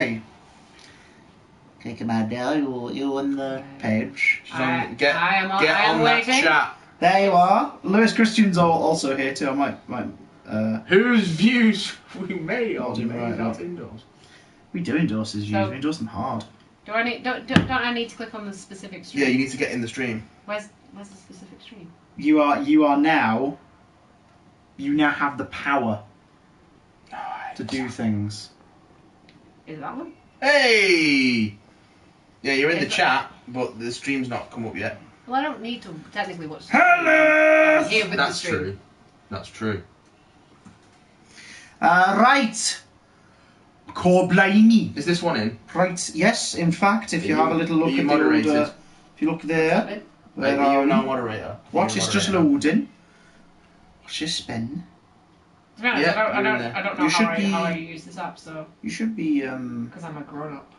Okay, come on now, you on the page. Get on that chat. There you are. Lewis Christian's also here too. I might Whose views we may or do may right not up. endorse. we do endorse his views. We endorse them hard. Don't I need to click on the specific stream? Yeah, you need to get in the stream. Where's the specific stream? You are now. You now have the power to do things. Is that one? Hey! Yeah, you're in the chat, but the stream's not come up yet. Well, I don't need to technically watch the Hello! stream. Here with That's the stream. true. That's true. Right. Corbliney. Is this one in? Right. Yes. In fact, if you have a little look at the moderated? old, if you look there, Are you now moderator? watch it's just loading. Watch this spin. To be honest, Yeah, I don't know You should how I be- use this app, so You should be because I'm a grown up.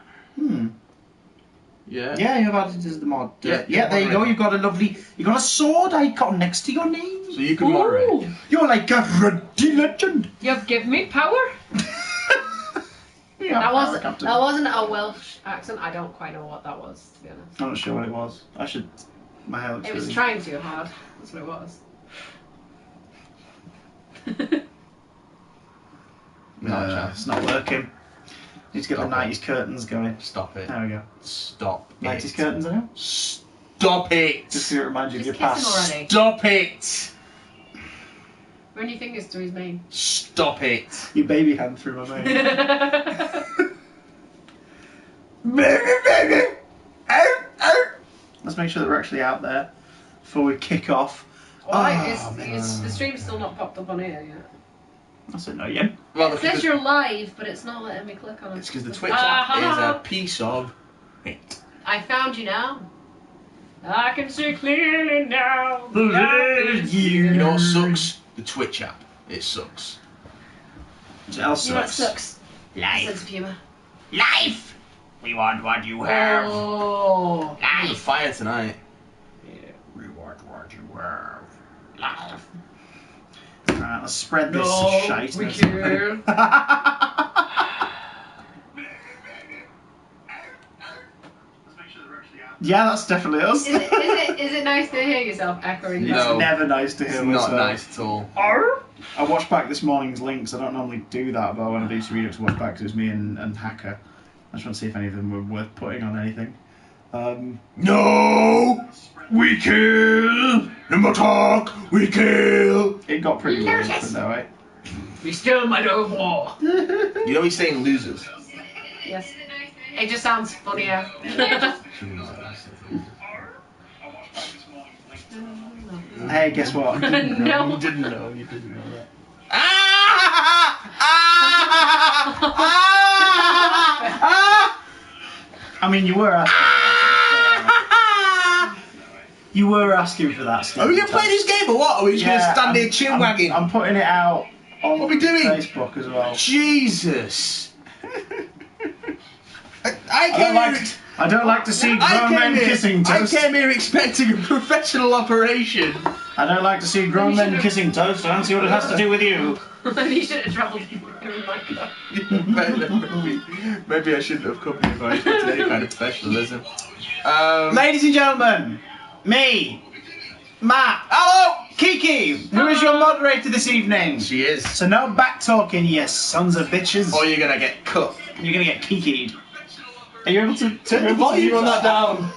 Yeah. Yeah, you've added as the mod. Yeah, there you go. You've got a sword icon next to your name. So you can moderate. You're like a ruddy legend. You've given me power. Yeah, That Captain. wasn't a Welsh accent. I don't quite know what that was, to be honest. I'm not sure what it was. I should. My hair looks It was really- trying too hard. That's what it was. No, it's not working. Need to get the 90s curtains going. Stop it. There we go. Stop 90s it. curtains now? Stop it. Just to remind you of your Just kiss him past. already. Stop it. Run your fingers through his mane. Stop it. Your baby hand through my mane. Let's make sure that we're actually out there before we kick off. Why is the stream still not popped up on here yet? That's annoying. Well, It says you're live, but it's not letting me click on it. it's because the Twitch app is a piece of it. I found you now. I can see clearly now. You know what sucks? The Twitch app. It sucks. What else You know what sucks? sucks? Life. Sense of humour. Life! We want what you have. Oh. The fire tonight. Yeah, we want what you have. Life. Alright, let's spread this shite. we can. Yeah, that's definitely us. Is it nice to hear yourself echoing? It's No. never nice to It's hear not myself. nice at all. I watched back this morning's links. I don't normally do that, but when I do some Redux, watch back because it was me and Hacker. I just want to see if any of them were worth putting on anything. No! We kill! No more talk! We kill! It got pretty weird, but no way. We still might have war. You know he's saying losers. Yes. It just sounds funnier. Hey, guess what? No. You didn't know. You didn't know that. I mean, you were asking for that. Are we going to play this game or what? Or are we just going to stand there chin wagging? I'm putting it out on What are we doing? Facebook as well. Jesus! I don't like to see grown men kissing I toast. came here expecting a professional oration. I don't like to see grown men kissing toast. I don't see what it has to do with you. You should have travelled. Maybe I shouldn't have come here if I expected any kind of professionalism. Ladies and gentlemen, me, Matt, Hello! Kiki, who is your moderator this evening. She is. So no back talking, you sons of bitches. Or you're gonna get cut. You're gonna get kikied. Are you able to turn the volume on that down?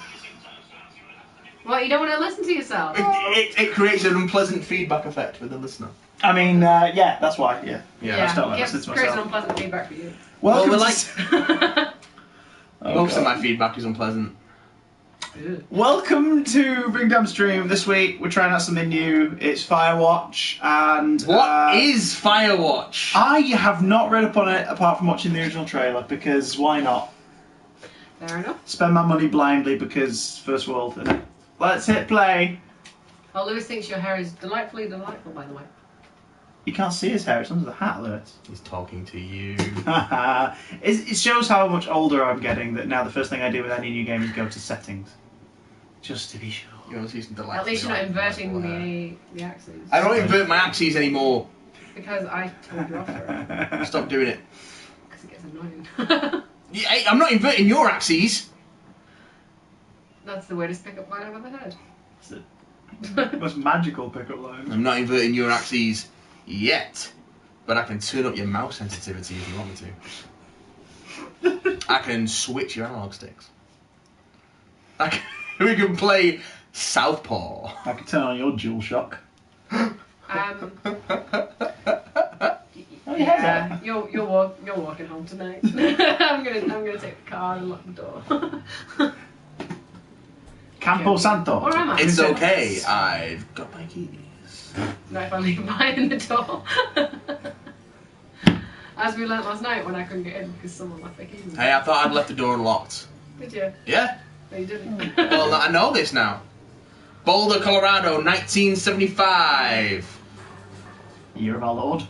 What, you don't want to listen to yourself? It creates an unpleasant feedback effect with the listener. I mean, yeah, that's why, yeah. Yeah. I just don't like It listening to creates myself. unpleasant feedback for you. Welcome we're to like- Oh, Most of God. my feedback is unpleasant. Welcome to Bring Down Stream. This week we're trying out something new. It's Firewatch, and What is Firewatch? I have not read up on it apart from watching the original trailer because why not? Fair enough. Spend my money blindly because first world. Innit? Let's hit play. Well, Lewis thinks your hair is delightfully delightful, by the way. You can't see his hair; it's under the hat, Lewis. He's talking to you. It shows how much older I'm getting. That now the first thing I do with any new game is go to settings, just to be sure. You know, he's At least you're not inverting the axes. I don't invert my axes anymore. Because I told you off for it. Stop doing it. Because it gets annoying. Hey, I'm not inverting your axes. That's the weirdest pickup line I've ever heard. It's the most magical pickup line. I'm not inverting your axes yet. But I can turn up your mouse sensitivity if you want me to. I can switch your analog sticks. We can play Southpaw. I can turn on your DualShock. Yeah, you're walking home tonight. I'm gonna take the car and lock the door. Campo Santo. Or am I? It's okay. I've got my keys. No, if I leave mine in the door. As we learnt last night when I couldn't get in because someone left their keys in. Hey, I thought I'd left the door unlocked. Did you? Yeah. No, you didn't. Well, I know this now. Boulder, Colorado, 1975. Year of our Lord.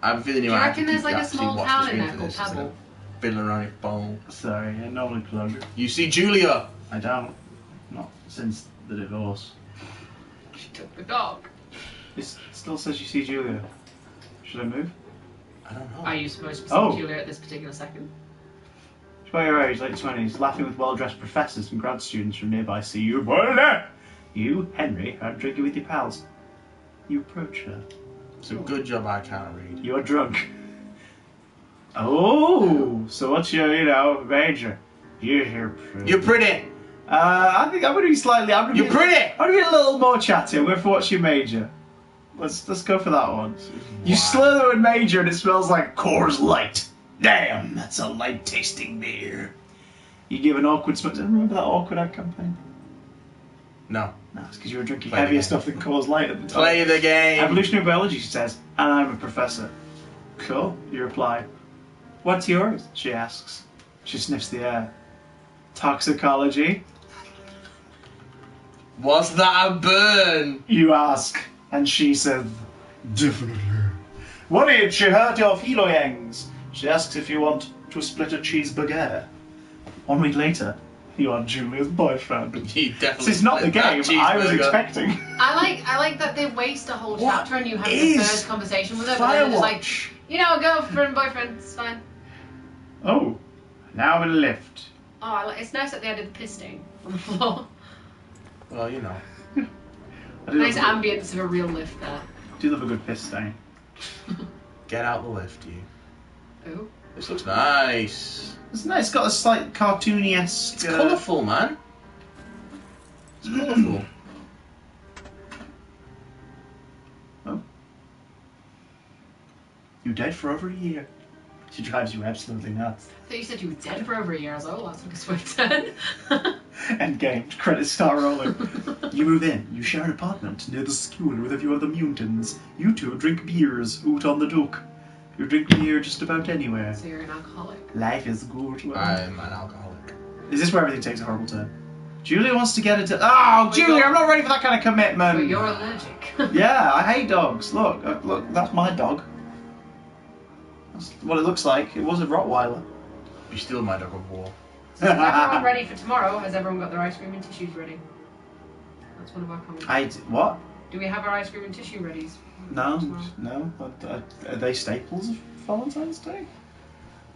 I have a feeling Do you you might reckon there's like a small town in there called Pebble? Pebble? Fiddling around your bowl. Sorry, I normally plug. You see Julia. I don't. Not since the divorce. She took the dog. It still says you see Julia. Should I move? I don't know. Are you supposed to see Oh. Julia at this particular second? She's by your age, late 20s, laughing with well-dressed professors and grad students from nearby CU. Boiler! You, Henry, are drinking with your pals. You approach her. It's a good job I can't read. You're drunk. Oh, so what's your, major? You're pretty. You're pretty. I think I'm going to be slightly. You're pretty. I'm going to be a little more chatty. I'm going for what's your major. Let's go for that one. You slur the word major and it smells like Coors Light. Damn, that's a light tasting beer. You give an awkward smell. Remember that awkward ad campaign? No. No, it's because you were drinking Play the heavier game. stuff than Coors Light at the time. Play the game. Evolutionary biology, she says, and I'm a professor. Cool, you reply. What's yours? She asks. She sniffs the air. Toxicology? Was that a burn? You ask. And she said, definitely. Worried, she heard your feelings. She asks if you want to split a cheeseburger. 1 week later, you are Julia's boyfriend. You definitely. This is not the split that game I was cheeseburger. expecting. I like that they waste a whole What chapter and you have the is first conversation with her, but then it's like, Firewatch? girlfriend, boyfriend, it's fine. Oh, now in a lift. Oh, it's nice that they added the piss stain on the floor. Well, you know. I do Nice love ambience of a real lift there. do love a good piss stain. Get out the lift, you. Oh. This looks nice. Isn't it? It's got a slight cartoony-esque... It's colourful, man. It's colourful. Oh. You dead for over a year. She drives you absolutely nuts. I thought you said you were dead for over a year. I was like, oh, that took a swift turn. Endgame. Credits start rolling. You move in. You share an apartment near the school with a few other mutants. You two drink beers out on the dock. You drink beer just about anywhere. So you're an alcoholic. Life is good. I'm an alcoholic. Is this where everything takes a horrible turn? Julia wants to get into... Oh, Julia, I'm not ready for that kind of commitment. But you're allergic. Yeah, I hate dogs. Look, that's my dog. That's what it looks like. It was a Rottweiler. You steal my dog of war. So is everyone ready for tomorrow? Has everyone got their ice cream and tissues ready? That's one of our comments. What? Do we have our ice cream and tissue ready? No, no. Are they staples of Valentine's Day?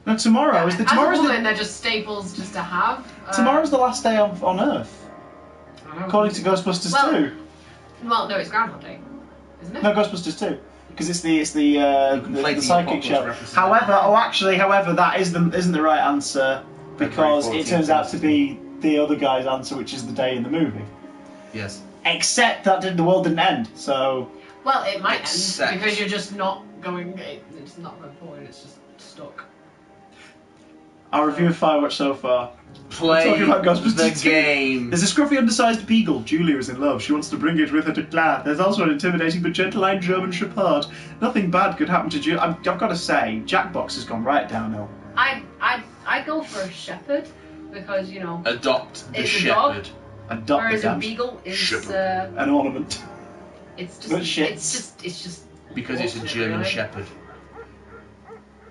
No, tomorrow is the As a tomorrow's woman, they're just staples just to have. tomorrow's the last day on Earth, I don't know. according to Ghostbusters Well, 2. Well, no, it's Groundhog Day, isn't it? No, Ghostbusters 2, because it's the play the the psychic Apocalypse show. references. However, that isn't the right answer because February it turns 14th. out to be the other guy's answer, which is the day in the movie. Yes. Except that the world didn't end, so Well, it might Except- end because you're just not going. It's not going forward. It's just stuck. our review of Firewatch so far. Play talking about Ghostbusters the 2. game. There's a scruffy undersized beagle. Julia is in love. She wants to bring it with her to class. There's also an intimidating but gentle-eyed German Shepherd. Nothing bad could happen to Julia. I've got to say, Jackbox has gone right downhill. I'd go for a shepherd because Adopt the It's a dog. shepherd. Adopt whereas the a damn beagle is Shepherd. an ornament. it's just But shits. it's just Because it's a bullshit, German really. shepherd.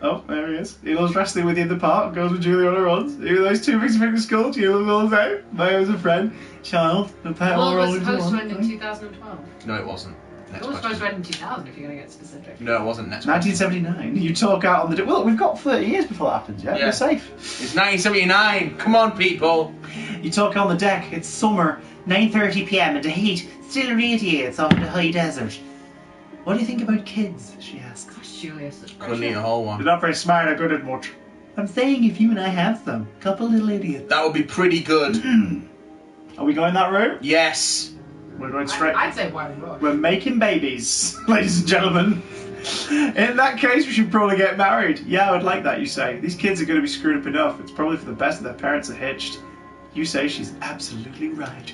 Oh, there he is. He loves wrestling with you in the park. Goes with Julia on her runs. Even those two things to school. Julia will say, "My as a friend, child, the pair Well, all it was roll into supposed to one." end in 2012. No, it wasn't. It was supposed to end in 2000 if you're going to get specific. No, it wasn't. Next question. 1979. You talk out on the... Well, we've got 30 years before that happens, yeah? Yeah. We're safe. It's 1979. Come on, people. You talk on the deck. It's summer, 9:30 p.m. and the heat still radiates off the high desert. What do you think about kids? She asks. Gosh, Julia, such Couldn't eat a pressure. whole You're one. not very smart or good at much. I'm saying if you and I have some. Couple little idiots. That would be pretty good. Are we going that route? Yes. We're going straight... I'd say why rush. We're making babies, ladies and gentlemen. In that case, we should probably get married. Yeah, I would like that, you say. These kids are going to be screwed up enough. It's probably for the best that their parents are hitched. You say she's absolutely right.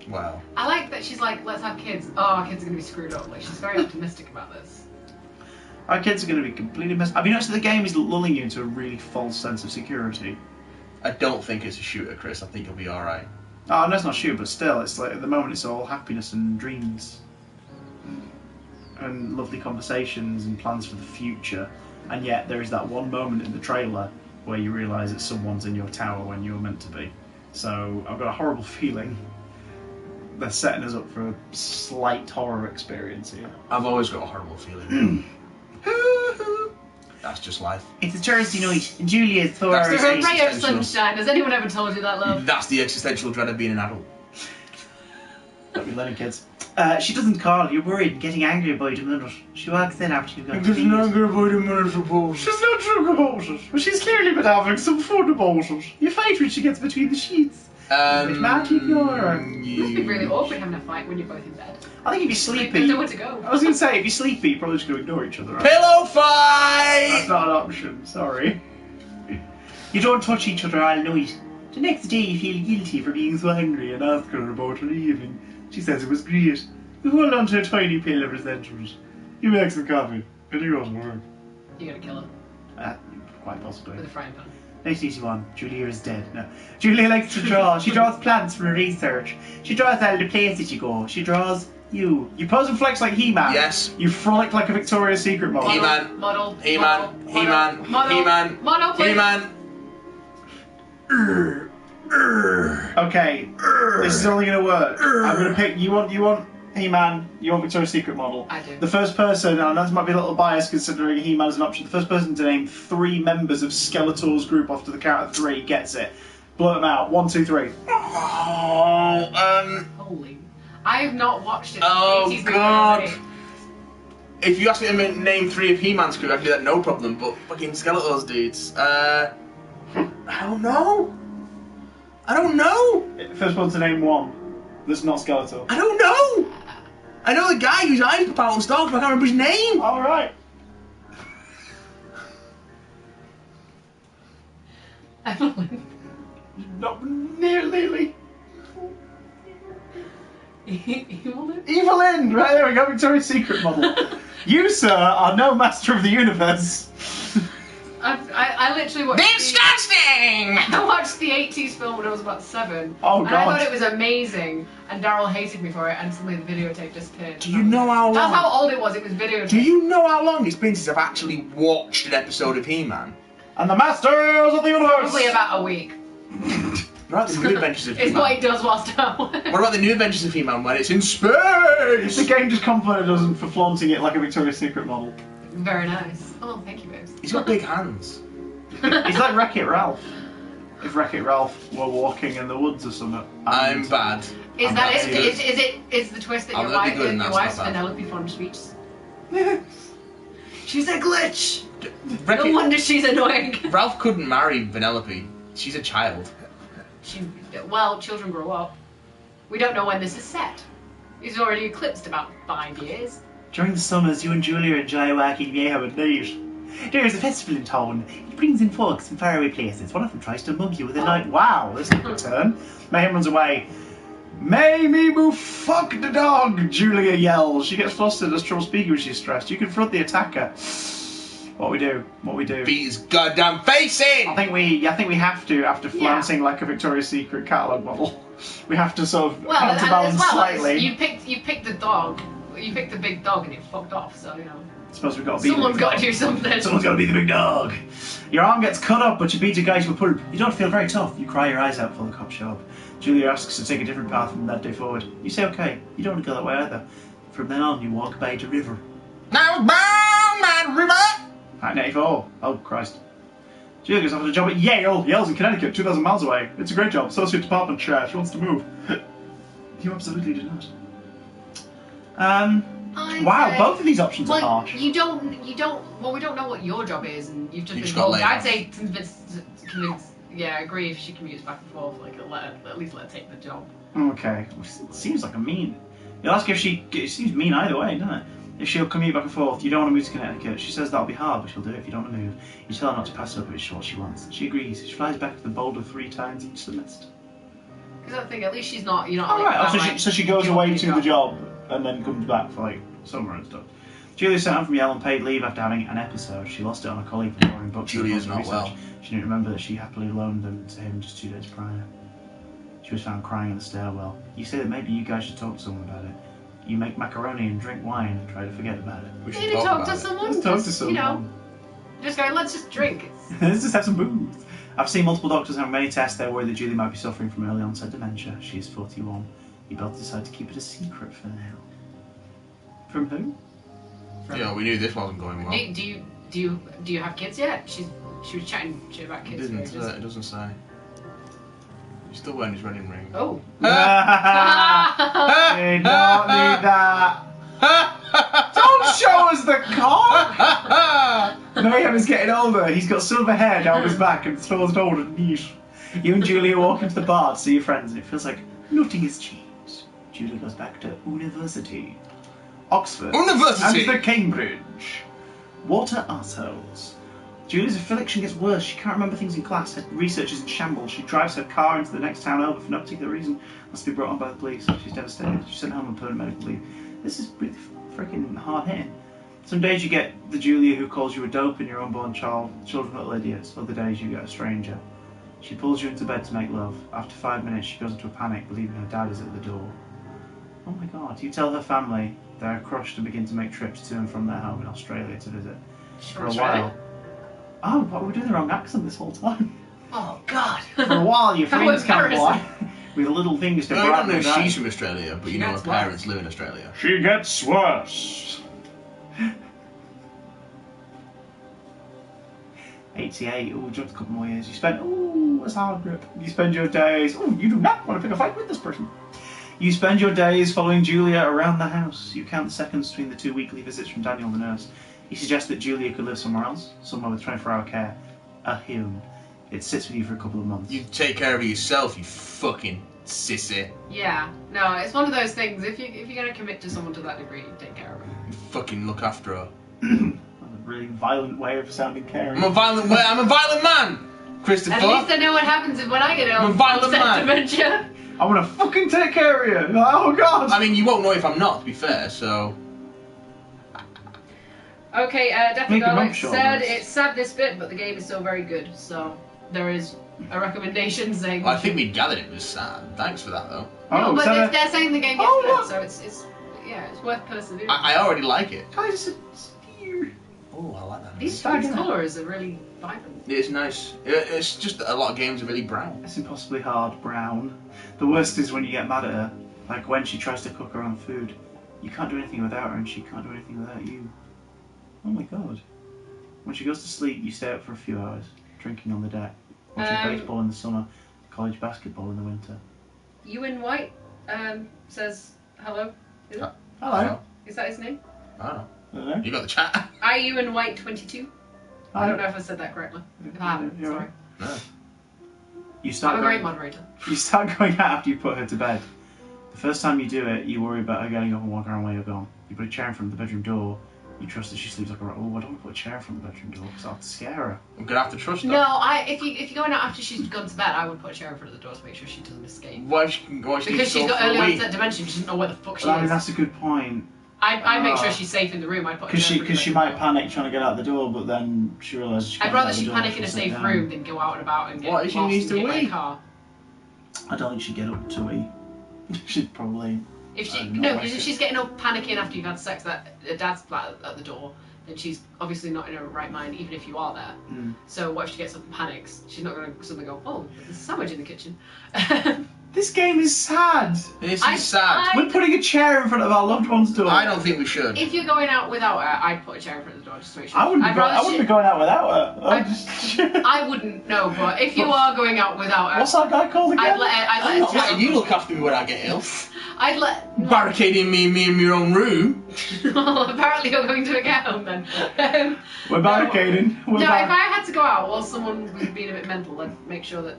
Wow. I like that she's like, let's have kids. Oh, our kids are going to be screwed up. Like, she's very optimistic about this. Our kids are going to be completely messed up. Have you noticed that the game is lulling you into a really false sense of security? I don't think it's a shooter, Chris. I think you'll be alright. Oh, no, it's not true, but still, it's like, at the moment, it's all happiness and dreams. And lovely conversations and plans for the future. And yet, there is that one moment in the trailer where you realise that someone's in your tower when you were meant to be. So, I've got a horrible feeling they're setting us up for a slight horror experience here. I've always got a horrible feeling. That's just life. It's a Thursday night, and Julia's 4 That's hours the late. Ray of existential. sunshine. Has anyone ever told you that, love? That's the existential dread of being an adult. Don't be learning, kids. She doesn't call. You're worried and getting angry about a minute. She walks in after you've got to feed. about a minute about She's not drunk about it, but she's clearly been having some fun about it. You fight when she gets between the sheets. Which Matt ignore her. It must be really awkward having a fight when you're both in bed. I think if you're Like, sleepy... there's nowhere to go. I was going to say, if you're sleepy, you're probably just going to ignore each other. Right? Pillow That's fight! not an option, sorry. You don't touch each other all night. The next day you feel guilty for being so angry and ask her about her evening. She says it was great. You hold on to a tiny pill of resentment. You make some coffee, and you go to work. You're gonna kill her Quite possibly. with a frying pan. 1981. Julia is dead. No. Julia likes to draw. She draws plants for her research. She draws all the places you go. She draws you. You pose and flex like He-Man. Yes. You frolic like a Victoria's Secret model. He-Man. Model. He-Man. model, He-Man. model, He-Man. model, please. He-Man. Okay. This is only going to work. I'm going to pick... You want He-Man, you want Victoria's Secret model. I do. The first person, and this might be a little biased considering He-Man is an option, the first person to name 3 members of Skeletor's group off to the count of 3 gets it. Blow them out. 1, 2, 3. Holy. I have not watched it. Oh, 80s movie God. already. If you ask me to name 3 of He-Man's crew, I can do that no problem, but fucking Skeletor's dudes. I don't know. I don't know. First one to name 1 that's not Skeletor. I don't know. I know the guy whose eyes pop out and stuff, but I can't remember his name. Alright. Evelyn. Not nearly. Evelyn? Evelyn! Right there we go, Victoria's Secret model. You, sir, are no master of the universe. I literally watched Disgusting! I watched the 80s film when I was about 7. Oh, and I God. thought it was amazing. And Daryl hated me for it, and suddenly the videotape disappeared. Do you know how long? That's how old it was. It was videotape. Do you know how long it's been since I've actually watched an episode of He-Man? And the masters of the universe! Probably about a week. What about the new adventures of It's what he He-Man? does whilst out. What about the new adventures of He-Man when it's in space? The game just complimented us for flaunting it like a Victoria's Secret model. Very nice. Oh, thank you, babes. He's got big hands. He's like Wreck-It Ralph. If Wreck-It Ralph were walking in the woods or something. I'm And- bad. Is I'm that not it? good. Is the twist that I'm your gonna be wife, good and your that's wife's not bad. Penelope from Speech? She's a glitch. No Wreck-It- wonder she's annoying. Ralph couldn't marry Vanellope. She's a child. Well, children grow up. We don't know when this is set. He's already eclipsed about 5 years. During the summers, you and Julia enjoy walking mayhem at night. There's a festival in town. It brings in folks from faraway places. One of them tries to mug you with a knife. Wow, this took a turn. Mayhem runs away. Mamie boo fuck the dog, Julia yells. She gets flustered as trouble speaking when she's stressed. You confront the attacker. What we do? Beat his goddamn face in! I think we have to, after flouncing like a Victoria's Secret catalogue model, we have to sort of Well, counterbalance as well, slightly. you picked the dog. You picked the big dog and it fucked off. So you know. I suppose we've got to beat Someone's the big got to dog. do something. Someone's got to be the big dog. Your arm gets cut up, but you beat a guy to a pulp. You don't feel very tough. You cry your eyes out before the cops show up. Julia asks to take a different path from that day forward. You say okay. You don't want to go that way either. From then on, you walk by the river. Now bound my river. At 84. Oh, Christ. Julia gets offered a job at Yale. Yale's in Connecticut, 2,000 miles away. It's a great job. Associate department chair. She wants to move. You absolutely do not. Wow, both of these options are harsh. You don't. Well, we don't know what your job is, and you've just You been just got told. laid I'd off. say convince. Yeah, I agree. If she commutes back and forth, like at least let her take the job. Okay. It seems like a mean. You'll ask her if she. It seems mean either way, doesn't it? If she'll commute back and forth, you don't want to move to Connecticut. She says that'll be hard, but she'll do it if you don't want to move. You tell her not to pass up if it's what she wants. She agrees. She flies back to the Boulder 3 times each semester. Because I think at least she's not. You're not. Oh, like, right. outright So she goes giving away you to the job and then comes back for like summer and stuff. Julia sent home from Yale on paid leave after having an episode. She lost it on a colleague for borrowing books. Julia's and not research. well. She didn't remember that she happily loaned them to him just 2 days prior. She was found crying in the stairwell. You say that maybe you guys should talk to someone about it. You make macaroni and drink wine and try to forget about it. We should Maybe talk talk about to it. someone. Let's talk to just, someone. You know, just go. Let's just drink. Let's just have some booze. I've seen multiple doctors have many tests. They're worried that Julie might be suffering from early onset dementia. She is 41. You both decide to keep it a secret for now. From who? Yeah, we knew this wasn't going well. Do you have kids yet? She was chatting shit about It kids. it doesn't say. He's still wearing his wedding ring. Oh. You don't need that. Don't show us the cock! Mayhem is getting older. He's got silver hair down his back and throws it old and neat. You and Julia walk into the bar to see your friends, and it feels like nothing has changed. Julia goes back to university. Oxford. University! And the Cambridge. Water arseholes. Julia's affliction gets worse. She can't remember things in class. Her research is in shambles. She drives her car into the next town over for no particular reason. Must be brought on by the police. She's devastated. She's sent home on permanent medical leave. This is really freaking hard hitting. Some days you get the Julia who calls you a dope and your unborn child. Children are little idiots. Other days you get a stranger. She pulls you into bed to make love. After 5 minutes she goes into a panic, believing her dad is at the door. Oh my god. You tell her family. They're crushed and begin to make trips to and from their home in Australia to visit. For a while. Oh, but we're doing the wrong accent this whole time. Oh God. For a while, your How friends come embarrassing. by with little things to No, you don't brighten know their she's day. from Australia, but She you know her gets parents live in Australia. She gets worse. 88. Oh, jumped a couple more years. You spend. Oh, that's hard grip. You spend your days. Oh, you do not want to pick a fight with this person. You spend your days following Julia around the house. You count the seconds between the 2 weekly visits from Daniel the nurse. You suggest that Julia could live somewhere else, somewhere with 24-hour care. A home. It sits with you for a couple of months. You take care of yourself, you fucking sissy. Yeah. No, it's one of those things. If you're gonna commit to someone to that degree, take care of them. You fucking look after her. That's a really violent way of sounding caring. I'm a violent man, Christopher. At least I know what happens when I get I'm a violent onset man. dementia. I want to fucking take care of you. Oh god. I mean, you won't know if I'm not, to be fair, so... Okay, Death Make a Garlic rump shot, said yes. it's sad this bit, but the game is still very good. So there is a recommendation saying. I think we gathered it was sad. Thanks for that, though. No, but is that they're saying the game gets Oh, good, look. so it's worth persevering. I already like it. Guys, Oh, I like that. These Back in. colours are really vibrant. It's nice. It's just that a lot of games are really brown. It's impossibly hard, Brown. The worst is when you get mad at her. Like when she tries to cook her own food. You can't do anything without her and she can't do anything without you. Oh my god. When she goes to sleep, you stay up for a few hours, drinking on the deck, watching baseball in the summer, college basketball in the winter. Ewan White says hello. Is it? Hello. Is that his name? I don't know. I don't know. You got the chat? I Ewan White 22. I don't know if I said that correctly. If I haven't, You're sorry. No. You start I'm a going, great moderator. You start going out after you put her to bed. The first time you do it, you worry about her getting up and walking around while you're gone. You put a chair in front of the bedroom door. You trust that she sleeps like a rat. Oh, I don't want to put a chair in front of the bedroom door because I'll have to scare her. I'm gonna have to trust her. No, if you're going out after she's gone to bed, I would put a chair in front of the door to make sure she doesn't escape. Why she Because she's got early onset dementia, she doesn't know where the fuck she Well, I mean, is. that's a good point. I make sure she's safe in the room. I put a chair in front of Because the she bedroom might door. panic trying to get out the door, but then she realises she can't I'd rather get out she the door, panic in a she'll sit safe down. room than go out and about and get What if she lost needs and to get in wee? a car. I don't think she'd get up to wee. She'd probably... If she not no, like because if it. she's getting up panicking after you've had sex, that her dad's flat at the door, then she's obviously not in her right mind, even if you are there. So what if she gets up and panics? She's not going to suddenly go, oh, there's a sandwich in the kitchen. This game is sad. This is sad. We're putting a chair in front of our loved one's door. I don't think we should. If you're going out without her, I'd put a chair in front of the door just to make sure. I wouldn't be going out without her. I wouldn't know, but if you are going out without her, What's that guy called again? I'm I'd not let letting you look after me when I get ill. I'd let. Barricading me in your own room. Well, apparently you're going to a care home then. We're barricading. If I had to go out while someone was being a bit mental, I'd make sure that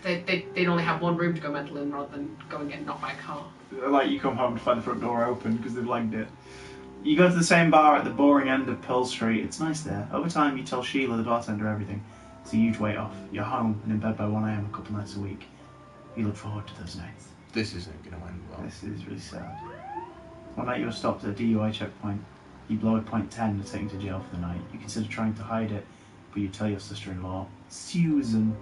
they'd only have one room to go mental in rather than go and get knocked by a car. Like you come home to find the front door open because they've lagged it. You go to the same bar at the boring end of Pearl Street. It's nice there. Over time, you tell Sheila, the bartender, everything. It's a huge weight off. You're home and in bed by 1 a.m. a couple nights a week. You look forward to those nights. This isn't going to end well. This is really sad. One night you were stopped at a DUI checkpoint. You blow a .10 and are taken to jail for the night. You consider trying to hide it, but you tell your sister-in-law, Susan.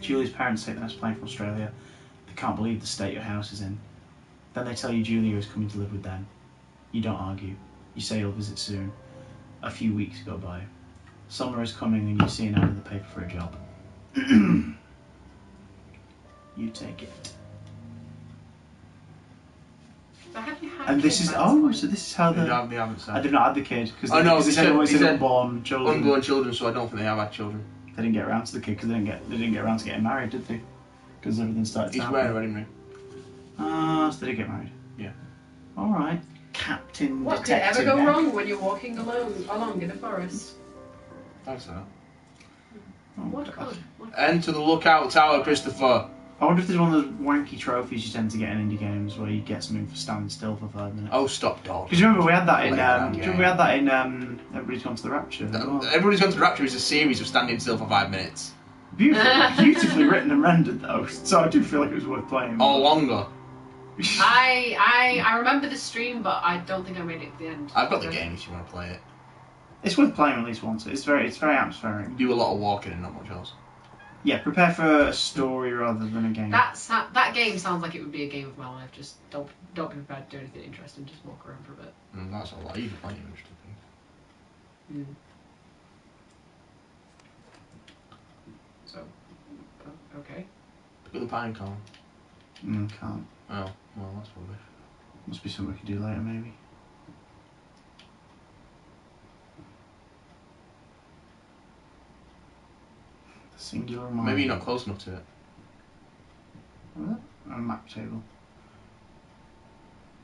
Julie's parents take the next plane from Australia. They can't believe the state your house is in. Then they tell you Julia is coming to live with them. You don't argue. You say you'll visit soon. A few weeks go by. Summer is coming and you see an ad in the paper for a job. You take it. So have you had And this is so this is how They haven't said. I did not have the kid because they said always said unborn children. Unborn children, so I don't think they have had children. They didn't get around to the kid because they didn't get around to getting married, did they? Because everything started. He's wearing a wedding ring. So they did get married. Yeah. All right, Captain What could Detective. ever go wrong when you're walking along in a forest? Thanks for that. Oh, What God. could? Enter the lookout tower, Christopher. I wonder if there's one of those wanky trophies you tend to get in indie games where you get something for standing still for 5 minutes. Oh, stop, dog. Because remember we had that in Playground Everybody's Gone to the Rapture. as well. Everybody's Gone to the Rapture is a series of standing still for 5 minutes. Beautifully written and rendered though, so I do feel like it was worth playing. Or longer. I remember the stream, but I don't think I made it to the end. I've got the game if you want to play it. It's worth playing at least once. It's very atmospheric. You do a lot of walking and not much else. Yeah, prepare for a story rather than a game. That game sounds like it would be a game of my life. Just don't be prepared to do anything interesting. Just walk around for a bit. That's a lot. You can play interesting things. So, okay. Pick up the pine cone. Can't. Oh, well, that's rubbish. Must be something we could do later, maybe. The singular mind. Maybe you're not close enough to it. A map table.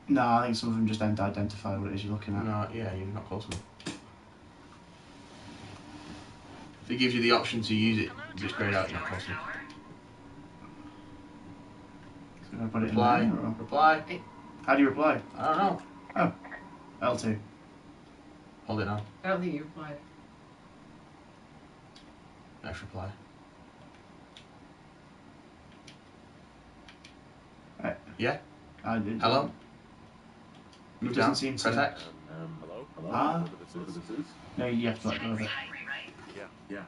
No, I think some of them just don't identify what it is you're looking at. No, yeah, you're not close enough. If it gives you the option to use it, just grayed out, you're not close enough. So do I put it Reply. in there, or? Reply. How do you reply? I don't know. Oh. L2. Hold it now. I don't think you replied. Next reply. Yeah? I did. Hello? It Move doesn't down. seem Press to. X. Hello? Ah. Whoever this is? No, you have to let go of it. Yeah.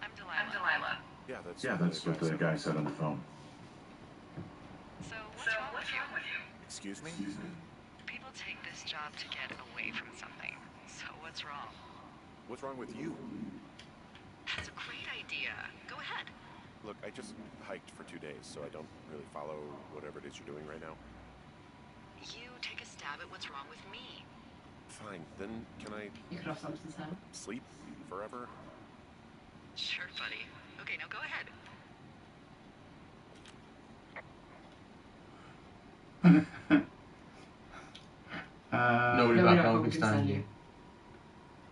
I'm Delilah. Yeah, that's what the guy said on the phone. So what's wrong with you? Excuse me? People take this job to get away from something. So what's wrong? What's wrong with you? That's a great idea. Go ahead. Look, I just hiked for 2 days, so I don't really follow whatever it is you're doing right now. You take a stab at what's wrong with me. Fine, then can I You could have Samson's hair. sleep forever? Sure, buddy. Okay, now go ahead. Nobody Nobody back home can stand you.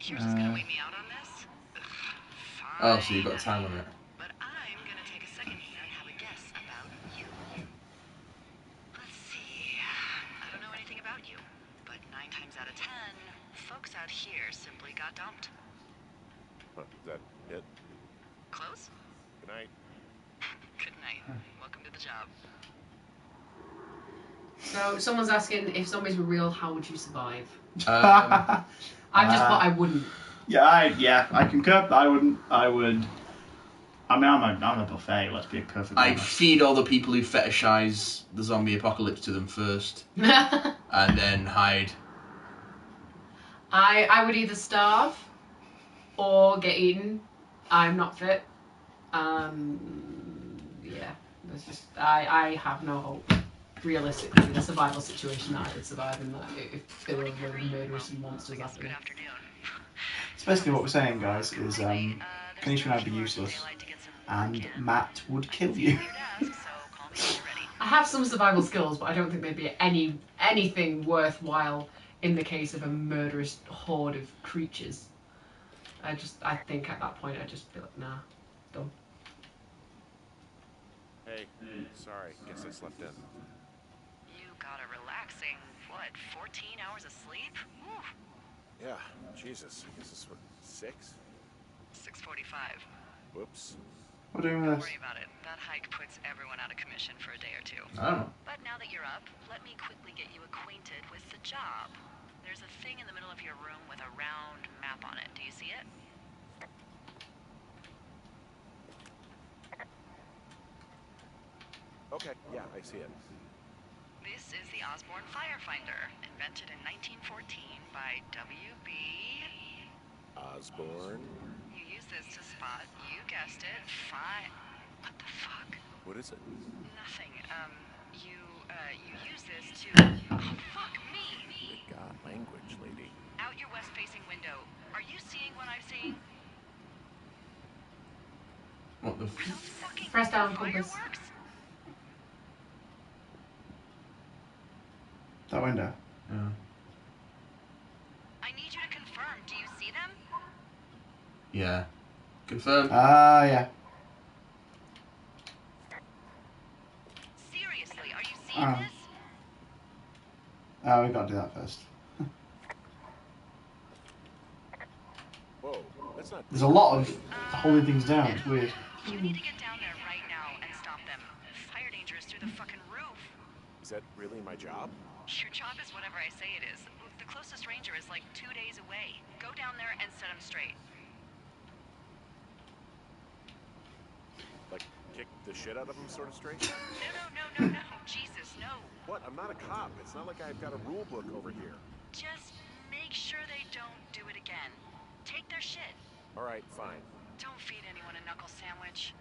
You're just gonna wait me out on this? Ugh, Oh, so you've fine. got a time limit. But I'm gonna take a second here and have a guess about you. Let's see. I don't know anything about you, but 9 times out of 10, folks out here simply got dumped. Is that it? Close? Good night. Good night. Welcome to the job. So someone's asking if zombies were real, how would you survive? Um, I've just put I wouldn't. I concur. I wouldn't. I would. I mean, I'm a buffet. Let's be perfectly I'd honest. feed all the people who fetishize the zombie apocalypse to them first, and then hide I would either starve or get eaten. I'm not fit. Yeah. There's just I have no hope. Realistically, the survival situation that I could survive in that if there were murderous monsters after me. It's basically what we're saying, guys, is Kanisha and I'd be useless, and Matt would kill you. I have some survival skills, but I don't think they'd be anything worthwhile in the case of a murderous horde of creatures. I think at that point I'd just be like, nah, done. Hey, sorry. Guess I slept in. You got a relaxing, 14 hours of sleep? Whew. Yeah, Jesus. I guess it's what, 6? 6:45. Whoops. What are we doing Don't with this? worry about it. That hike puts everyone out of commission for a day or two. I don't know. But now that you're up, let me quickly get you acquainted with the job. There's a thing in the middle of your room with a round map on it. Do you see it? Okay, yeah, I see it. This is the Osborne Firefinder, invented in 1914 by W.B. Osborne? You use this to spot, you guessed it, What the fuck? What is it? Nothing. You use this to... Oh, fuck me! Good God, language, lady. Out your west-facing window. Are you seeing what I'm seeing? What the Are those fucking Press down, compass. fireworks? That window. Yeah. I need you to confirm. Do you see them? Yeah. Confirm. Ah, yeah. Seriously, are you seeing Oh. this? Oh, we gotta do that first. Whoa, that's not... There's a lot of holding things down. It's weird. You need to get down there right now and stop them. Fire danger is through the fucking roof. Is that really my job? Your job is whatever I say it is. The closest ranger is like 2 days away. Go down there and set him straight. Like, kick the shit out of him sort of straight? No. Jesus, no. What? I'm not a cop. It's not like I've got a rule book over here. Just make sure they don't do it again. Take their shit. All right, fine. Don't feed anyone a knuckle sandwich.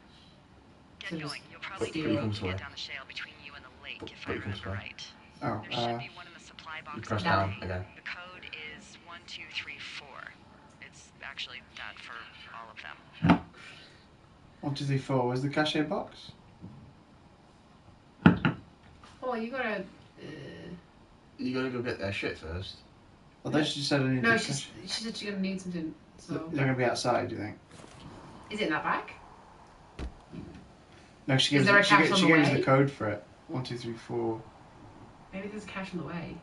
Get So just going. You'll probably steal need them. to get down the shale between you and the lake, if I Pretty remember close, right. Oh, There should be one in the supply box. You press Down. down again. The code is 1234. It's actually that for all of them. 1, 2, 3, 4. Where's the cachet box? Oh, you gotta. You gotta go get their shit first. Well, then she said I need No, the she said she's gonna need something. So They're gonna be outside, do you think? is it in that bag? No, she Is gave there a us, she cache gave, on she the gave us way? the code for it. 1, 2, 3, 4. Maybe there's a cache on the way.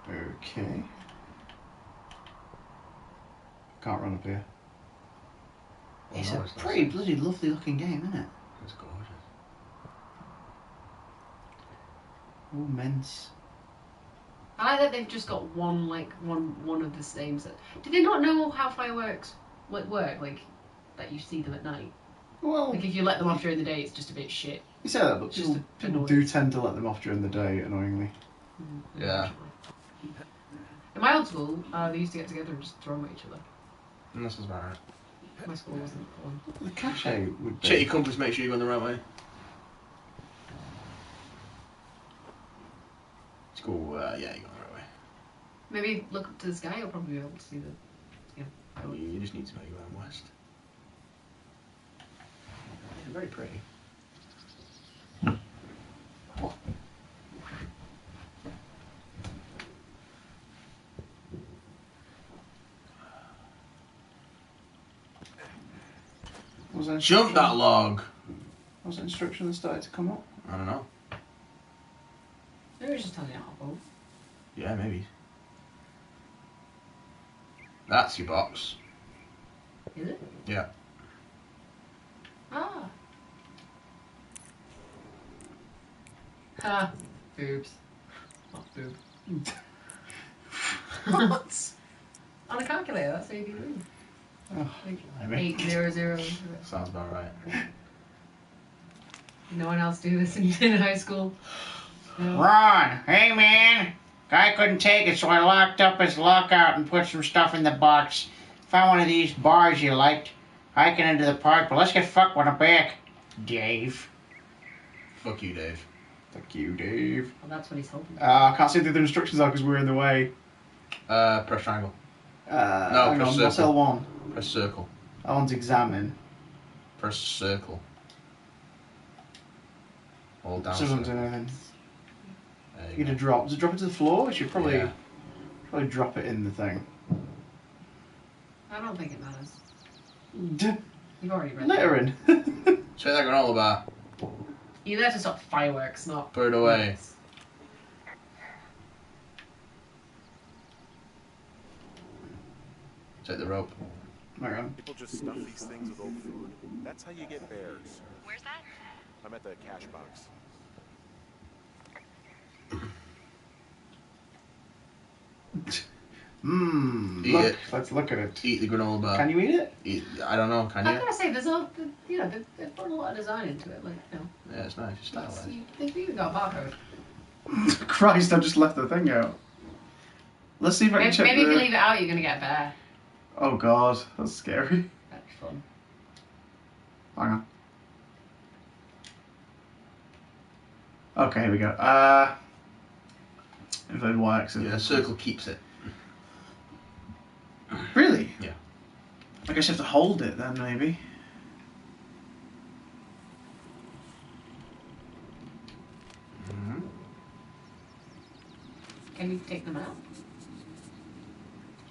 Okay. Can't run up here. Well, It's no, a it's not pretty safe. bloody lovely looking game, isn't it? It's gorgeous. Oh, men's. I like that they've just got one of the same set. Did they not know how fireworks work? Like that you see them at night. Well, Like if you let them off during the day, it's just a bit shit. you say that, but Just people a do noise. tend to let them off during the day, annoyingly. Yeah. In my old school, they used to get together and just throw them at each other. And this is about right. My school wasn't fun. The cachet would be. Check your compass, make sure you're going the right way. It's cool, yeah, you're going the right way. Maybe look up to the sky. You'll probably be able to see the. You just need to know you're going west. Yeah, very pretty. Was that Jump that log! Was that instruction that started to come up? I don't know. Maybe it's just telling you to hop over. Yeah, maybe. That's your box. Is it? Yeah. Ah. Ha. Boobs. Not boob. What? On a calculator, that's how you do it. Oh, Like maybe. 800. Sounds about right. No one else do this in high school. Ron, hey man. Guy couldn't take it, so I locked up his lockout and put some stuff in the box. Found one of these bars you liked. Hiking into the park, but let's get fucked when I'm back. Dave. Fuck you, Dave. Fuck you, Dave. Well, that's what he's hoping. I can't see what the other instructions are because we're in the way. Press triangle. No, press what's circle. L1? Press circle. L1's examine. Press circle. Hold down. This doesn't do circle. anything. There You you get a go. drop. Does it drop it to the floor? You should probably Yeah. drop it in the thing. I don't think it matters. D- You've already read Littering. Take that granola bar. You're there to stop fireworks, not... Put it away. Take the rope. Hang on. People just stuff these things with old food. That's how you get bears. Where's that? I'm at the cash box. Eat Look. it. Let's look at it. Eat the granola bar. Can you eat it? I don't know. Can I'm you? gonna say there's a, you know, they've put a lot of design into it. Like, you know, Yeah, it's nice. It's stylized. they've even got a barcode. Christ, I just left the thing out. Let's see if I can Maybe, check maybe if the... you leave it out, you're gonna get a bear. Oh god, that's scary. That'd be fun. Hang on. Okay, here we go. Inverted y-axis. Yeah, circle keeps it. Really? Yeah. I guess you have to hold it then, maybe. Mm-hmm. Can you take them out?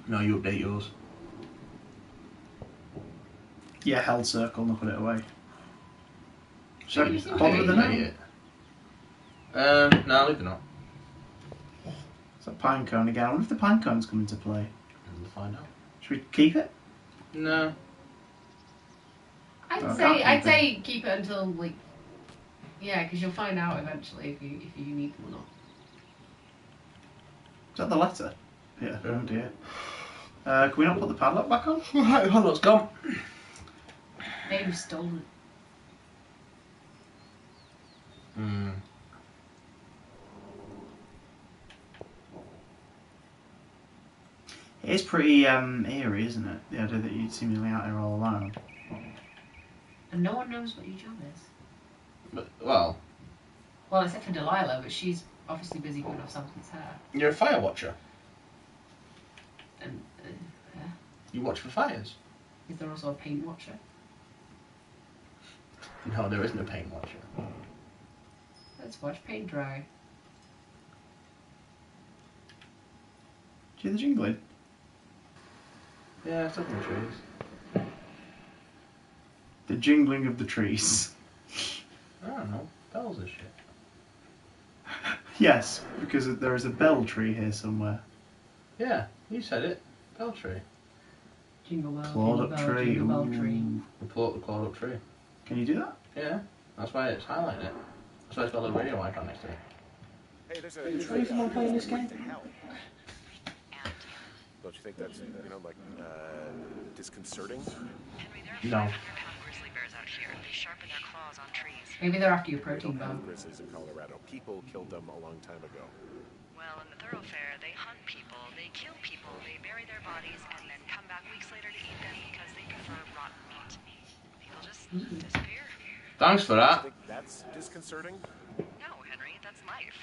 No, you update yours. Yeah, held circle and put it away. Should I You seem bother to with the update name? No, leave it not. It's a pine cone again. I wonder if the pine cones come into play. We'll find out. Should we keep it? No. I'd Oh, say can't I'd keep say keep it until like, yeah, because you'll find out eventually if you need them or not. Is that the letter? Yeah. Yeah. Oh dear. Can we not put the padlock back on? Right, hold on, it's gone. Maybe you've stolen it. Hmm. It is pretty eerie, isn't it? The idea that you'd seemingly out here all alone. And no one knows what your job is. But, well, Well, except for Delilah, but she's obviously busy putting off Samson's hair. you're a fire watcher. And yeah. You watch for fires. Is there also a paint watcher? No, there isn't a paint watcher. Let's watch paint dry. Do you hear the jingling? Yeah, it's up in the trees. The jingling of the trees. I don't know. Bells and shit. Yes, because there is a bell tree here somewhere. Yeah, you said it. Bell tree. Jingle bell, Clawed jingle up bell, tree. jingle bell tree. Ooh. Report the clawed up tree. Can you do that? Yeah, that's why it's highlighting it. That's why it's got a little radio icon next to it. Hey, there's a... Are you someone playing this game? What the hell? Don't you think that's, disconcerting? Henry, there are No. 500-pound grizzly bears out here. They sharpen their claws on trees. Maybe they're after your We protein don't have bar. grizzlies in Colorado. People killed them a long time ago. Well, in the thoroughfare, they hunt people, they kill people, they bury their bodies, and then come back weeks later to eat them because they prefer rotten meat. People just disappear. Thanks for Do you that. think that's disconcerting? No, Henry, that's life.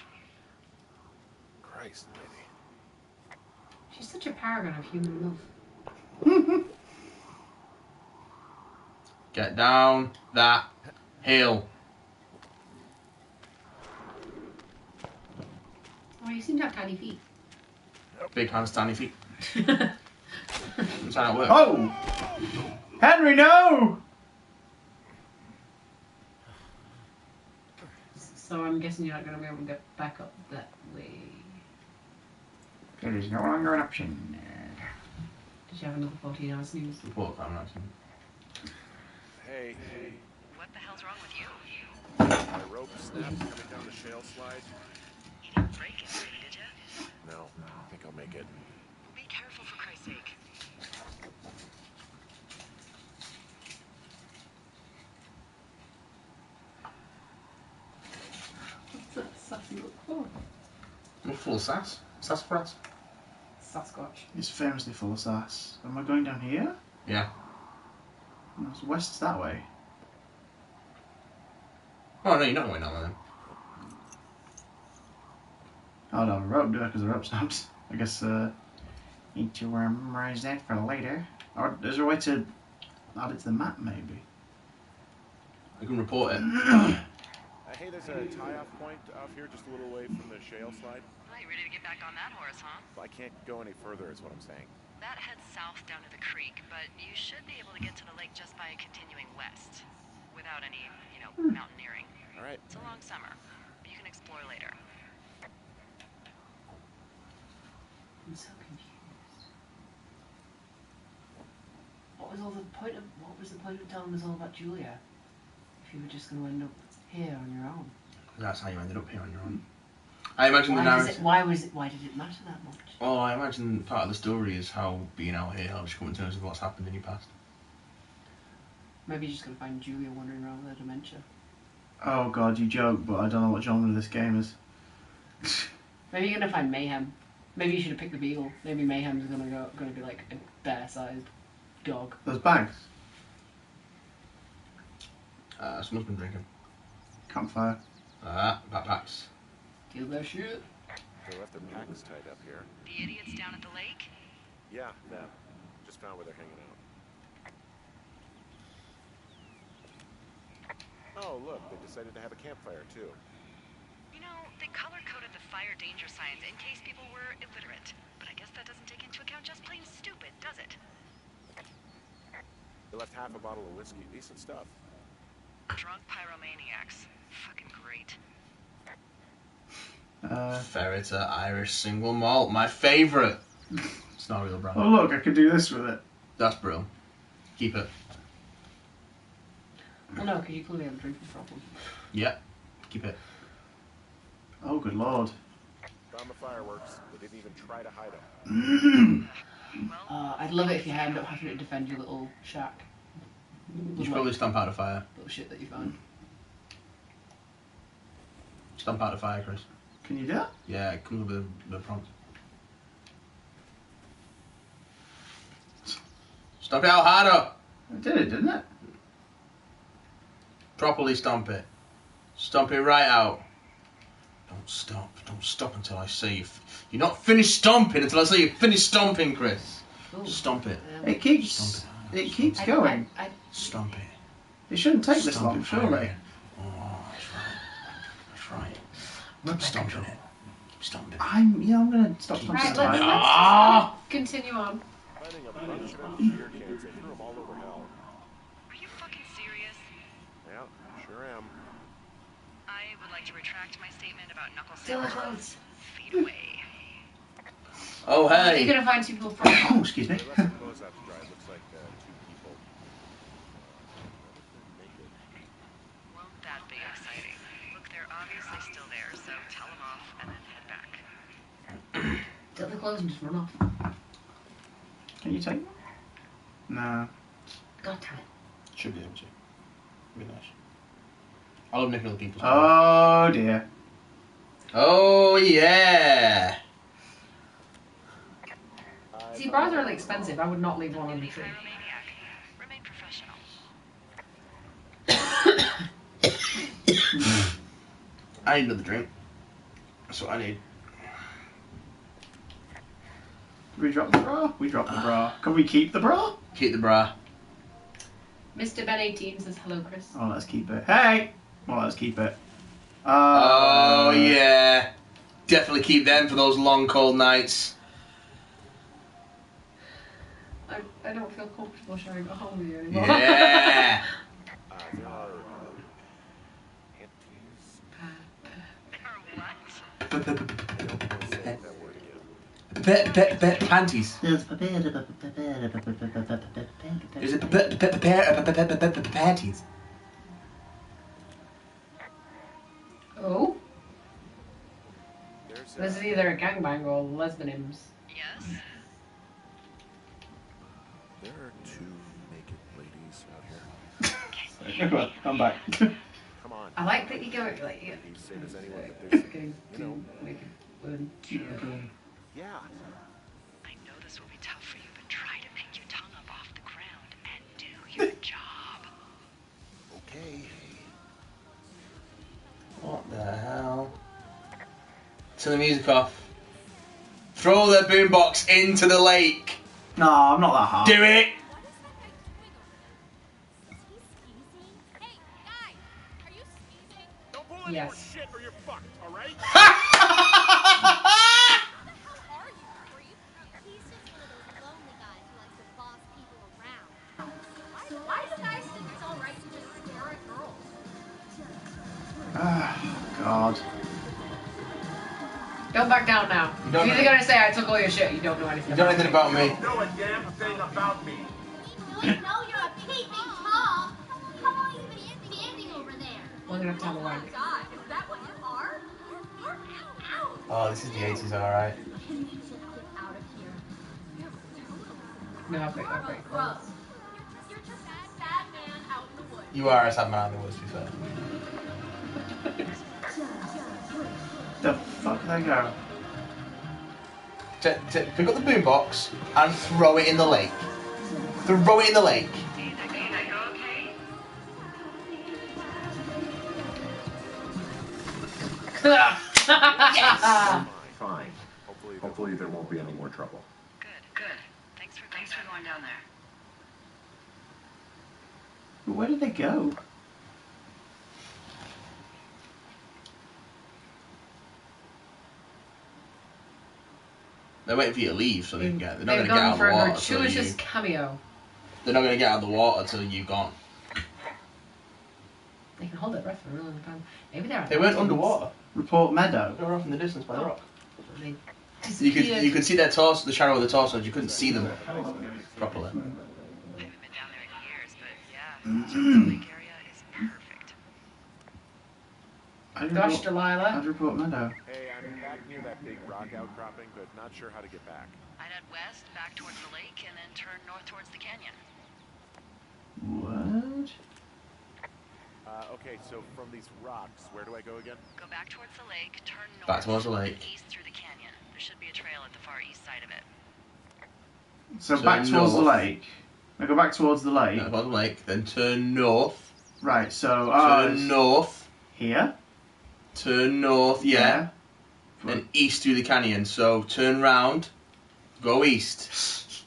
Christ, lady. She's such a paragon of human love. Get down that hill. Oh, you seem to have tiny feet. Big hands, tiny feet. That's how it works. Oh! Henry, no! So I'm guessing you're not going to be able to get back up that way. It is no longer an option. Did you have another 14-hour snooze? Report crime action. Hey, What the hell's wrong with you? my rope snapped coming down the shale slide. You didn't break anything, did you? No, I think I'll make it. Be careful, for Christ's sake. What's that sassy look for? full of sass. Sassafras. Sasquatch. It's famously full of sass. Am I going down here? Yeah. No, it's west that way. Oh no, you're not going down there then. I don't have a rope, do I? Because the rope snaps. I guess, need to memorize that for later. Or is there a way to add it to the map, maybe? I can report it. Hey, there's a tie-off point off here just a little away from the shale slide. Well, you ready to get back on that horse, huh? Well, I can't go any further is what I'm saying. That heads south down to the creek, but you should be able to get to the lake just by continuing west. Without any, mountaineering. All right. It's a long summer. But you can explore later. I'm so confused. What was the point of telling us all about Julia? If you were just going to end up here on your own. That's how you ended up here on your own. I imagine the narrative. Why did it matter that much? Well, I imagine part of the story is how being out here helps you come to terms with what's happened in your past. Maybe you're just going to find Julia wandering around with her dementia. Oh god, you joke, but I don't know what genre this game is. Maybe you're going to find Mayhem. Maybe you should have picked the Beagle. Maybe Mayhem's going to be like a bear-sized dog. Those bags. Someone's been drinking. Campfire. Backpacks. Steal their shit. They left their packs tied up here. The idiots down at the lake? Yeah, them. Just found where they're hanging out. Oh, look, they decided to have a campfire, too. You know, they color-coded the fire danger signs in case people were illiterate. But I guess that doesn't take into account just plain stupid, does it? They left half a bottle of whiskey. Decent stuff. Drunk pyromaniacs. Fucking great. Ferriter Irish single malt, my favourite. It's not a real brand. Oh look, I could do this with it. That's brilliant. Keep it. Well, no, because you clearly have a drinking problem. Yeah, keep it. Oh good lord. Found the fireworks. They didn't even try to hide them. I'd love it if you end up having to defend your little shack. You should probably stomp out a fire. Little shit that you found. Stomp out a fire, Chris. Can you do that? Yeah, it comes with the prompt. Stomp it out harder! It did it, didn't it? Properly stomp it. Stomp it right out. Don't stop. Don't stop until I say you're not finished stomping until I say you're finished stomping, Chris. Ooh. Stomp it. It keeps Stomp it keeps going. Stomp it. It shouldn't take this Stomp long, it, surely. Barry. Oh, that's right. Keep stomping it. Keep stomping it. I'm gonna stop Keep stomping. Right, stomping let's it. continue on. Finding a bunch of empty beer cans. They threw them all over hell. Are you fucking serious? Yeah, sure am. I would like to retract my statement about knuckle Steal the sandwiches. clothes. Feet away. Oh, Are you hey. going to find two people from... Oh, excuse me. They left the clothes out to dry. It looks like two people. Naked. Won't that be exciting? Look, they're obviously still there, so tell them off and then head back. Steal the clothes and just run off. Can you take them? No. God damn it. Should be able to. Be nice. I love nicking other people's Oh dear. Oh, yeah. See, bars are really expensive. I would not leave one on the tree. Pyromaniac. Remain professional. I need another drink. That's what I need. Did we drop the bra? We dropped the bra. Can we keep the bra? Keep the bra. Mr. Ben18 says hello, Chris. Oh, let's keep it. Hey! Well, let's keep it. Oh, yeah. Definitely keep them for those long, cold nights. I don't feel comfortable sharing a home with you anymore. Yeah. There are panties. Or what? I don't want to say that word again. Panties. Is it panties? Oh? There's This is either a gangbang or lesbianisms. Yes? There are two naked ladies out here. Come on, come back. Come on. I like that you go like Say, does anyone that you're there's, getting you know, naked open. Yeah. I know this will be tough for you, but try to pick your tongue up off the ground and do your job. Okay. What the hell? Turn the music off. Throw the boombox into the lake. No, I'm not that hard. Do it. Don't pull any more Yes. shit or you're fucked, alright? Why do guys think it's alright to just stare at girls? Ah, God. Don't back down now. You don't You're either know- gonna say I took all your shit, you don't know anything You don't know anything about me. Know a damn thing about me. You know you're a peeping Tom. Come on, you've been standing over there. We're gonna have to have a Oh wag. my God, is that what you are? Ow, ow. Oh, this is the 80s, alright. Can you just get out of here? No, okay. Gross. You're just a sad man out in the woods. You are a sad man in the woods, to be fair. The fuck they go? Pick up the boombox and throw it in the lake. Throw it in the lake. Yes! Fine. Hopefully there won't be any more trouble. Good. Thanks for going down there. But where did they go? They're waiting for you to leave so they can get. They're not They've going to get out gone of for the a water till you. gratuitous cameo. They're not going to get out of the water till you've gone. They can hold their breath for a really long time. Maybe they're. They weren't underwater. Report Meadow. They were off in the distance by the rock. They You could see their torso, the shadow of the torso. You couldn't see them properly. I haven't been down there in years, but yeah, the lake area is perfect. I'd Gosh, report, Delilah. I'd report Meadow. Hey, I'm back near that big rock outcropping, but not sure how to get back. I'd head west, back towards the lake, and then turn north towards the canyon. What? Okay, so from these rocks, where do I go again? Go back towards the lake, turn north. Back towards the lake. East through the canyon. There should be a trail at the far east side of it. So So back towards the north. lake. I go back towards the lake. Back towards the lake, then turn north. Right, so Turn north. here. Turn north, yeah. Then east through the canyon. So turn round, go east.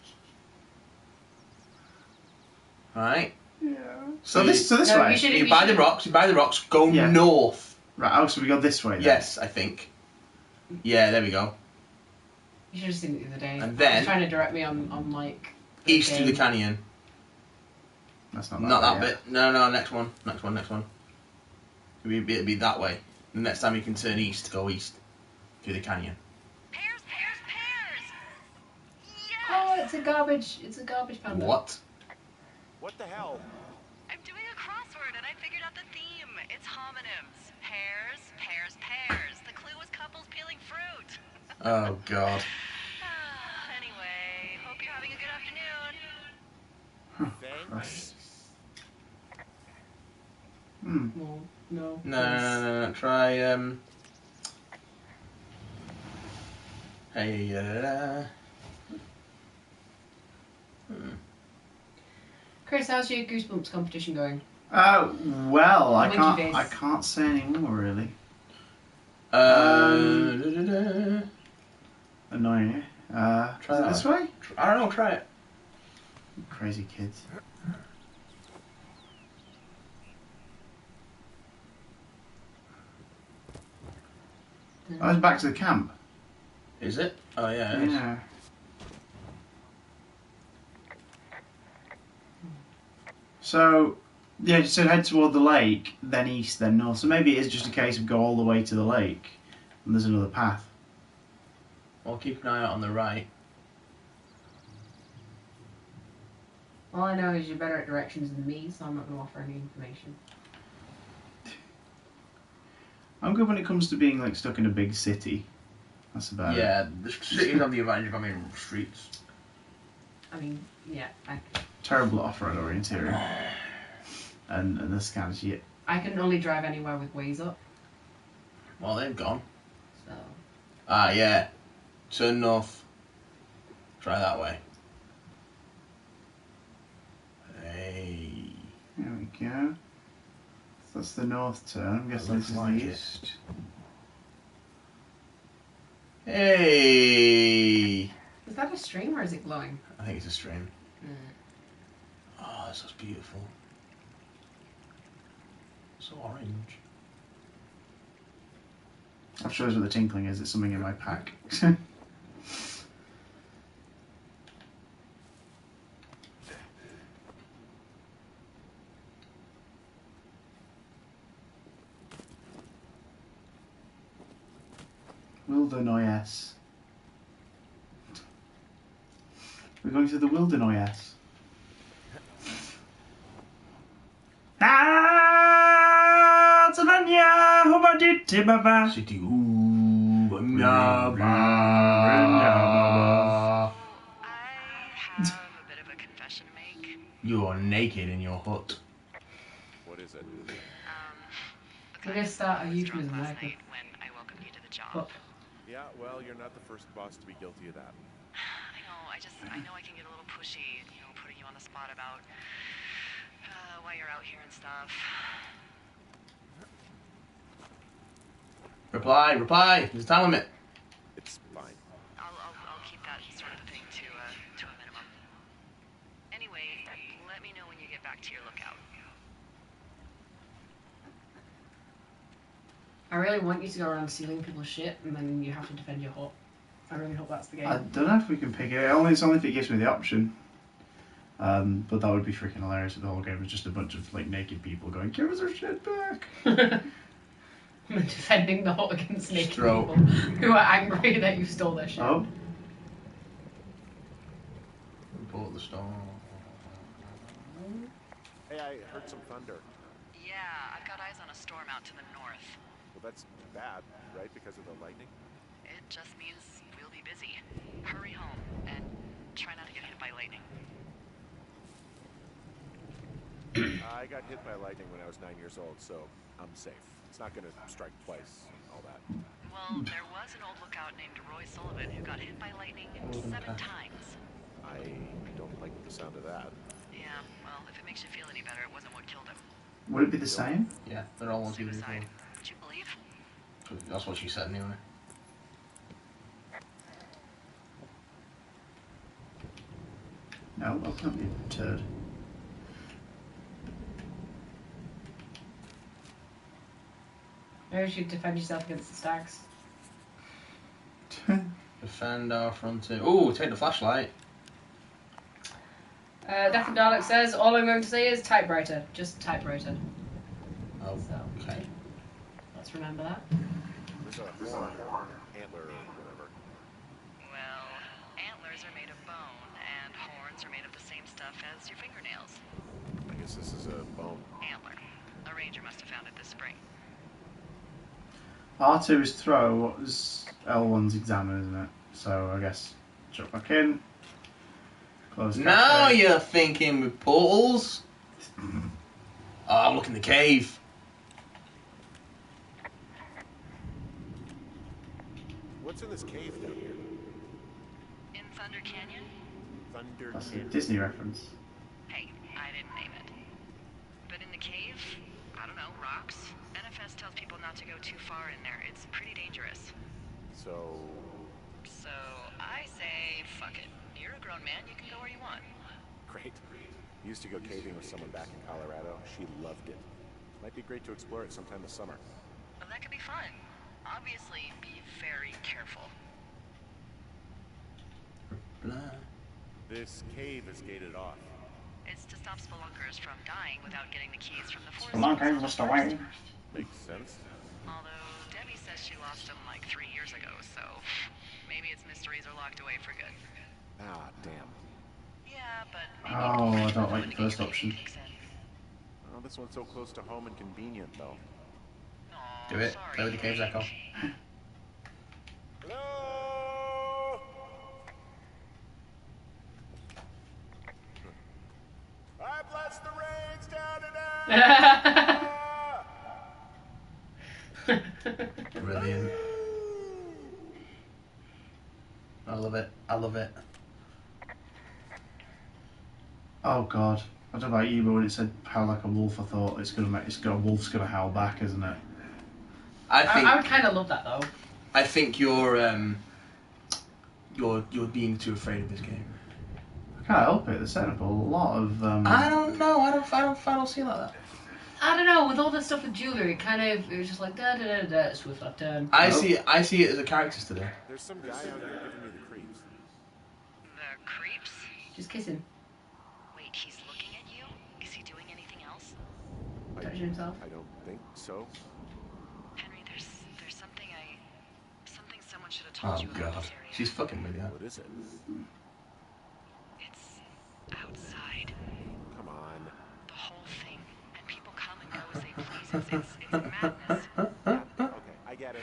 Alright? Yeah. So this No, way. you should- You buy the rocks, go Yeah. north. Right. Oh, so we go this way. Then. Yes, I think. Yeah, there we go. You should have seen it the other day. And He then- was trying to direct me on like. East through the game. canyon. That's not Not that way, bit. No, next one. It'll be that way. The next time you can turn east, go east. Through the canyon. Pears! Yes! Oh, it's a garbage panda. What? What the hell? I'm doing a crossword and I figured out the theme. It's homonyms. Pears. The clue was couples peeling fruit. Oh, God. Anyway, hope you're having a good afternoon. Thanks. No. No. Try, Hey, Chris, how's your Goosebumps competition going? Well, I Winky face. can't say anymore really. Try Annoying. Try Is it that this way? I don't know, try it. Crazy kids. I was back to the camp. Is it? Oh, yeah, it is. Yeah. So, yeah, you said head toward the lake, then east, then north. So maybe it is just a case of go all the way to the lake, and there's another path. Well, keep an eye out on the right. All I know is you're better at directions than me, so I'm not going to offer any information. I'm good when it comes to being like stuck in a big city. That's about it. Yeah, the cities have the advantage of having streets. I mean, yeah, Terrible at off-road orienteering. And the scans, yeah. I can only drive anywhere with Waze up, Well, they've gone. so. Ah, yeah. Turn north. Try that way. Hey. There we go. So that's the north turn. I guess That this looks is like the it. east. Hey. Is that a stream or is it glowing? I think it's a stream. Mm. Oh, this looks beautiful. So orange. I've shows what the tinkling is. It's something in my pack. Wilderness. We're going to the wilderness. Ah, Tananya, Hobaditi Baba. City. I have a bit of a confession to make. You are naked in your hut. What is it? We're gonna start a I was drunk euphemism last there. night when I welcomed you to the job. But Yeah, well, you're not the first boss to be guilty of that. I know I can get a little pushy, putting you on the spot about why you're out here and stuff. Reply. There's a time limit. It's fine. I'll keep that sort of thing to a minimum. Anyway, let me know when you get back to your lookout. I really want you to go around stealing people's shit and then you have to defend your hut. I really hope that's the game. I don't know if we can pick it. It's only if it gives me the option. But that would be freaking hilarious if the whole game was just a bunch of like naked people going, "Give us our shit back." Defending the hut against naked Stroke. people who are angry that you stole their shit. Oh, Report the storm. Hey, I heard some thunder. Yeah, I've got eyes on a storm out to the north. Well, that's bad, right? Because of the lightning? It just means we'll be busy. Hurry home and try not to get hit by lightning. I got hit by lightning when I was 9 years old, so I'm safe. It's not going to strike twice and all that. Well, there was an old lookout named Roy Sullivan who got hit by lightning 7 times. I don't like the sound of that. Yeah, well, if it makes you feel any better, it wasn't what killed him. would it be the same? Yeah, they're all on TV. Suicide. Would you believe? That's what she said anyway. No, I'll not be a turd. Maybe you should defend yourself against the stags. Defend our frontier. Ooh, take the flashlight. Daffy Dalek says, all I'm going to say is typewriter. Just typewriter. Oh, So, okay. let's remember that. There's a horn, antler, or whatever. Well, antlers are made of bone, and horns are made of the same stuff as your fingernails. I guess this is a bone. Antler. A ranger must have found it this spring. R2 is throw, L1's examine, isn't it? So I guess jump back in. Close Now cafe. you're thinking with portals. Oh, look in the cave. What's in this cave down here? In Thunder Canyon? Thunder That's a Canyon. Disney reference. Hey, I didn't name it. But in the cave, I don't know, rocks. NFS tells people not to go too far in there. It's pretty dangerous. So, So I say, fuck it. You're a grown man, you can go where you want. great. Used to go caving with someone back in Colorado. She loved it. Might be great to explore it sometime this summer. Well, that could be fun. Obviously, be very careful. This cave is gated off. It's to stop spelunkers from dying without getting the keys from the forest. Spelunking, Mr. Wayne. Makes sense. Although Debbie says she lost them like 3 years ago, so maybe its mysteries are locked away for good. Ah, damn. Yeah, but maybe Oh, I it's don't like when the first game option. kicks in. Oh, this one's so close to home and convenient, though. Aw, Do it. sorry, Play with the caves echo. Hello? I bless the rains down and out. Brilliant. Oh God, I don't know about you, but when it said howl like a wolf, I thought a wolf's gonna howl back, isn't it? I would kind of love that though. I think you're being too afraid of this game. I can't help it. They're setting up a lot of. I don't know. I don't see it like that. I don't know. With all the stuff with jewelry, it was just like da da da da. Swift left turn. I see it as a character today. There's some guy out here giving me the creeps. The creeps? Just kissing, Wait, he's looking at you? Is he doing anything else? touching himself. I don't think so. Henry, there's something someone should have told Oh you about God, this area. she's fucking with you. What is it? It's outside. Come on. The whole thing. And people come and go as they please. It's madness. Yeah, okay, I get it.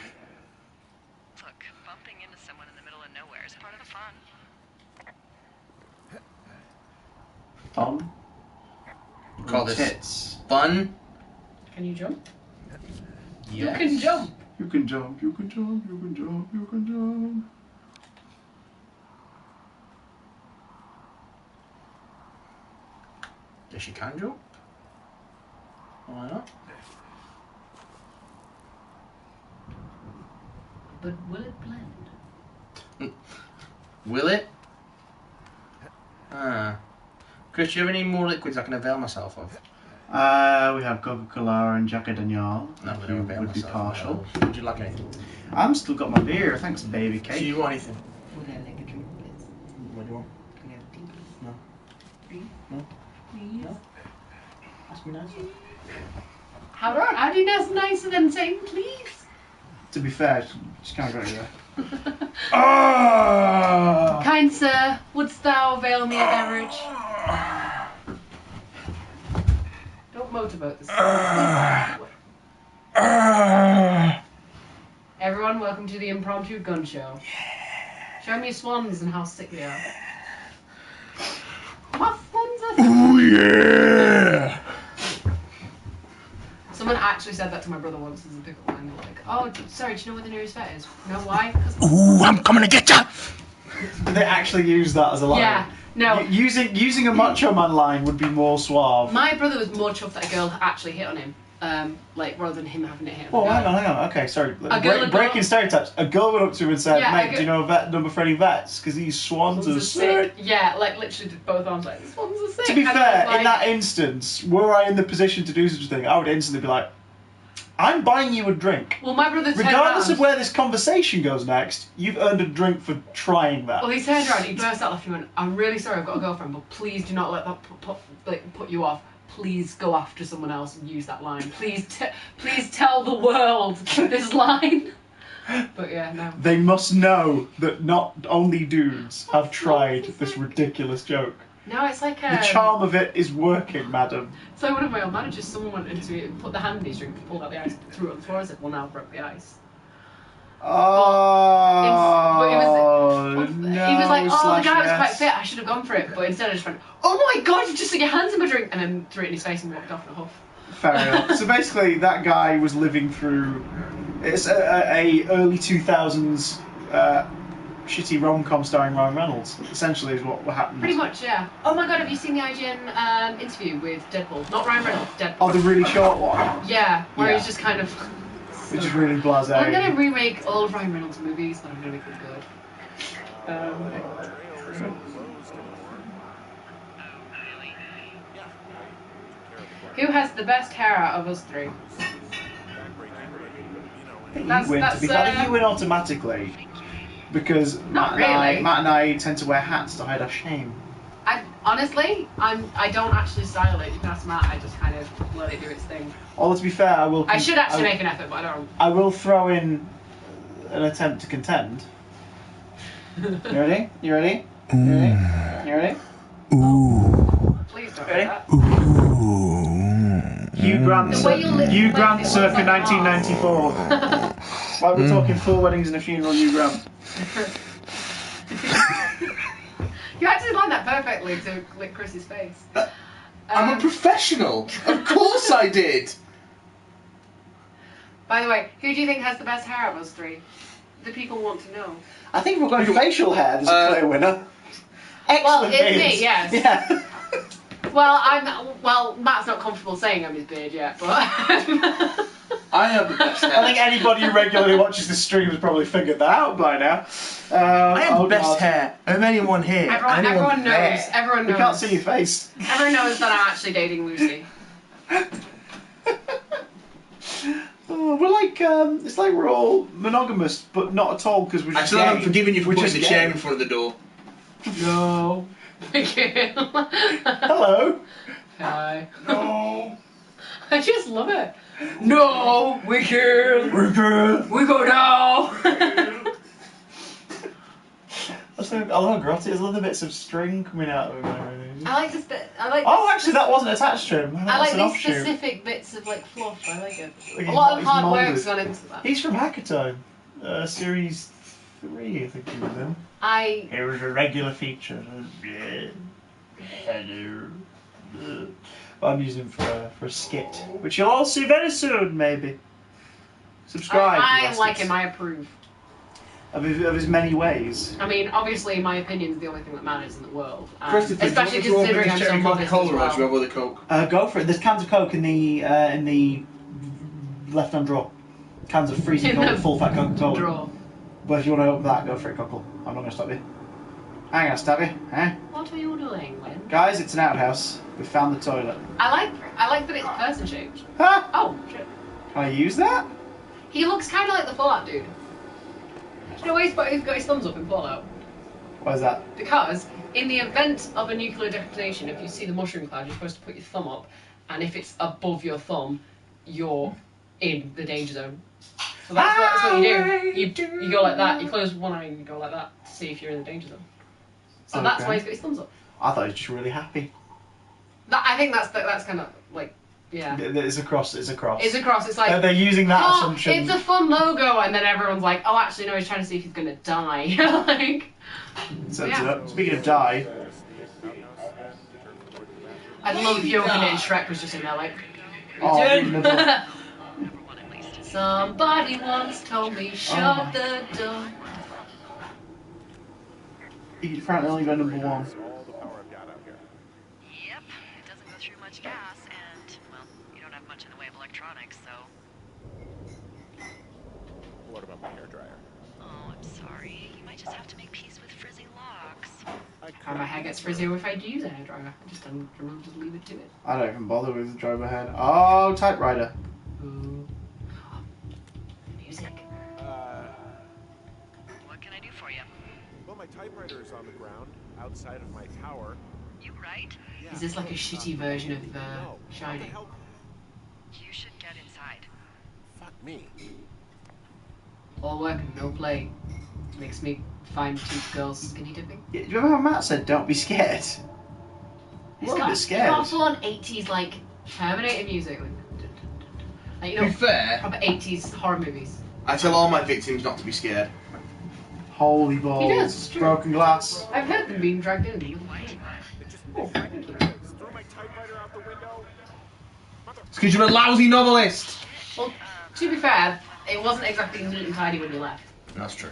Look, bumping into someone in the middle of nowhere is part of the fun. Fun. Call this tits. fun. Can you jump? Yes. You can jump. You can jump. You can jump. You can jump. You can jump. Yes, she can jump. Why not? But will it blend? Will it? Chris, do you have any more liquids I can avail myself of? We have Coca-Cola and Jack Daniel. No, if I you don't avail would be myself partial. of those. Would you like anything? I'm still got my beer. Thanks, baby Do cake. you want anything? Would I like a drink, please? What do you want? Can I have a tea, please? No. Please? No. Please? No. Ask me nice. How do you know it's nicer than saying please? To be fair, just can't go there. Ah! Kind sir, wouldst thou avail me a beverage? Don't motorboat this. Everyone, welcome to the impromptu gun show. Show me your swans and how sick they are. My swans are sick. Oh yeah! Someone actually said that to my brother once as a pickup line. They were like, oh, sorry, do you know where the nearest vet is? No, why? Ooh, I'm coming to get ya! Did they actually use that as a line? Yeah, no. Using a Macho Man line would be more suave. My brother was more chuffed that a girl actually hit on him, rather than him having it hit Oh, on hang the girl. on. Okay, sorry. girl- Breaking stereotypes. A girl went up to him and said, Yeah, mate, do you know a vet number for any vets? Because these swans are sick. Yeah, like literally did both arms like, the swans are sick. To be And I fair, was like, in that instance, were I in the position to do such a thing, I would instantly be like, I'm buying you a drink. well, my brother turned Regardless around. of where this conversation goes next, you've earned a drink for trying that. Well, he turned around, he burst out laughing and went, I'm really sorry, I've got a girlfriend, but please do not let that put you off. Please go after someone else and use that line. Please tell the world this line. But yeah, no. They must know that not only dudes have tried this ridiculous joke. No, it's like The charm of it is working, madam. So one of my old managers, someone went into it and put the hand in his drink, pulled out the ice, threw it on the floor and said, well, now I've broke the ice. Oh, He was like, oh, the guy was quite fit, I should have gone for it. But instead I just went, oh my god, you just took your hands in my drink, and then threw it in his face and walked off in a huff. Fair enough. So basically, that guy was living through. It's a early 2000s shitty rom-com starring Ryan Reynolds. Essentially, is what happened. Pretty much, yeah. Oh my god, have you seen the IGN interview with Deadpool? Not Ryan Reynolds, Deadpool. Oh, the really short one, Yeah, where Yeah. he's just kind of. which is really blasé. I'm gonna remake all of Ryan Reynolds' movies, but I'm gonna make them good. Who has the best hair out of us three? You That's- win. To be fair, that's, you win automatically because Not Matt and I tend to wear hats to hide our shame. Honestly, I don't actually style it. You can ask Matt. I just kind of let it do its thing. Although to be fair, I will. I should actually make an effort, but I don't. I will throw in an attempt to contend. You ready? You ready? You ready? You ready? Please don't Ready? do that. Hugh Grant, The way you live- Hugh like, Grant, it looks circa like 1994. Like we're talking 4 weddings and a funeral, Hugh Grant. You actually lined that perfectly to lick Chris's face. I'm a professional. Of course I did. By the way, who do you think has the best hair of us three? The people want to know. I think if we're going facial hair, there's a clear winner. Excellent Well, it's me, beards. yes. Yeah. Well, Matt's not comfortable saying I'm his beard yet, but I have the best hair. I think anybody who regularly watches the stream has probably figured that out by now. I have the best hair of anyone here. everyone knows. there. Everyone knows. We can't see your face. Everyone knows that I'm actually dating Lucy. Oh, we're like, it's like we're all monogamous, but not at all because we're just I still haven't gay. forgiven you for We're putting just the chair gay. in front of the door. No. Hello. Hello. Hi. No. I just love it. No, we can. We're good. We go now. I love how grotty. There's little bits of string coming out of him. I like this bit. I like. Oh, actually, that wasn't attached to him. I like an these offshoot. specific bits of like fluff. I like it. Like A lot of he's hard moulded. work's gone into that. He's from Hackathon, series 3, I think he was in. It was a regular feature. Hello. I'm using him for a skit, which you'll all see very soon, maybe. Subscribe. I you like bastards. him. I approve. Of his many ways. I mean, obviously, my opinion is the only thing that matters in the world. Christopher, Especially do you want considering to I'm open so this modest Coca-Cola as or do you well. have other Coke? Go for it. There's cans of Coke in the left-hand drawer. Cans of freezing In cold, the full-fat Coca-Cola. Draw. But if you want to open that, go for it, Cockle. I'm not going to stop you. I ain't going to stop you, eh? What are you doing, Lynn? Guys, it's an outhouse. We found the toilet. I like that it's person shaped. Huh? Oh shit. Can I use that? He looks kind of like the Fallout dude. Do you know why he's got his thumbs up in Fallout? What is that? Because in the event of a nuclear detonation, if you see the mushroom cloud, you're supposed to put your thumb up, and if it's above your thumb, you're in the danger zone. So that's what you do. You go like that. You close one eye and you go like that to see if you're in the danger zone. So that's Okay. why he's got his thumbs up. I thought he was just really happy. I think that's kind of like, yeah. It's a cross. It's a cross. It's a cross. It's like They're using that oh, assumption. it's a fun logo, and then everyone's like, oh, actually, no, he's trying to see if he's gonna die. Like, Speaking of die, I'd love if you opened it and Shrek was just in there, like, oh, in the middle. somebody once told me, shut the door. You apparently only got number 1. All the power I've got out here. Yep, it doesn't go through much gas, and, well, you don't have much in the way of electronics, so... What about my hairdryer? Oh, I'm sorry. You might just have to make peace with frizzy locks. My hair gets frizzier if I use a hairdryer. I just don't just leave it to it. I don't even bother with the driver head. Oh, typewriter. Ooh. Music. What can I do for you? Well, my typewriter is on the ground outside of my tower. You right? Yeah. Is this like a shitty version of No. How the Shining? hell? You should get inside. Fuck me. All work and no play. Makes me find two girls skinny dipping. Yeah, do you remember how Matt said, don't be scared? I'm a little bit scared. It's got full on 80s like Terminator music. Like, you To be know, fair, proper 80s horror movies. I tell all my victims not to be scared. Holy balls. He does, it's true. Broken glass. I've heard them being dragged in. It just threw my typewriter out the window. It's because you're a lousy novelist. Well, to be fair, it wasn't exactly neat and tidy when you left. That's true.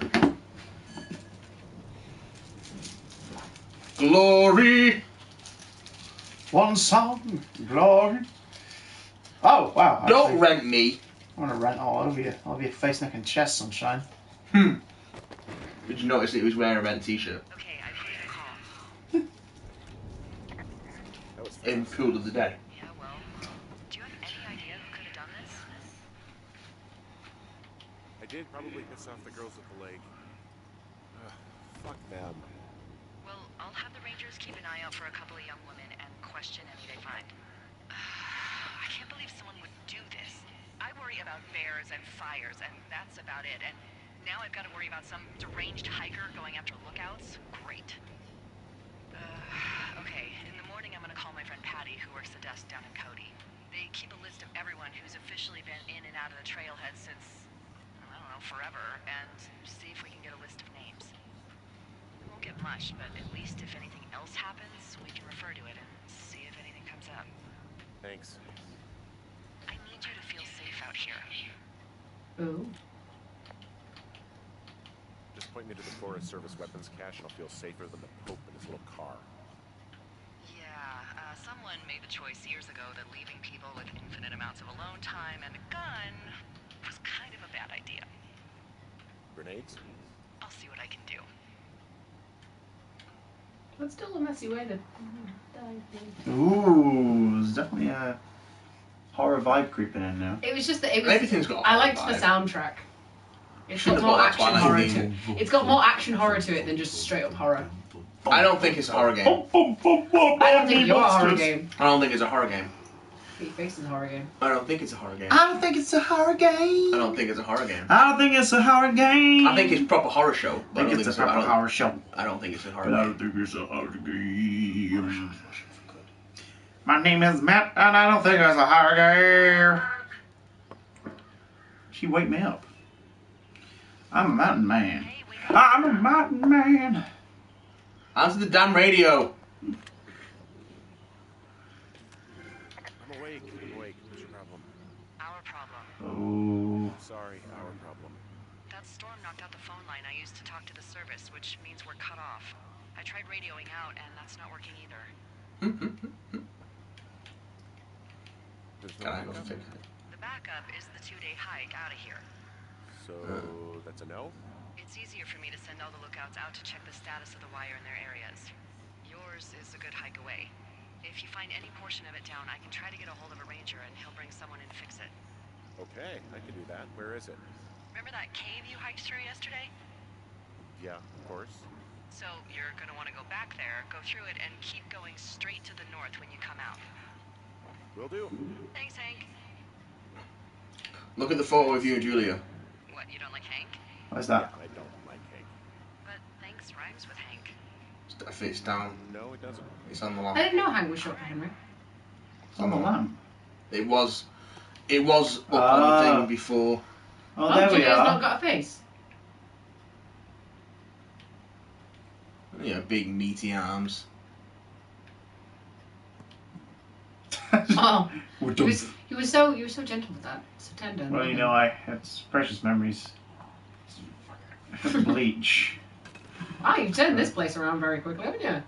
Glory. One song, glory. Oh, wow. Don't actually, rent me. I want to rant all over your face, neck and chest, sunshine. Did you notice that he was wearing a rent t-shirt? Okay, I've heard your call. That was In Cool of the Day. Yeah, well, do you have any idea who could have done this? I did probably piss off the girls at the lake. Fuck them. Well, I'll have the Rangers keep an eye out for a couple of young women and question any they find. I can't believe someone would do this. I worry about bears and fires, and that's about it. And now I've got to worry about some deranged hiker going after lookouts? Great. Okay, in the morning I'm going to call my friend Patty, who works the desk down in Cody. They keep a list of everyone who's officially been in and out of the trailhead since, I don't know, forever, and see if we can get a list of names. We won't get much, but at least if anything else happens, we can refer to it and see if anything comes up. Thanks. I need you to feel safe out here. Ooh. Just point me to the Forest Service weapons cache and I'll feel safer than the Pope in his little car. Yeah, someone choice years ago that leaving people with infinite amounts of alone time and a gun was kind of a bad idea. Grenades? I'll see what I can do. That's still a messy way to die. Ooh, there's definitely a horror vibe creeping in now. It was just that it was. Everything's got a I liked horror the vibe. soundtrack. It's got Shouldn't more have action bought that horror Twilight to it. game. It's got more action horror to it than just straight up horror. I don't think it's a horror game. I don't think you're a horror game. I don't think it's a horror game. Your face is a horror game. I don't think it's a horror game. I don't think it's a horror game. I don't think it's a horror game. I don't think it's a horror game. I think it's a proper horror show. I But I think don't it's a proper horror show. I don't think it's a horror But I game. don't think it's a horror game. My name is Matt, and I don't think it's a horror game. She wake me up. I'm a mountain man. Hey, wake up. I'm a mountain man. Answer the damn radio. I'm awake. What's your problem? Our problem. Oh. Sorry, our problem. That storm knocked out the phone line I used to talk to the service, which means we're cut off. I tried radioing out, and that's not working either. There's Can no I go backup? fix it? The backup is the 2-day hike out of here. So that's a no? It's easier for me to send all the lookouts out to check the status of the wire in their areas. Yours is a good hike away. If you find any portion of it down, I can try to get a hold of a ranger and he'll bring someone in to fix it. Okay, I can do that. Where is it? Remember that cave you hiked through yesterday? Yeah, of course. So you're gonna want to go back there, go through it, and keep going straight to the north when you come out. Will do. Thanks, Hank. Look at the photo of you and Julia. What, you don't like Hank? What's that? I don't like Hank. But thanks rhymes with Hank. Face down. No, it doesn't. It's on the I lamp. didn't know Hank was short for Henry. It's on the lamp. It was up on the thing before. Oh, there we Julia's are. not got a face. You know, big meaty arms. Oh, We're he done. was so gentle with that, so tender. Well, you know, it's precious memories. Bleach. Ah, you've turned this place around very quickly, haven't you?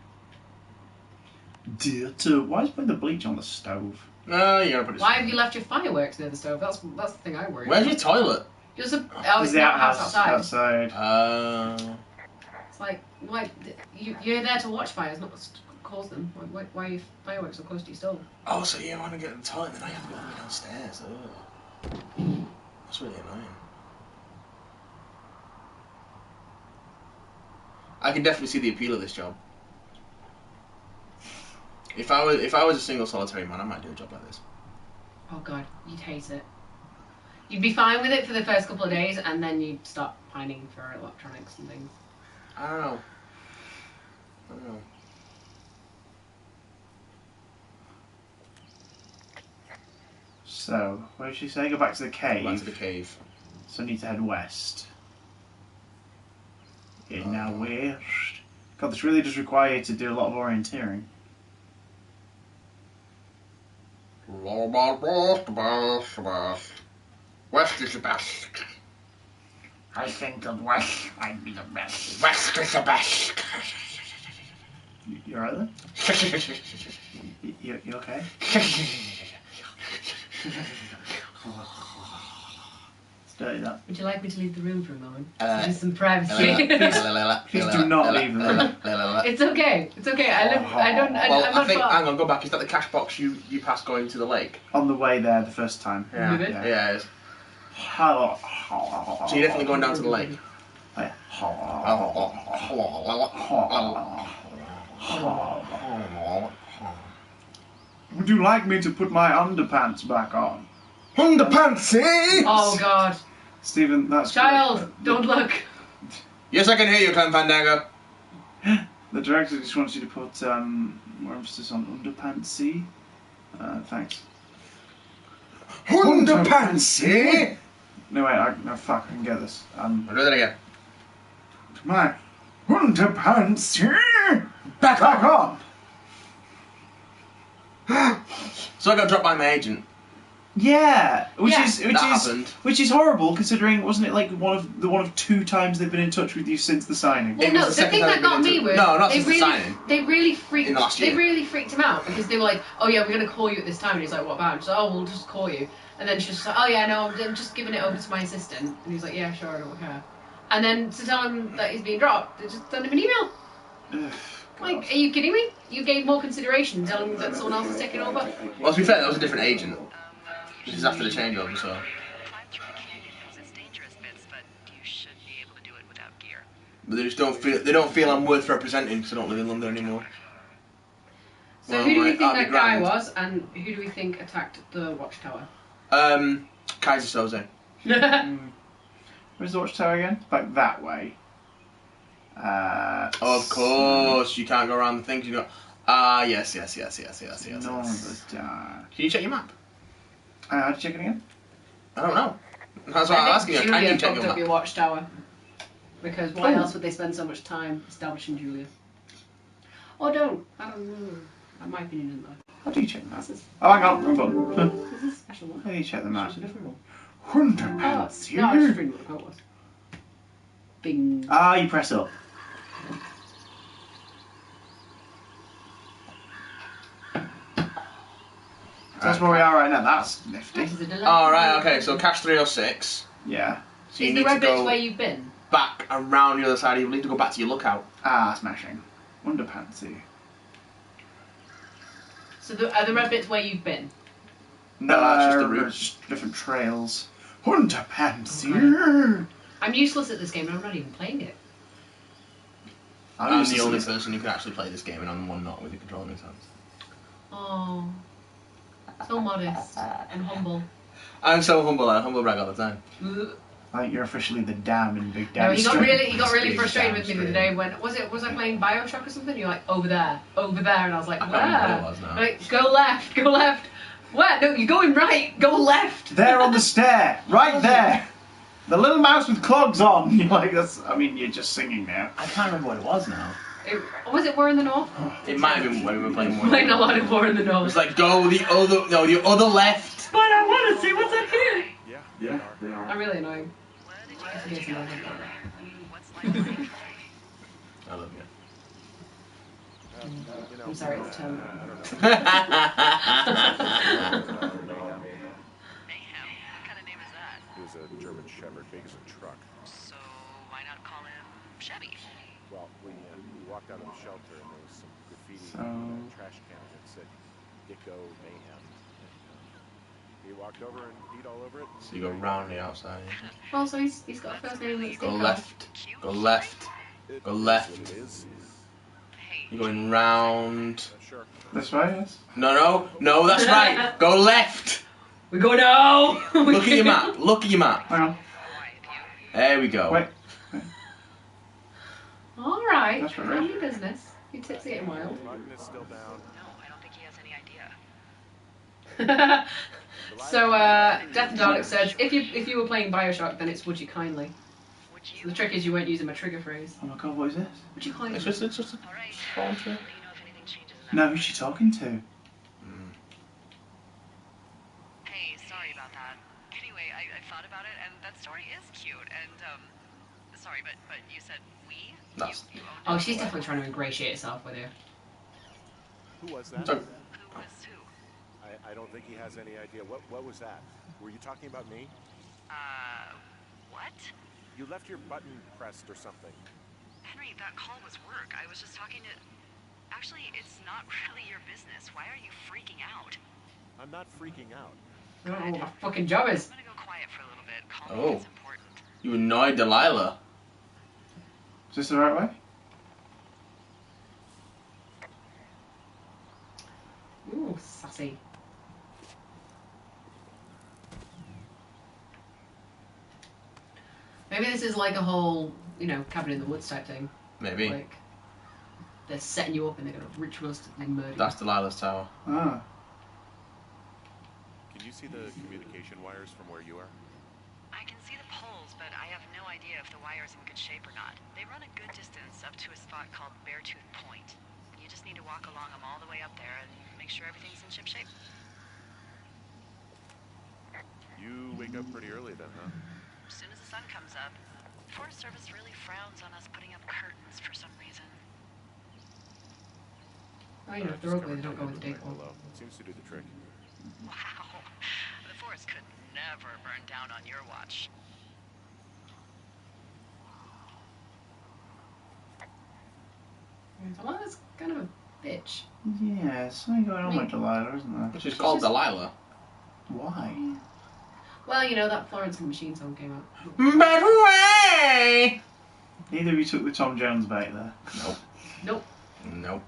Dear to, why is putting the bleach on the stove? No, you gotta put it. Why have you left your fireworks near the stove? That's the thing I worry. Where's your toilet? It's oh, Is it's the not house outhouse outside. It's like, why? You're there to watch fires, not to cause them. Why are your fireworks so close to your stove? Oh, so you want to get in the toilet, then I have to go downstairs. Ugh. That's really annoying. I can definitely see the appeal of this job. If I was a single solitary man, I might do a job like this. Oh god, you'd hate it. You'd be fine with it for the first couple of days, and then you'd start pining for electronics and things. I don't know. So, where did she say? Go back to the cave. Back to the cave. So I need to head west. In now west. God, this really does require you to do a lot of orienteering. West is the best. I think the West might be the best. West is the best. You alright there? You okay? It's dirty, that. Would you like me to leave the room for a moment? Uh, Do some privacy. Please do not leave the room. It's okay. It's okay. I'm Well, not I think, far. hang on, go back. Is that the cash box you passed going to the lake? On the way there the first time. Move it? Yeah, it is. Hello. So you're definitely going down to the lake? Would you like me to put my underpants back on? Underpantsy! Oh god. Stephen, that's Child, correct. don't look. Yes, I can hear you, Clem Fandango. The director just wants you to put more emphasis on underpantsy. Thanks. Underpantsy! No, wait, no, fuck, I can get this. I'll do that again. My underpantsy back on! So I got dropped by my agent. Yeah, happened. which is horrible considering wasn't it like one of 2 times they've been in touch with you since the signing? Well, It no, was the the thing second that time got they've me been was into- No, not since the signing. they really freaked In the last year. they really freaked him out because they were like, oh yeah, we're gonna call you at this time, and he's like, what about? And she's like, oh, we'll just call you, and then she's like, oh yeah, no, I'm just giving it over to my assistant, and he's like, yeah, sure, I don't care, and then to tell him that he's being dropped, they just send him an email. Ugh, Like, are you kidding me? You gave more consideration telling him that someone else is taking over. Well, to be fair, that was a different agent. This is after the changeover, so. Climb through the canyon has its dangerous bits, but you should be able to do it without gear. But they don't feel I'm worth representing because I don't live in London anymore. So Well, who do we like, think that'd that be guy grand. was, and who do we think attacked the watchtower? Kaiser Soze. Where's the watchtower again? Back that way. Of course, you can't go around the things. You go. Yes. None of us die. Can you check your map? How do you check it again? I don't know. That's why I'm asking you. Can you Julia check fucked your up your map? watchtower. Because why Oh. else would they spend so much time establishing Julia? Oh, don't. I don't know. In my opinion, isn't though. How do you check the map? This is, Oh, hang on, wrong button. this is a special one. How do you check the map? It's a different one. Underpants No, I was just here. reading what the quote was. Bing. You press up. That's where we are right now. That's nifty. This is a delay. Alright, okay, so Cache 306. Yeah. So you Is need the to red bits go where you've been? back around the other side. You need to go back to your lookout. Smashing. Underpantsy. So are the red bits where you've been? No, that's just the there's route. just different trails. Underpantsy. I'm useless at this game and I'm not even playing it. I'm used the to only see- person who can actually play this game, and I'm the one not with the controller in his hands. Oh. So modest and humble. I'm so humble. I humble brag all the time. I think you're officially the dam in Big No, Daddy he got Street. really frustrated with me the other day when was I playing Bioshock or something? You're like over there, and I was like, I where? can't remember what it was now. Like, go left. Where? No, you're going right. Go left. There on the stair, right there. The little mouse with clogs on. You're like, you're just singing now. I can't remember what it was now. Was it War in the North? It might have been when we were playing more. Playing a lot of War in the It North. was like go the other left. But I want to see what's up here. Yeah. They are. I'm really annoying. Where did I you forget get to know. What's life? I love you. You know, I'm sorry, it's Tom. Mayhem. What kind of name is that? he was a German Shepherd, big as a truck. So why not call him Chevy? Well, we walked out of the shelter and there was some graffiti So- on a trash can that said Dicko Mayhem. He walked over and peed all over it. So you go round the outside. Also, he's got a first name that's Go Dicko. left. Cute. Go left. It Go is left. what it is. Hey, You're going round. Sure. This way, yes. No, that's right. Go left. We go now. Look at your map. Look at your map. Hang on. quiet you. There we go. Wait. All right. That's right. Mind your business. Your tits are getting wild. Martin is still down. No, I don't think he has any idea. So, Death and Dalek says, if you were playing Bioshock, then it's would you kindly. Would So you? the trick is you weren't using my trigger phrase. Oh my god, what is this? Would you kindly? It's just All right. phone I'll tree. let you know if anything changes in that. No, who's she talking to? Hey, sorry about that. Anyway, I thought about it, and that story is cute. And sorry, but you said we. That's- You owned Oh, it. she's definitely trying to ingratiate herself with you. Who was that? So, Who was who? I don't think he has any idea. What was that? Were you talking about me? What? You left your button pressed or something. Henry, that call was work. I was just talking to. Actually, it's not really your business. Why are you freaking out? I'm not freaking out. I don't know what my fucking job is. I'm gonna go quiet for a little bit. Call Oh. me. It's important. you annoyed Delilah. Is this the right way? Ooh, sassy. Maybe this is like a whole, cabin in the woods type thing. Maybe. Like, they're setting you up and they're gonna ritual us and murder you. That's Delilah's tower. Ah. Can you see the communication wires from where you are? I can see the poles, but I have no idea if the wire's in good shape or not. They run a good distance up to a spot called Beartooth Point. You just need to walk along them all the way up there and make sure everything's in ship shape. You wake up pretty early then, huh? As soon as the sun comes up. The Forest Service really frowns on us putting up curtains for some reason. Oh, you know, if they're ugly, they don't go with the decor. Seems to do the trick. Wow. The forest could never burn down on your watch. Delilah's kind of a bitch. Yeah, something going on with Delilah, isn't there? She's called Delilah. Why? Well, you know, that Florence and the Machine song came out. But way! Neither of you took the Tom Jones bait there. Nope. Nope. Nope.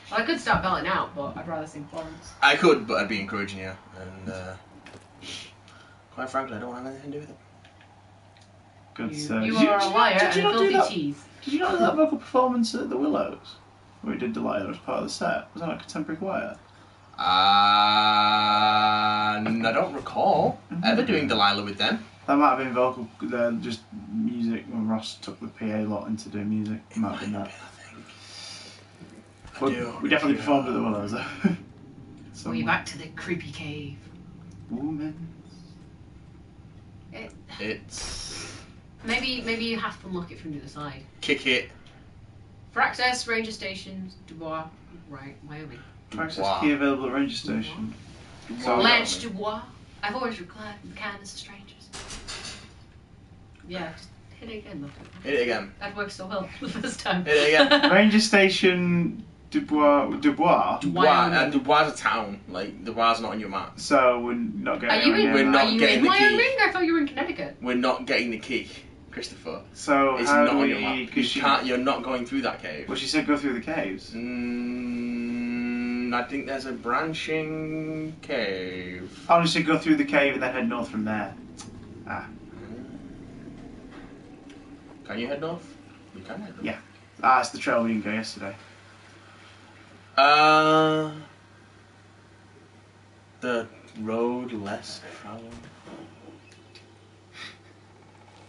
Well, I could start belting out, but I'd rather sing Florence. I could, but I'd be encouraging you. And, quite frankly, I don't want anything to do with it. Good You, sir. you Did are a liar did and you a not do filthy that? cheese. Did you not do that vocal performance at the Willows? Where we did Delilah as part of the set? Was that like contemporary choir? I don't recall ever doing Delilah with them. That might have been vocal, just music when Ross took the PA lot into doing music. It might have been that. We definitely performed at the Willows though. So you're back to the creepy cave. Woman. It's... Maybe you have to look it from the other side. Kick it. For access, ranger stations, Dubois, right, Wyoming. For access key available at ranger station. So Blanche Dubois. I've always required the kindness of strangers. Yeah, just hit it again, though. Hit it again. That worked so well the first time. Hit it again. ranger station Dubois. Dubois. Dubois is a town. Like, Dubois is not on your map. So we're not getting. Are you in? We're not are you getting in the key. Wyoming? I thought you were in Connecticut. We're not getting the key, Christopher. So It's how not do on we? your map. Cause You're not going through that cave. Well, she said go through the caves. I think there's a branching cave. Oh, she said go through the cave and then head north from there. Ah. Can you head north? You can head north. Yeah. Ah, it's the trail we didn't go yesterday. The road less traveled.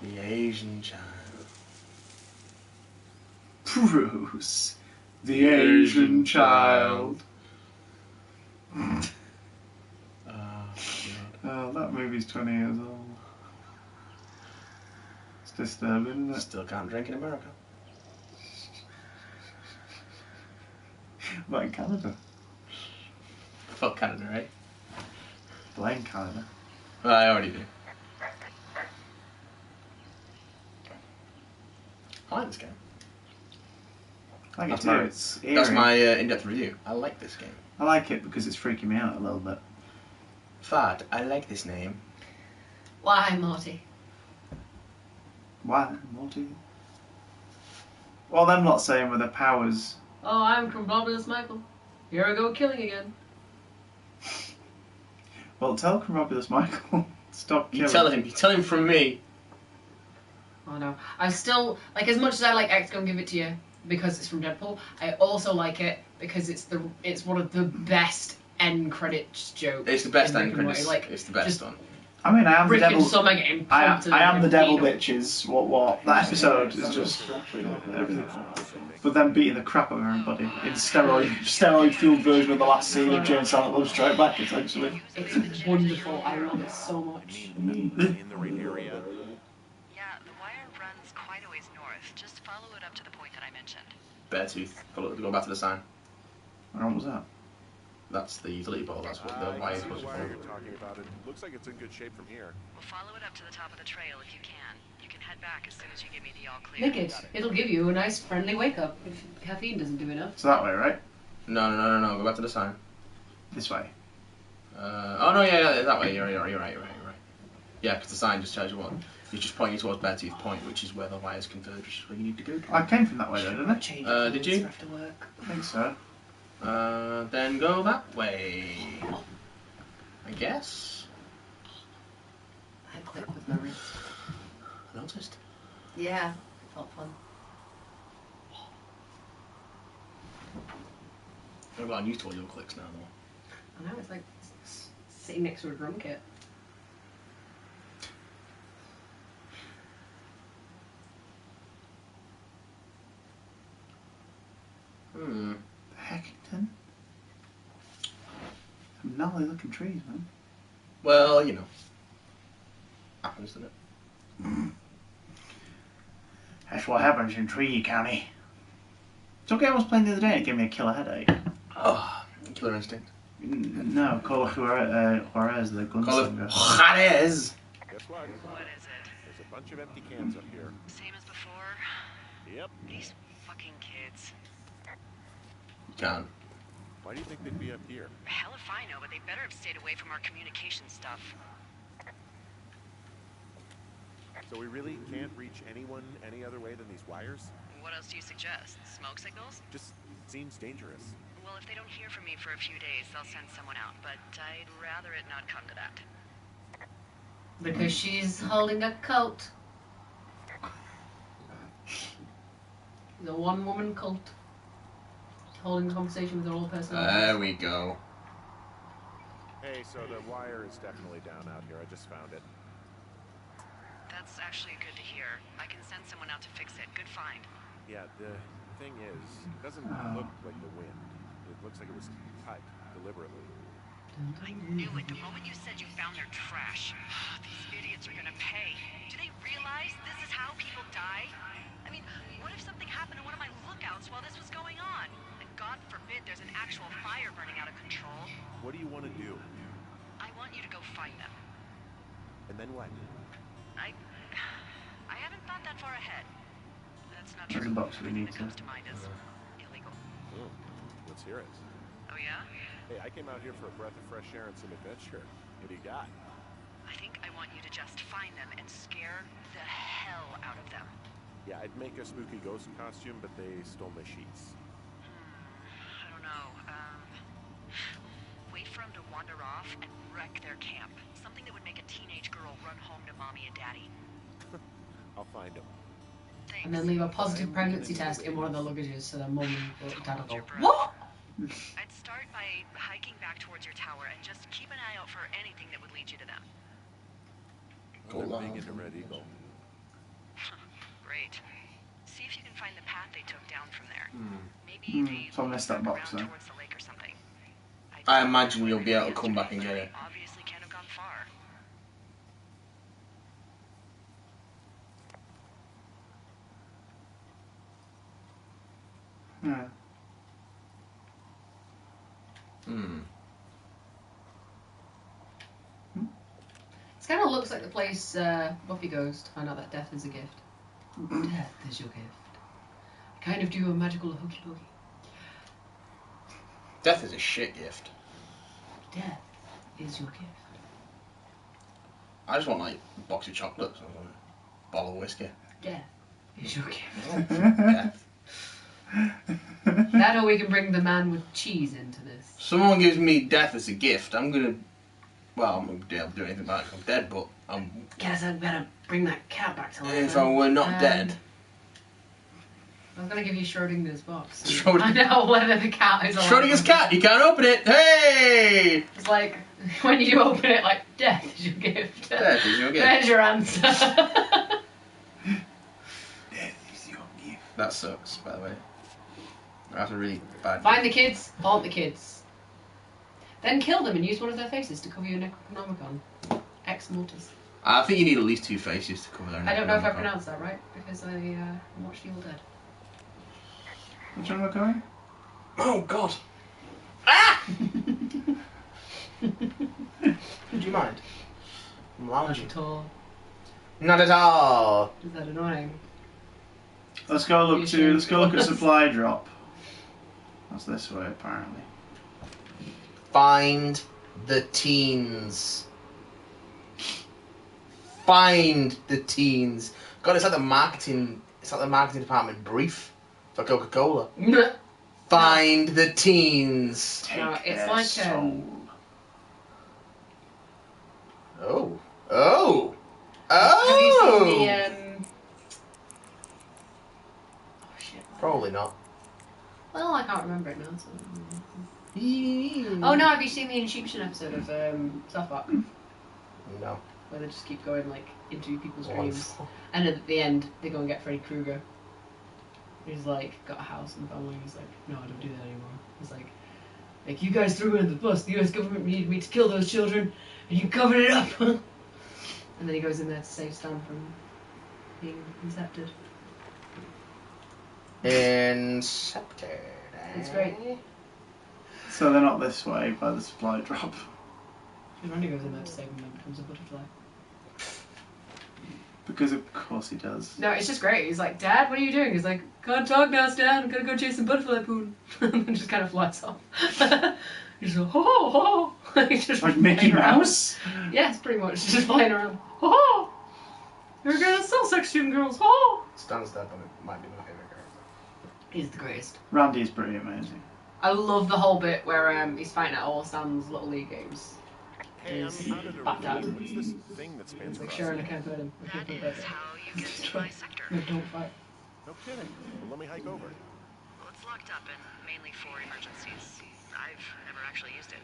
The Asian child. Bruce, the Asian child. Oh, that movie's 20 years old. It's disturbing, isn't it? Still can't drink in America. Not in Canada. Fuck Canada, right? Blame Canada. Well, I already do. I like this game. I like it That's too. It's eerie. That's my in-depth review. I like this game. I like it because it's freaking me out a little bit. Fad, I like this name. Why, Morty? Why, Morty? Well, them not saying with their powers. Oh, I'm Crumbobulus Michael. Here I go killing again. Well, tell Crumbobulus Michael stop killing. You tell him from me. Oh no. I still, like, as much as I like X Gun Give It To You because it's from Deadpool, I also like it because it's one of the best end credits jokes. It's the best in end Rick and credits. Morty. Like, It's the best just one. I mean, I am the Rick and devil. Summer getting I pumped am the devil Dino. bitches. What? That episode is just everything. But them beating the crap out of everybody in steroid fueled version of the last scene of Jane Silent Bob Strike Back, essentially. It's wonderful. I love it so much. In the right area. Yeah, the wire runs quite a ways north. Just follow it up to the point that I mentioned. Beartooth. Go back to the sign. Where was that? That's the utility pole. That's what the wire is supposed to wire be. you're talking about. It looks like it's in good shape from here. We'll follow it up to the top of the trail if you can. You can head back as soon as you give me the all clear. Make it. It'll give you a nice friendly wake up if caffeine doesn't do enough. So that way, right? No. Go back to the sign. This way. Yeah, that way. You're right. Yeah, because the sign just tells you what. It's just pointing towards Beartooth Point, which is where the wires converge, which is where you need to go to. I came from that way though, didn't I? Change Did you? After work. I think so. Then go that way. I guess. I click with my wrist. I noticed. Yeah, felt fun. I've gotten used to all your clicks now, though. I know, it's like sitting next to a drum kit. Heckington? Some gnarly looking trees, man. Well, you know. happens, doesn't it? That's what happens in Tree County. It's okay, I was playing the other day and it gave me a killer headache. Oh, Killer Instinct. No, Call of Juarez, the Call of gunslinger. Juarez. Guess what? What is it? There's a bunch of empty cans up here. Same as before? Yep. These fucking kids. You can. Why do you think they'd be up here? Hell if I know, but they better have stayed away from our communication stuff. So we really can't reach anyone any other way than these wires? What else do you suggest? Smoke signals? Just seems dangerous. Well, if they don't hear from me for a few days, they'll send someone out, but I'd rather it not come to that. Because she's holding a cult. The one-woman cult. Holding a conversation with her whole personality. There we go. Hey, so the wire is definitely down out here. I just found it. That's actually good to hear. I can send someone out to fix it. Good find. Yeah, the thing is, it doesn't look like the wind. It looks like it was cut deliberately. I knew it the moment you said you found their trash. These idiots are gonna pay. Do they realize this is how people die? I mean, what if something happened to one of my lookouts while this was going on? And God forbid there's an actual fire burning out of control. What do you want to do? I want you to go find them. And then what? I haven't thought that far ahead. That's not There's true. a box we Everything need that to. comes to mind is illegal. Oh, let's hear it. Oh yeah? Hey, I came out here for a breath of fresh air and some adventure. What do you got? I think I want you to just find them and scare the hell out of them. Yeah, I'd make a spooky ghost costume, but they stole my sheets. I don't know. Wait for them to wander off and wreck their camp. Something that would make a teenage girl run home to mommy and daddy. I'll find them. Thanks. And then leave a positive pregnancy test in one of the luggages so their mum and dad will Hold your go, breath. what? I'd start by hiking back towards your tower and just keep an eye out for anything that would lead you to them. They're Go big on. into Red Eagle. Great. See if you can find the path they took down from there. Maybe they so I missed that walked box around then. towards the lake or something. I imagine you'll be able to come back and get it. Obviously can't have gone far. Yeah. This kind of looks like the place Buffy goes to find out that death is a gift. Death is your gift. Kind of do a magical hokey pokey. Death is a shit gift. Death is your gift. I just want like a box of chocolates or a bottle of whiskey. Death is your gift. Death. That or we can bring the man with cheese into this. Someone gives me death as a gift, I'm gonna. Well, I'm not gonna be able to do anything about it if I'm dead, but Guess I'd better bring that cat back to life. if I were not dead. I was gonna give you Schrodinger's box. Schrödinger- I know whether the cat is alive. Schrodinger's cat, you can't open it! Hey! It's like when you open it, like death is your gift. Death is your gift. There's your answer. Death is your gift. That sucks, by the way. That's a really bad Find the kids, haunt the kids. Then kill them and use one of their faces to cover your Necronomicon. Ex Mortis. I think you need at least 2 faces to cover their I don't know if I Necronomicon. pronounced that right because I watched Evil Dead. Which one am I going? Oh god! Ah! Would you mind? I'm Not lounging. at all. Not at all. Is that annoying? Let's go look You to. should. Let's go look at supply drop. That's this way apparently. Find the teens. Find the teens. God, it's like the marketing. It's like the marketing department brief for Coca-Cola. Find the teens. Take No, it's their like, soul. Oh. Oh. Have you Oh. seen the Oh shit. Probably not. Well, I can't remember it now. So... Oh no, have you seen the Inception episode of South Park? No. Where they just keep going like into people's dreams. Wonderful. And at the end, they go and get Freddy Krueger. He's like, got a house and family. He's like, no, I don't do that anymore. He's like, you guys threw me under the bus. The US government needed me to kill those children, and you covered it up. And And then he goes in there to save Stan from being incepted. Incepted. It's great. So they're not this way by the supply drop. Randy goes in there to save him and becomes a butterfly. Because of course he does. No, it's just great. He's like, Dad, what are you doing? He's like, can't talk now, Stan. I'm gonna go chase some butterfly poon. And just kind of flies off. He's like, ho ho ho. He's just Like Mickey flying around. Mouse? Yes, pretty much. Just flying around. Ho ho. You're gonna sell sex student girls. Ho ho. Stan's dead, but it might be my favourite character. He's the greatest. Randy's pretty amazing. I love the whole bit where he's fighting at all Stan's Little League games. Hey, I'm He's out of the backed out. room. What's this thing that spans He's like, across? Sharon, I can't hurt him. I can't That hurt is him. how you get to my sector. No, don't fight. No kidding. Well, let me hike over. Well, it's locked up and mainly for emergencies. I've never actually used it.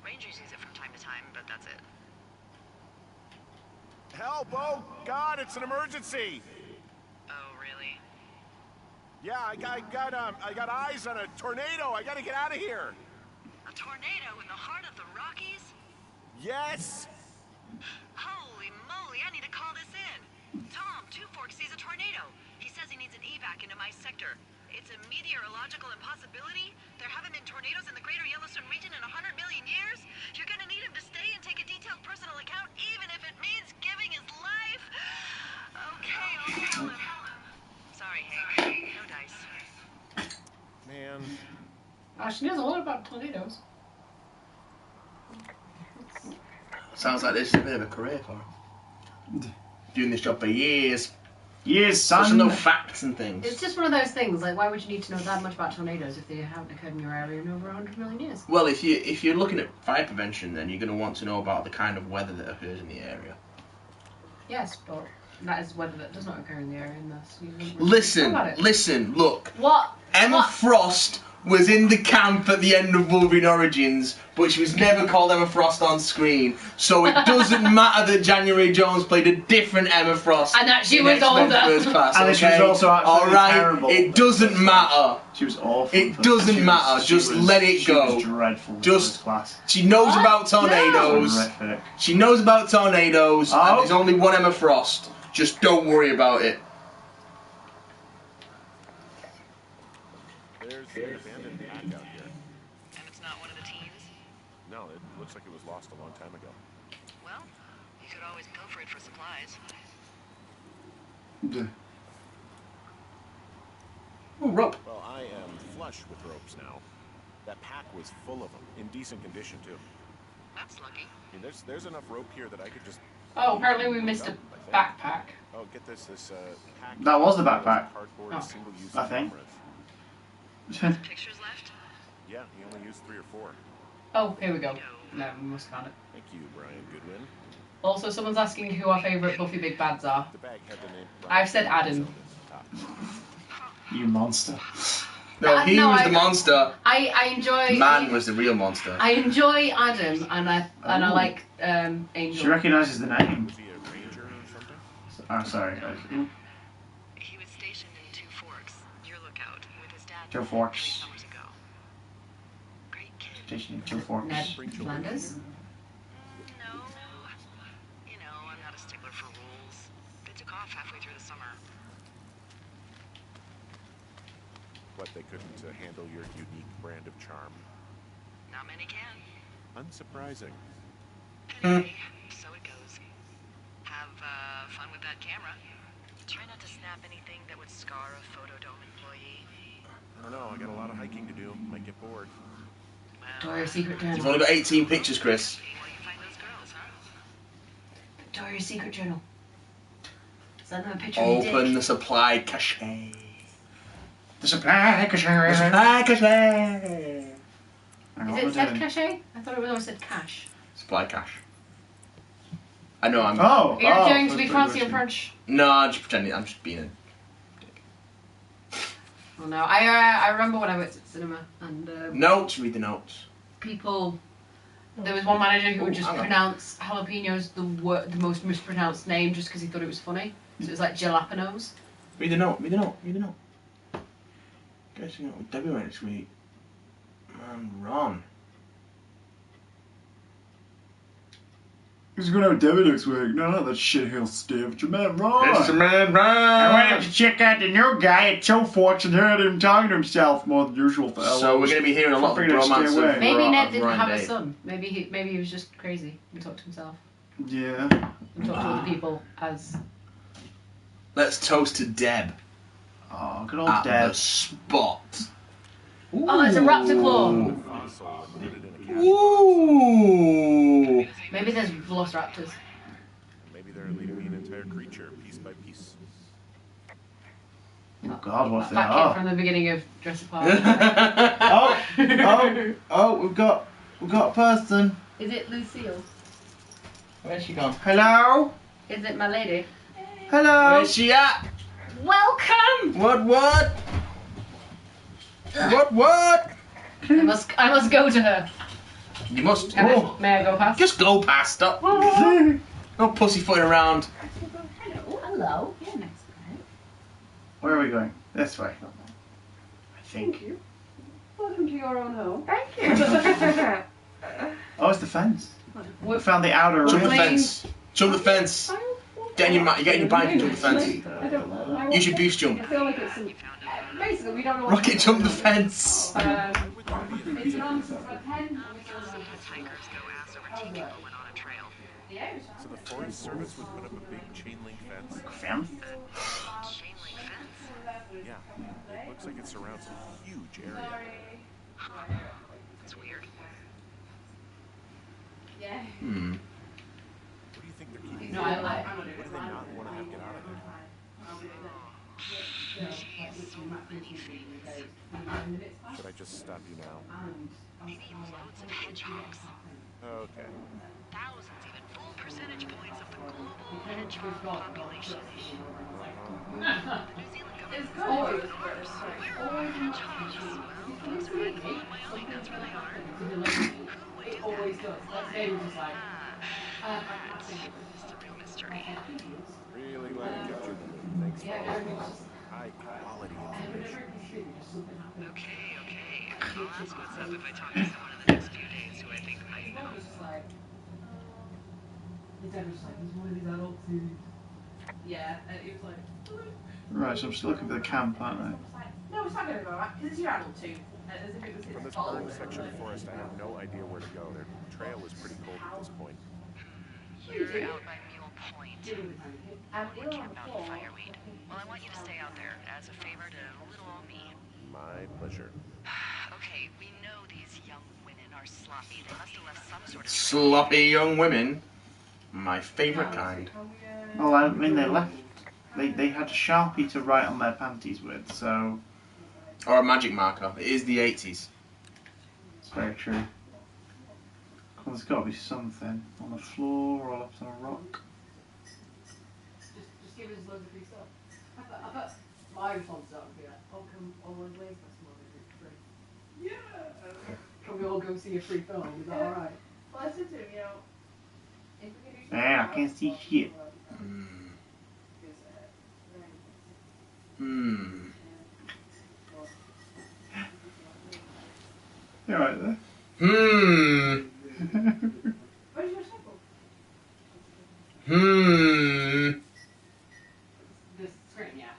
Rangers use it from time to time, but that's it. Help! Oh God, it's an emergency. Oh, really? Yeah, I got eyes on a tornado. I gotta get out of here. A tornado in the heart of the Rockies? Yes. Holy moly, I need to call this in. Tom, Two Forks sees a tornado. He says he needs an evac into my sector. It's a meteorological impossibility. There haven't been tornadoes in the greater Yellowstone region in 100 million years. You're gonna need him to stay and take a detailed personal account, even if it means giving his life. Okay, I'll tell him. Sorry, Hank. No dice. Man. She knows a lot about tornadoes. Sounds like this is a bit of a career for him. Doing this job for years. Yes, Such son. no facts and things. It's just one of those things, like, why would you need to know that much about tornadoes if they haven't occurred in your area in over 100 million years? Well, if you're looking at fire prevention, then you're going to want to know about the kind of weather that occurs in the area. Yes, but that is weather that does not occur in the area, and thus you wouldn't really know about it. Listen, look. What? Emma What? Frost was in the camp at the end of Wolverine Origins, but she was never called Emma Frost on screen. So it doesn't matter that January Jones played a different Emma Frost. And that she in was X-Men older. First Class, And okay? she was also absolutely Alright, terrible. it doesn't matter. She was awful. It doesn't matter, just let it She go. was dreadful in Just- First Class. She knows What? about tornadoes. Horrific. She knows about tornadoes, Oh. and there's only one Emma Frost. Just don't worry about it. There's an abandoned pack out here. And it's not one of the teens? No, it looks like it was lost a long time ago. Well, you could always pilfer it for supplies. Ooh, Rob. Well, I am flush with ropes now. That pack was full of them, in decent condition too. That's lucky. I mean, there's enough rope here that I could just. Oh, apparently we missed a backpack. Oh, get this pack. That was the backpack. Cardboard, Oh. single-use I think. cameras. Pictures left? Yeah, he only used 3 or 4. Oh, here we go. No, we must have found it. Thank you, Brian Goodwin. Also, someone's asking who our favourite Buffy Big Bads are. The bag had the name. I've said Adam. You monster. No, he No, was I- the monster. I enjoy. Man was the real monster. I enjoy I Oh. like She Angel. recognises the name. Was he a ranger or something? Oh, sorry. He was stationed in Two Forks, your lookout, with his dad. Two Forks. 3 summers ago. Great kid. Station in Two Forks. Ned Flanders. No. You know, I'm not a stickler for rules. They took off halfway through the summer. What, they couldn't handle your unique brand of charm? Not many can. Unsurprising. Anyway, so it goes. Have fun with that camera. Try not to snap anything that would scar a Photodome employee. I don't know, I got a lot of hiking to do. Might get bored. Well, Victoria's Secret You've Journal. only got 18 pictures, Chris. see while you find those girls, huh? Victoria's Secret Journal. Is that another picture of your Open dick? the supply cache. The supply The supply cache. Is it said cachet? I thought it always said cash. Supply cache. I know I'm. Oh, You're oh, going to be that's fancy pretty in French. No, I'm just pretending. I'm just being a. Well, no, I remember when I worked at cinema and Notes. Read the notes. people. There was one manager who would Oh, just hang on. pronounce jalapenos the most mispronounced name just because he thought it was funny. So it was like jalapenos. Read the note. Read the note. Read the note. Getting out with Debbie next week. Man, Ron. He's going to have Debbie next week. No, not that shitheel Steve. It's your man Ryan. It's the man, I wanted Ryan. to check out the new guy at Joe Forks and heard him talking to himself more than usual for hours. So we're going to be hearing a lot of Figured I'd stay romance away. of Maybe Ned didn't Ryan have a Day. son. Maybe he was just crazy and talked to himself Yeah. and talked to other people as. Let's toast to Deb Oh, good old at Deb. the spot. Oh, it's a raptor claw. Fossil and put it in a cache box. Ooh. Maybe there's velociraptors. Maybe they're leaving me an entire creature, piece by piece. Oh God, what if they That kid are? from the beginning of Jurassic Park. Oh, we've got a person. Is it Lucille? Where's she gone? Hello? Is it my lady? Hello? Where's she at? Welcome! What? What? I must go to her. You must. May I go past? Just go past her. No pussyfooting around. Hello. You're a nice guy. Where are we going? This way. I think. Welcome to your own home. Thank you. Oh, it's the fence. We found the outer Jump the ring. fence. Jump the fence. You're getting your bike and jump the fence. I don't know. Use your boost jump. I feel like it's some. Basically, we don't know. Rocket jump the fence. It's an answer for a pen. Sometimes hikers go ass over tea people when on a trail. So the Forest Service would put up a big chain link fence. Fence? Chain link fence. Yeah, it looks like it surrounds a huge area. It's weird. Yeah. What do you think they're keeping? No, What I'm not do they not want to have get out of there? Should I just stop you now? Maybe loads of hedgehogs. Okay. Thousands, even full percentage points of the global hedgehog population. The New Zealand government is hedgehogs. Well, looks like Wyoming, that's where they are. Who would do that? It's the real mystery. Really glad I kept you in the loop. Thanks for all this high quality information. Okay. I'll ask what's up if I talk to someone in the next few days who I think might know. Yeah, it was like. Right, so I'm still looking for the camp, aren't I? No, it's not going to go right because it's your adult too. As if it was From his this fault. burned section of forest, I have no idea where to go. Their trail is pretty cold at this point. You're out by Mule Point. Woodwood Camp Mountain Fireweed. Well, I want you to stay out there as a favor to little old me. My pleasure. Okay, we know these young women are sloppy. They must have left some sort of Sloppy young women. My favourite kind. Well, I mean, they left. They had a Sharpie to write on their panties with, so Or a magic marker. It is the 80s. it's very true. Well, there's got to be something on the floor or left on a rock. Just give us loads of free stuff. I bet my response to that would be like, oh, come all the way festival and it's free. Yeah. Can we all go see a free film? Is that alright? Well, I said to him, you know, if we can do Man, I can't see shit. You're right there. Where's your sample? This screen, yeah.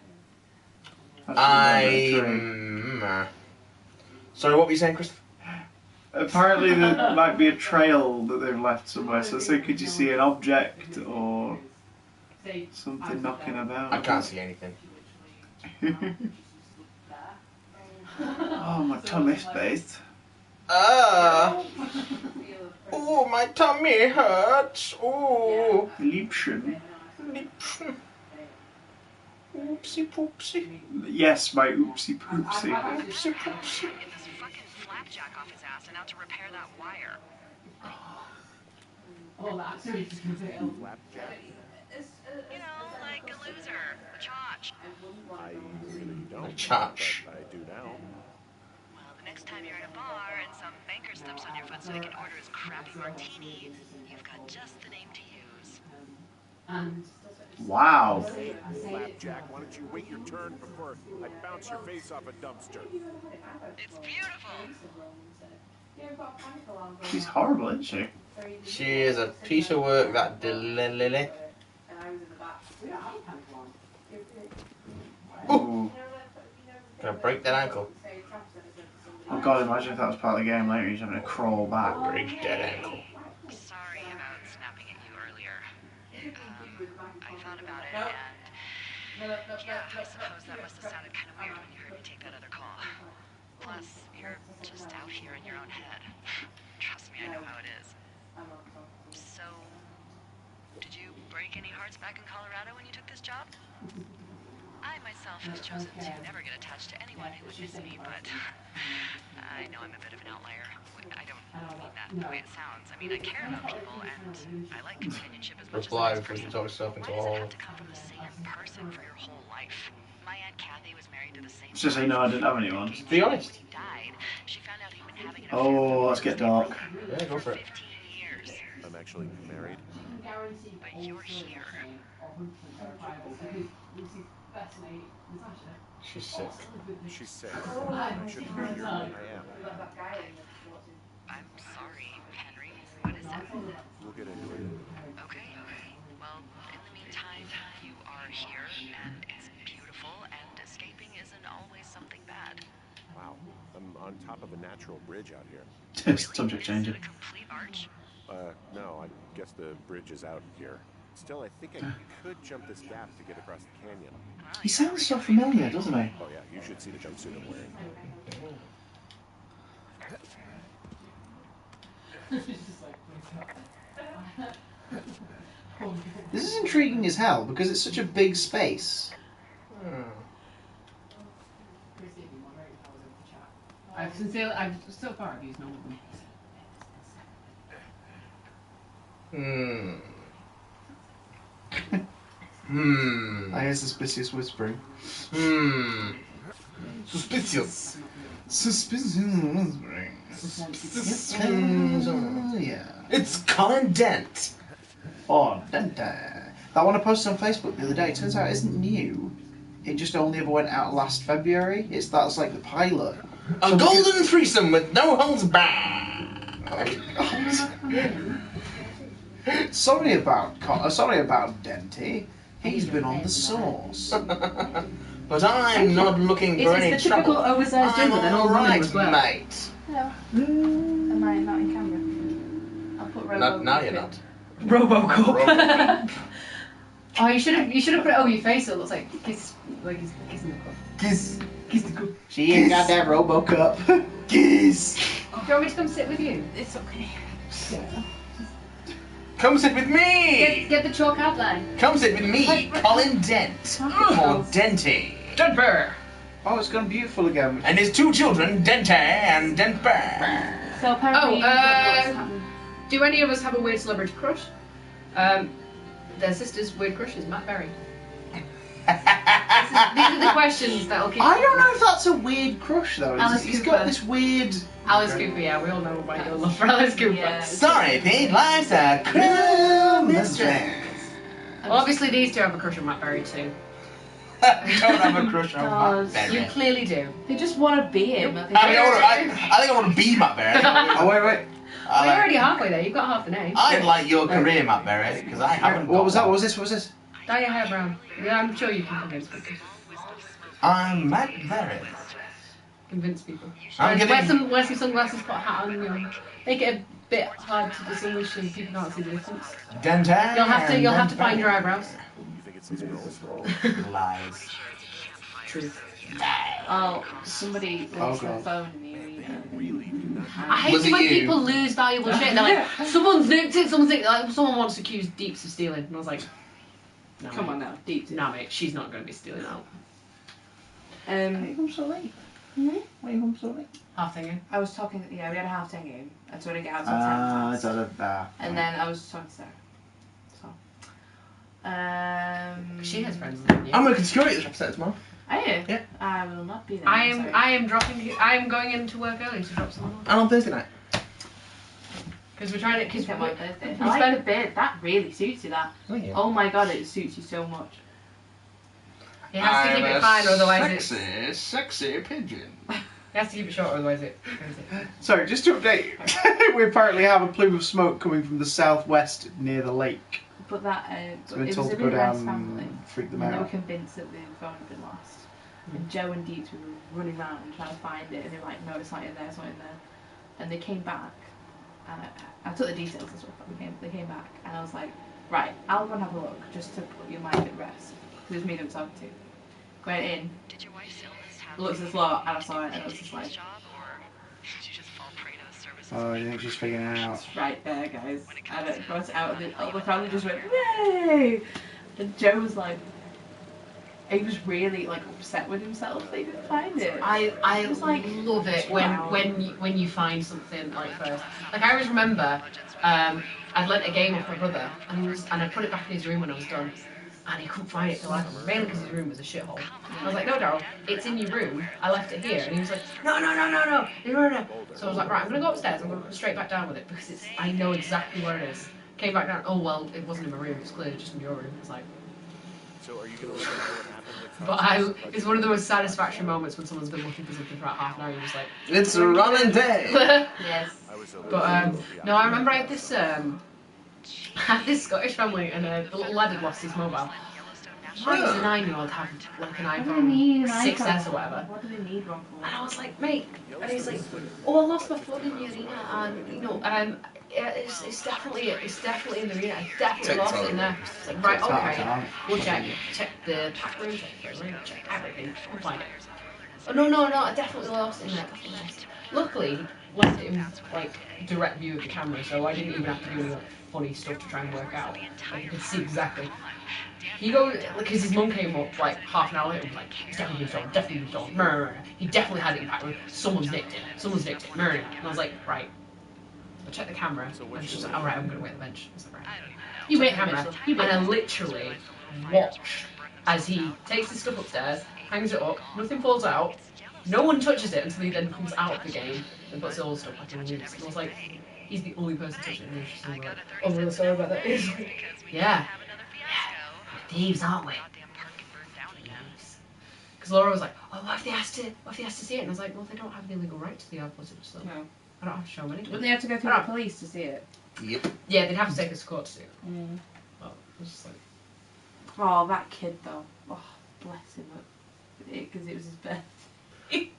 Sorry, what were you saying, Christopher? Apparently there might be a trail that they've left somewhere, so say could you see an object or something knocking about? I can't see anything. Oh, my tummy space. Oh, my tummy hurts. Oh. Liebchen. Oopsie poopsie. Yes, my oopsie poopsie. Oopsie poopsie. Get this fucking flapjack off his ass and out to repair that wire. Oh, that's what he's going to say. Flapjack? You know, like a loser, a chotch. I really don't. Chotch. But I do now. Well, the next time you're at a bar and some banker steps on your foot so he can order his crappy martini, you've got just the name to use. Wow. Flapjack, why don't you wait your turn before I bounce your face off a dumpster? It's beautiful. She's horrible, isn't she? She is a piece of work, that Lily. And I was in the back. We don't have a panic alarm. Ooh. Gonna break that ankle. Oh god, imagine if that was part of the game later, he's having to crawl back. Break that ankle. Sorry about snapping at you earlier. I thought about it and yeah, I suppose that must have sounded kind of weird when you heard me take that other call. Plus, you're just out here in your own head. Trust me, I know how it is. So, did you break any hearts back in Colorado when you took this job? I myself have chosen to never get attached to anyone who would miss me, but I know I'm a bit of an outlier. I don't mean that the way it sounds. I mean, I care about people and I like companionship as much as the next person. Why does it have to come from the same person for your whole life? My Aunt Kathy was married to the same Let's just say no, I didn't have anyone. Be honest. He died. She found out he'd been having an Oh, let's get dark. Yeah, go for it. 15 years. I'm actually married. But you're here. She's sick. She's sick. I shouldn't be here, but I am. I'm sorry, Henry. What is it? We'll get into it. Okay. Well, in the meantime, you are here, and it's beautiful, and escaping isn't always something bad. Wow. I'm on top of a natural bridge out here. Subject changer. Is it a complete arch? No, I guess the bridge is out here. Still, I think I could jump this gap to get across the canyon. He sounds so familiar, doesn't he? Oh yeah, you should see the jumpsuit I'm wearing. This is intriguing as hell because it's such a big space. I've so far I've used none of them. I hear suspicious whispering. Suspicious. Suspicious whispering. Yeah. It's Colin Dent. Oh, Dente. That one I posted on Facebook the other day. Turns out it isn't new. It just only ever went out last February. That's like the pilot. A golden threesome with no holds barred. Sorry about Dente. He's been on the sauce. But I'm not looking for any It's the typical trouble. oversized I'm gentleman, all and all right, as well. mate. Hello. Am I not in camera? I'll put Robo. Now you're not. Robocop. Oh, you should have put it over your face so it looks like kiss, like he's kissing the cup. Kiss. Kiss the cup. She ain't got that RoboCup. Kiss. Do you want me to come sit with you? It's okay. Come sit with me. Get the chalk outline. Come sit with me, Colin Dent. Or Denty. Dentbear. Oh, it's gone beautiful again. And his two children, Dente and Dentbear. So apparently, what's happened? Do any of us have a weird celebrity crush? Their sister's weird crush is Matt Berry. These are the questions that'll keep. I don't know if that's a weird crush though. Alice He's Cooper. got this weird. Alice Cooper, yeah, we all know why you love for Alice Cooper. Yeah. Sorry, Pete. Life's a cruel mistress. Well, obviously these two have a crush on Matt Berry too. Don't have a crush on Does. Matt You Berry. clearly do. They just want to be him. I think I want to be Matt Berry. Oh wait. Well, you're already halfway there. You've got half the name. I'd like your career, Matt Berry, because I haven't. What was that? got What one. was this? Dye your hair brown. Yeah, I'm sure you can convince people. I'm Matt Berry. Convince people. I'm Wear getting. some sunglasses, put a hat on, make it a bit hard to distinguish so people can't see the difference. Dente. You'll have to find your eyebrows. You think it's these girls? Lies. Truth. Oh, somebody lost their God. phone in the arena. Really do not. I hate Was it it when you? people lose valuable shit. They're like, someone's nicked it. Someone wants to accuse Deeps of stealing, and I was like, no, Come mate. on now, deep. No, mate, she's not going to be stealing out. I'm so late. Why are you home so late? Half thinking. I was talking. Yeah, we had a half-time game. I told her to get out to and then I was talking to Sarah. So. She has friends. I'm working security at the shop tomorrow. Are you? Yeah. I will not be there. I I'm am. sorry. I am dropping. I am going into work early to drop someone off And on Thursday night. because we're trying to. Because It's my birthday. we I like spent- the beard. That really suits you. That. Thank you. Oh my god, it suits you so much. He has to keep it fine, otherwise it's. Sexy pigeon. He has to keep it short, otherwise it. Sorry, just to update you, we apparently have a plume of smoke coming from the southwest near the lake. But that, So it we're was told a to go really nice down family. and freak them And they were out. convinced that the phone had been lost. And Joe and Dietz were running around trying to find it, and they were like, no, it's not in there, it's not in there. And they came back, and I took the details and stuff, but they came back, and I was like, right, I'll go and have a look, just to put your mind at rest. Because it was me they were talking to. Went in, looked at the floor, and I saw it, and I was just like, Oh, you think she's figuring it out? it's right there, guys. And it got out of the family just went, yay! And Joe was like, he was really like upset with himself they didn't find it. I was like, love it when you find something like first. Like I always remember, I'd lent a game off my brother, and I put it back in his room when I was done, and he couldn't find it till after, mainly because his room was a shithole. I was like, no, Daryl, it's in your room. I left it here, and he was like, no. So I was like, right, I'm gonna go upstairs. I'm gonna go straight back down with it because I know exactly where it is. Came back down. Oh well, it wasn't in my room. It was clearly just in your room. I was like. So are you going to let me know what happened with It's one of the most satisfactory moments when someone's been looking for something for about half an hour. You're just like, It's a running day. yes. But no, I remember I had this Scottish family, and the little lad had lost his mobile. Why does a 9-year-old have like an iPhone 6S or whatever? What do they need one for? And I was like, mate, and he's like, oh, I lost my phone in the arena, and you know, yeah, it's definitely in the arena. I definitely lost it in there. It's like, right, okay, we'll check the pack room, check everything, we'll find it. Oh no, I definitely lost it in there. Luckily, he left it in like direct view of the camera, so I didn't even have to do any like, funny stuff to try and work out. Like you could see exactly. He goes, because his mum came up like half an hour later and was like, it's definitely been stolen, He definitely had it in the pack room. Someone's nicked it. And I was like, right. I checked the camera, and it's just like, alright, I'm going to wait on the bench. I was like, right. You wait camera, and I literally watched as he takes his stuff upstairs, hangs it up, nothing falls out, no one touches it until he then comes out of the game and puts all the stuff back in the room. And I was like, he's the only person touching it. And he's just like, oh, I'm really sorry about that. He's like, yeah. Thieves, aren't we? Because Laura was like, oh, what if they asked to see it? And I was like, well, they don't have the legal right to the iPod, so no. I don't have to show them anything. Wouldn't they have to go through the police to see it? Yep. Yeah, they'd have to take us to court to see it. Mm. Well, it was just like... Oh, that kid though. Oh, bless him. Because it was his birthday.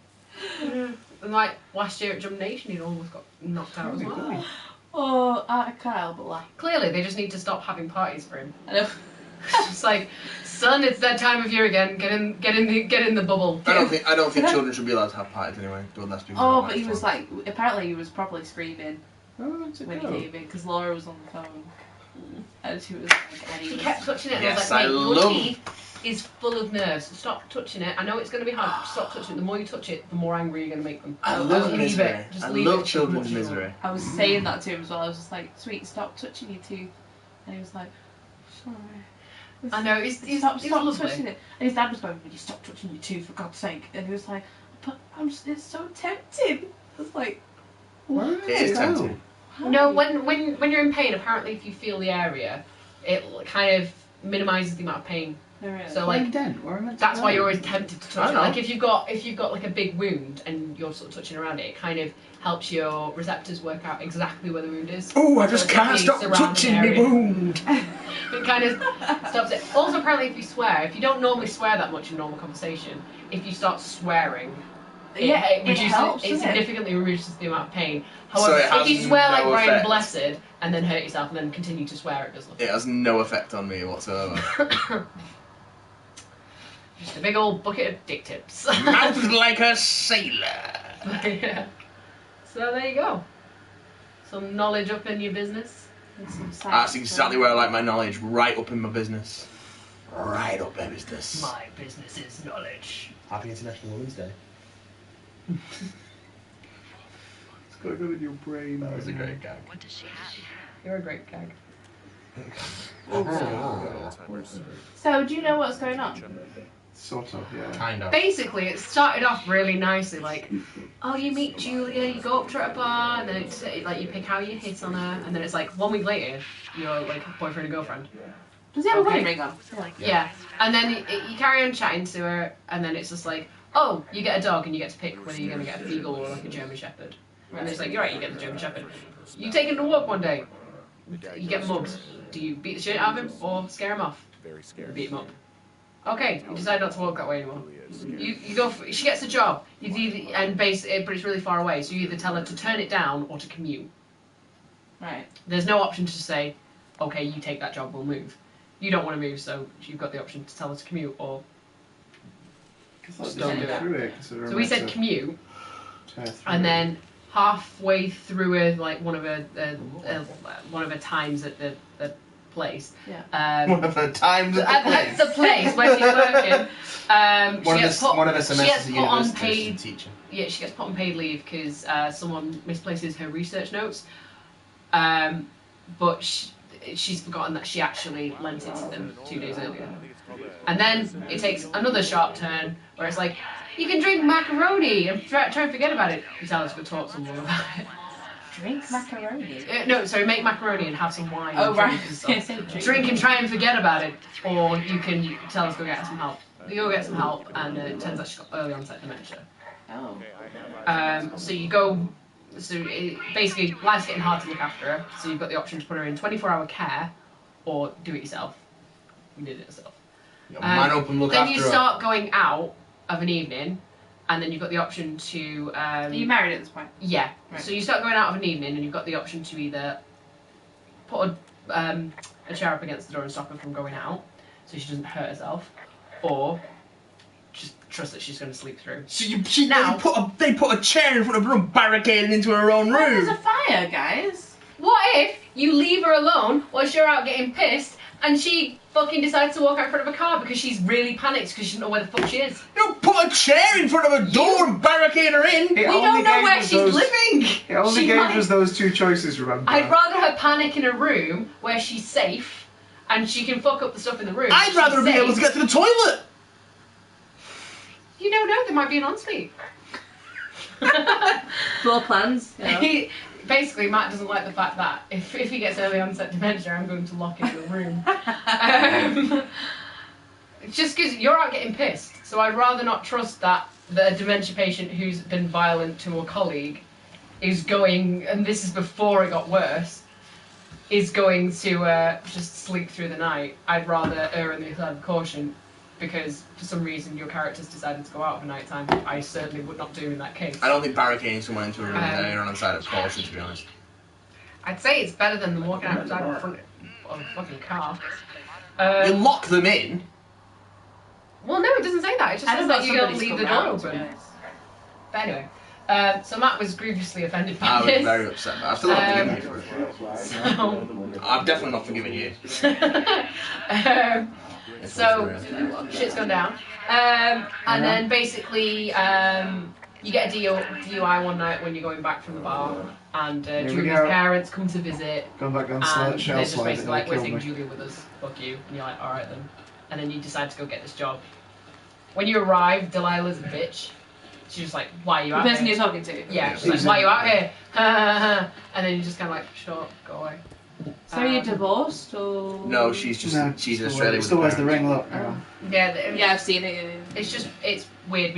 And like, last year at Jump Nation, he'd almost got knocked out as well. Oh, I can't help but laugh. Clearly, they just need to stop having parties for him. I know. It's like, son, it's that time of year again. Get in the bubble. I don't think children should be allowed to have parties anyway. Unless people Oh, but he was like, apparently he was probably screaming Oh, when he came in because Laura was on the phone and she was like, He kept touching it, and Yes, I I was like, mate, love- your teeth is full of nerves. Stop touching it. I know it's going to be hard. Stop touching it. The more you touch it, the more angry you're going to make them. I Just love leave misery. it. Just I leave love it. children's misery. I was saying that to him as well. I was just like, sweet, stop touching your tooth. And he was like, sorry. I know, he's stop lovely. touching it. And his dad was going, will you stop touching your tooth for God's sake? And he was like, but it's so tempting. I was like, Where It is tempting. No, when you're in pain, apparently if you feel the area, it kind of minimises the amount of pain. So like, that's why you're always tempted to touch it. Like if you've got like a big wound and you're sort of touching around it, it kind of helps your receptors work out exactly where the wound is. Oh, I just can't stop touching my wound. It kind of stops it. Also, apparently, if you swear, if you don't normally swear that much in normal conversation, if you start swearing, it significantly reduces the amount of pain. However, So if you swear like no Brian effect. Blessed and then hurt yourself and then continue to swear, it does nothing. It has no effect on me whatsoever. Just a big old bucket of dick tips. Mouthed like a sailor. Yeah. So there you go. Some knowledge up in your business. That's exactly where I like my knowledge, right up in my business. Right up in business. My business is knowledge. Happy International Women's Day. It's got to go in your brain. That was a great gag. What does she have? You're a great gag. so do you know what's going on? Sort of, yeah. Kind of. Basically, it started off really nicely, like, oh, you meet Julia, you go up to her at a bar, and then it's like you pick how you hit on her, and then it's like 1 week later, you're like boyfriend and girlfriend. Does he have a Okay. wedding ring on? Yeah, and then you carry on chatting to her, and then it's just like, oh, you get a dog and you get to pick whether you're going to get a beagle or like a German Shepherd. And it's like, you're right, you get the German Shepherd. You take him to walk one day. You get mugged. Do you beat the shit out of him or scare him off? Very scared. Beat him up. Okay, you decide not to walk that way anymore. You go. She gets a job. But it's really far away. So you either tell her to turn it down or to commute. Right. There's no option to say, okay, you take that job, we'll move. You don't want to move, so you've got the option to tell her to commute or just don't do it. So we said commute, and then halfway through one of her times at the place. Yeah. One of her times at the place where she's working. One of her semesters at university. Teacher. Yeah, she gets put on paid leave because someone misplaces her research notes. But she's forgotten that she actually lent it to them 2 days earlier. And then it takes another sharp turn where it's like, you can drink macaroni and try and forget about it. You tell her to go talk to someone about it. Drink macaroni? No, sorry, make macaroni and have some wine. Oh, right. And stuff. Drink and try and forget about it. Or you can tell her to go get some help. You go get some help, and it turns out she's got early onset dementia. Oh. So you go. So basically, life's getting hard to look after her. So you've got the option to put her in 24-hour care, or do it yourself. You did it yourself. Man up and look then after you her. start going out of an evening, and then you've got the option to. Are you married at this point? Yeah. Right. So you start going out of an evening, and you've got the option to either put a chair up against the door and stop her from going out, so she doesn't hurt herself, or just trust that she's going to sleep through. So they put a chair in front of her and barricaded into her own Well, room. there's a fire, guys. What if you leave her alone while you're out getting pissed and she fucking decides to walk out in front of a car because she's really panicked because she doesn't know where the fuck she is? You don't put a chair in front of a door and barricade her in. We don't know where she's living. It only gave us those two choices, remember? I'd rather her panic in a room where she's safe and she can fuck up the stuff in the room. I'd rather be able to get to the toilet. You don't know, there might be an ensuite. Floor plans. Yeah. Basically, Matt doesn't like the fact that if he gets early onset dementia, I'm going to lock him in a room. Just because you're out getting pissed, so I'd rather not trust that the dementia patient who's been violent to a colleague is going, and this is before it got worse, is going to just sleep through the night. I'd rather err on the side of caution. Because for some reason your character's decided to go out for night time. I certainly would not do in that case. I don't think barricading someone into a room is err on the side of caution, to be honest. I'd say it's better than walking outside in front of a fucking car. You lock them in. Well, no, it doesn't say that. It just says that you don't leave the door open. But anyway, so Matt was grievously offended by this. I was very upset, but I still haven't forgiven you for it. So, I've definitely not forgiven you. So shit's gone down, and then basically you get a DUI one night when you're going back from the bar, and Julia's parents come to visit. Going back down and Shell they're just Slide. basically like, we're taking Julia with us. Fuck you. And you're like, all right then. And then you decide to go get this job. When you arrive, Delilah's a bitch. She's just like, why are you out The person here? you're talking to. Yeah. She's like, why are you out here? And then you just kind of like, sure, go away. So are you divorced or? No, she's in Australia. Still wears the ring, look. Yeah, I've seen it. It's weird.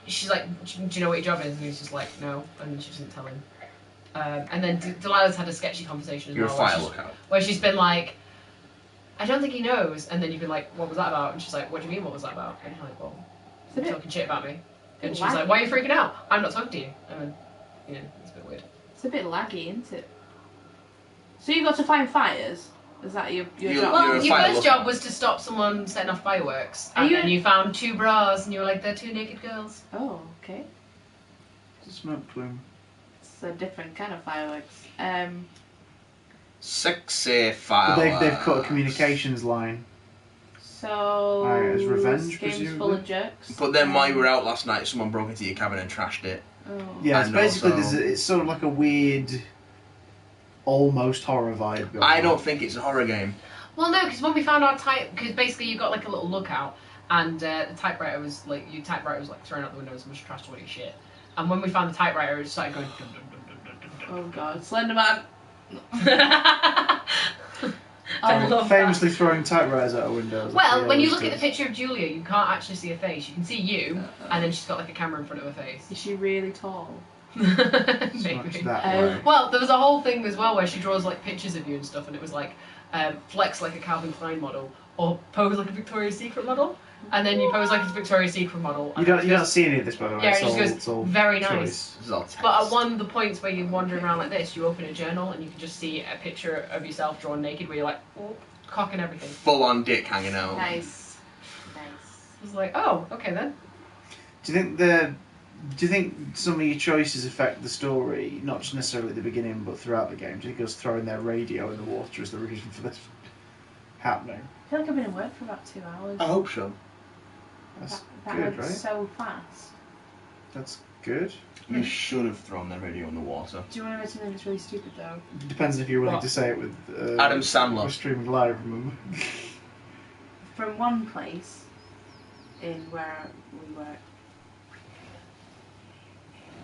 She's like, do you know what your job is? And he's just like, no, and she doesn't tell him. And then Delilah's had a sketchy conversation as You're well. a fire lookout. Where she's been like, I don't think he knows. And then you've been like, what was that about? And she's like, what do you mean, what was that about? And you're like, well, you're talking shit about me. And she's like, why are you freaking out? I'm not talking to you. And then, it's a bit weird. It's a bit laggy, isn't it? So you got to find fires? Is that your job? Well, your first job was to stop someone setting off fireworks. And then you found 2 bras and you were like, they're 2 naked girls. Oh, okay. It's a smoke plume. It's a different kind of fireworks. Sexy fireworks. They've cut a communications line. So as revenge, this game's presumably? full of jerks. But then while you were out last night, someone broke into your cabin and trashed it. Oh. Yeah, it's And basically also- it's sort of like a weird, almost horror vibe. going I on. don't think it's a horror game. Well, no, because when we found our because basically you got like a little lookout, and the typewriter was like thrown out the window as much trash to shit. And when we found the typewriter, it started going. Dun, dun, dun, dun, dun, dun, dun. Oh god, Slenderman. I love Famously that. throwing typewriters out of windows. Well, when you look at the picture of Julia, you can't actually see her face. You can see you, and then she's got like a camera in front of her face. Is she really tall? Maybe. Well, there was a whole thing as well where she draws like pictures of you and stuff, and it was like flex like a Calvin Klein model, or pose like a Victoria's Secret model, and then you pose like a Victoria's Secret model. You don't see any of this, by the way. Yeah, it's it just all, goes it's all very choice. nice. But at one of the points where you're wandering around like this, you open a journal and you can just see a picture of yourself drawn naked, where you're like, oh, cock and everything. Full on dick hanging out. Nice. I was like, oh, okay then. Do you think some of your choices affect the story, not just necessarily at the beginning, but throughout the game? Do you think us throwing their radio in the water is the reason for this happening? I feel like I've been at work for about 2 hours. I hope so. That's that good, went right? so fast. That's good. You should have thrown their radio in the water. Do you want to know something that's really stupid though? Depends if you're willing What? to say it with Adam Sandler. We're streaming live, remember? From one place in where we work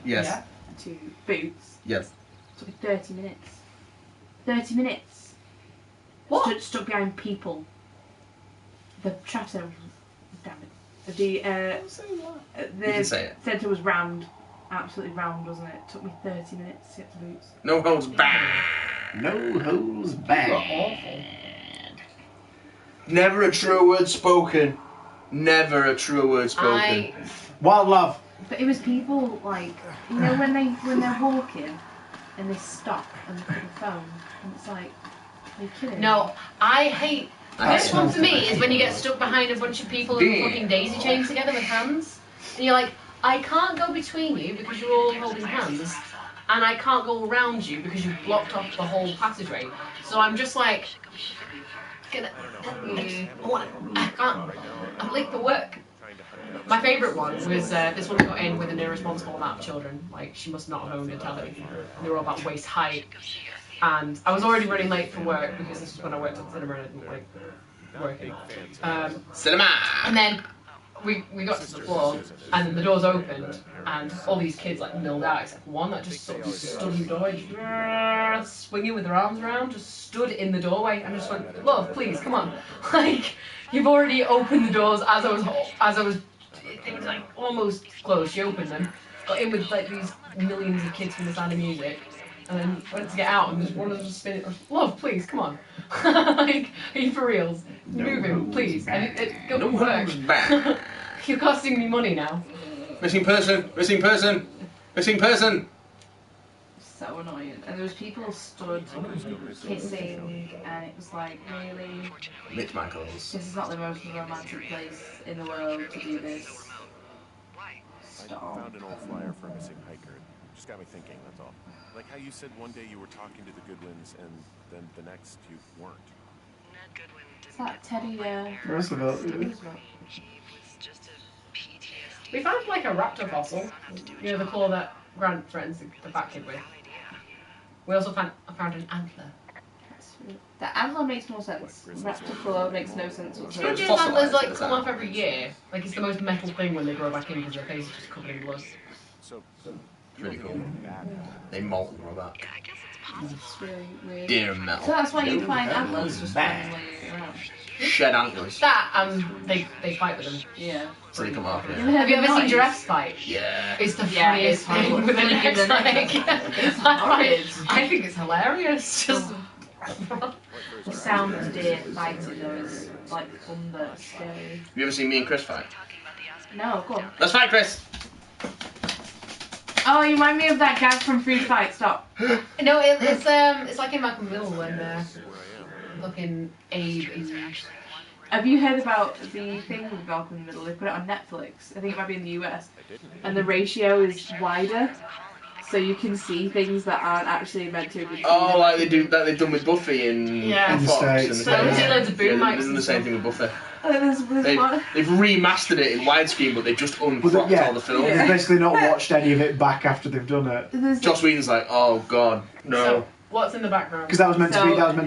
Yes. to Boots, Yes. took me 30 minutes. 30 minutes! What? Stuck behind people. The traffic centre was damn it. The can say it. centre was rammed. Absolutely rammed, wasn't it? Took me 30 minutes to get to Boots. No holds barred. No holds barred. Never a true word spoken. Never a true word spoken. Wild love. But it was people like, you know, when they're walking and they stop and look at the phone and it's like, are you kidding? No, I hate. This one for me is when you get stuck behind a bunch of people in a fucking daisy chain together with hands, and you're like, I can't go between you because you're all holding hands, and I can't go around you because you've blocked off the whole passageway. So I'm just like, I can't. I'm late for work. My favourite one was this one got in with an irresponsible amount of children. Like, she must not have owned a telly. They were all about waist height. And I was already running late for work because this was when I worked at the cinema and I didn't like working. Cinema! And then we got to the floor and the doors opened and all these kids like milled out except one that just sort of stood in the doorway, swinging with their arms around, just stood in the doorway and just went, love, please, come on. Like, you've already opened the doors as I was it was like almost closed. She opened them, got in with like these millions of kids from The Sound of Music, and then went to get out and just wanted to spin it. Love, please, come on. Like, are you for reals? Moving, please. And it don't work. You're costing me money now. Missing person! Missing person! Missing person! So annoying. And there was people stood kissing and it was like, really? Mitch Michaels. This is not the most romantic place in the world to do this. Stop. I found an old flyer for a missing hiker. Just got me thinking, that's all. Like how you said one day you were talking to the Goodwins and then the next you weren't. Is that Teddy? Roosevelt. We found like a raptor fossil. You know, the claw that Grant threatens the fat kid with. We also found an antler. The antler makes more sense. Raptor claw makes no sense whatsoever. Pigeon antlers like come off every year. Like, it's the most metal thing when they grow back in because their face is just covered in blood. So, Pretty cool. They molt and all that. It's really weird. Dear metal. So that's why you find antlers just randomly around. Shed antlers. That they fight with them. Yeah. So they come off. Have you ever seen giraffes fight? Yeah. It's the funniest thing with an neck. I think it's hilarious. Just the sound of deer fighting though is like thunder, scary. Have you ever seen me and Chris fight? No, go on. Let's fight, Chris! Oh, you remind me of that gag from Food Fight. Stop. No, it's like in Malcolm Middle when fucking Abe and Have you heard about the thing with Malcolm in the Middle? They put it on Netflix. I think it might be in the US. And the ratio is wider, so you can see things that aren't actually meant to be. Oh, like they've done with Buffy and Fox. States. And So there's loads of boom mics. they've done the same thing with Buffy. There's They've remastered it in widescreen, but they just uncropped all the film. They've basically not watched any of it back after they've done it. Joss Whedon's like, oh god, no. So, what's in the background? Because that was meant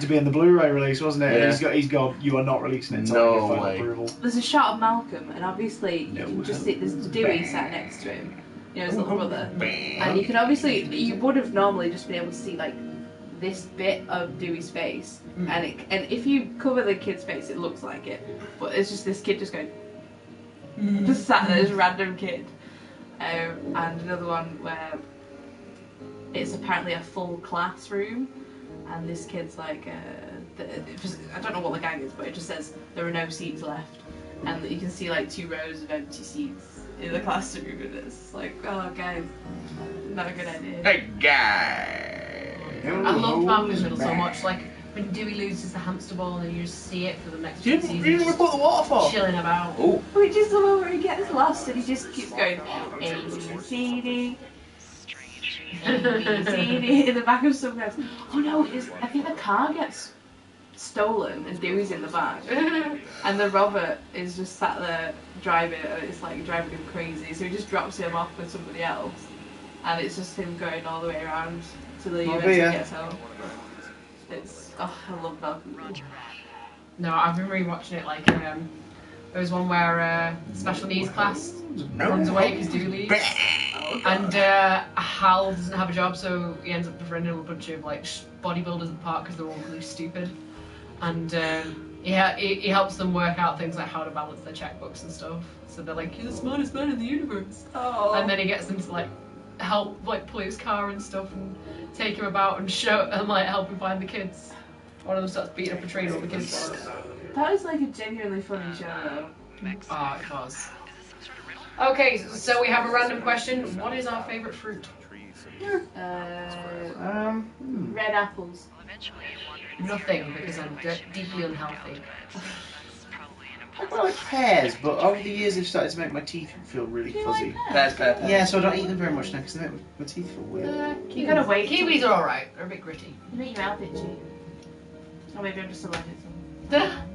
to be in the Blu-ray release, wasn't it? Yeah. And he's gone. You are not releasing it until I get final approval. There's a shot of Malcolm, and obviously you can just see there's Dewey sat next to him, you know, his little brother, and you can obviously you would have normally just been able to see like this bit of Dewey's face, and if you cover the kid's face, it looks like it, but it's just this kid just going, just sat there, this random kid. And another one where it's apparently a full classroom, and this kid's like, I don't know what the gag is, but it just says there are no seats left, and you can see like 2 rows of empty seats in the classroom, and it's like, oh guys, not a good idea. Hey guy. I loved Malcolm's Middle so much, like when Dewey loses the hamster ball and you just see it for the next few seasons. You didn't report the waterfall. Chilling about. Oh. Which is the one where he gets lost and he just keeps going A B C D. A B C D in the back of some guys. Oh no, I think the car gets stolen and Dewey's in the back, and the robber is just sat there driving, and it's like driving him crazy. So he just drops him off with somebody else, and it's just him going all the way around till he eventually gets home. It's I love Malcolm. No, I've been rewatching it. Like there was one where special needs class runs away because Dewey leaves, and Hal doesn't have a job, so he ends up befriending a bunch of like bodybuilders at the park because they're all really stupid, and he helps them work out things like how to balance their checkbooks and stuff. So they're like, "You're the smartest man in the universe," and then he gets them to like help like pull his car and stuff and take him about and show and like help him find the kids. One of them starts beating up a tree and all the kids. That was like a genuinely funny show though. Ah, it was. Okay, so we have a random question. What is our favourite fruit? Red apples. Nothing, because I'm deeply unhealthy. I quite like pears, but over the years they've started to make my teeth feel really fuzzy. Pears. Yeah, so I don't eat them very much now because they make my teeth feel weird. You gotta wait. Kiwis are alright. They're a bit gritty. You make your mouth itchy. Or maybe I'm just allergic to them.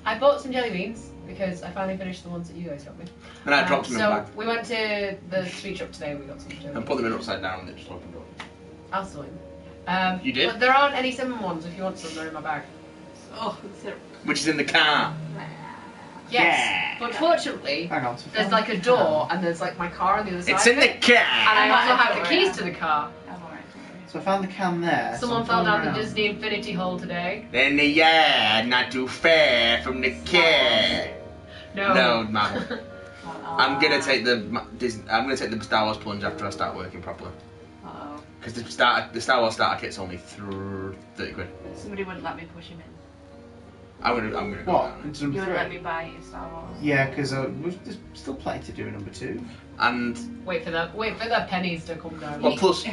I bought some jelly beans because I finally finished the ones that you guys got me. And I dropped them in the bag. So we went to the sweet shop today and we got some jelly beans. And put them in upside down and it just opened up. I'll still eat them. You did? But there aren't any cinnamon ones. If you want some, they're in my bag. Oh, Which is in the car. Yes, Yeah. but fortunately, Hang on. there's like a door and there's like my car on the other side. It's in of the it. car. And I also have the keys to the car. So I found the can there. Someone so fell I'm down going the around. Disney Infinity hole today. In the yard, not too far from the car. No. No, man. I'm gonna take the Star Wars plunge after I start working properly. Uh-oh. Because the Star Wars starter kit's only 30 quid. Somebody wouldn't let me push him in. I'm gonna go What? down. Into You number wouldn't let 3? me buy you Star Wars. Yeah, because there's still plenty to do in number 2. And Wait for the pennies to come down. well, plus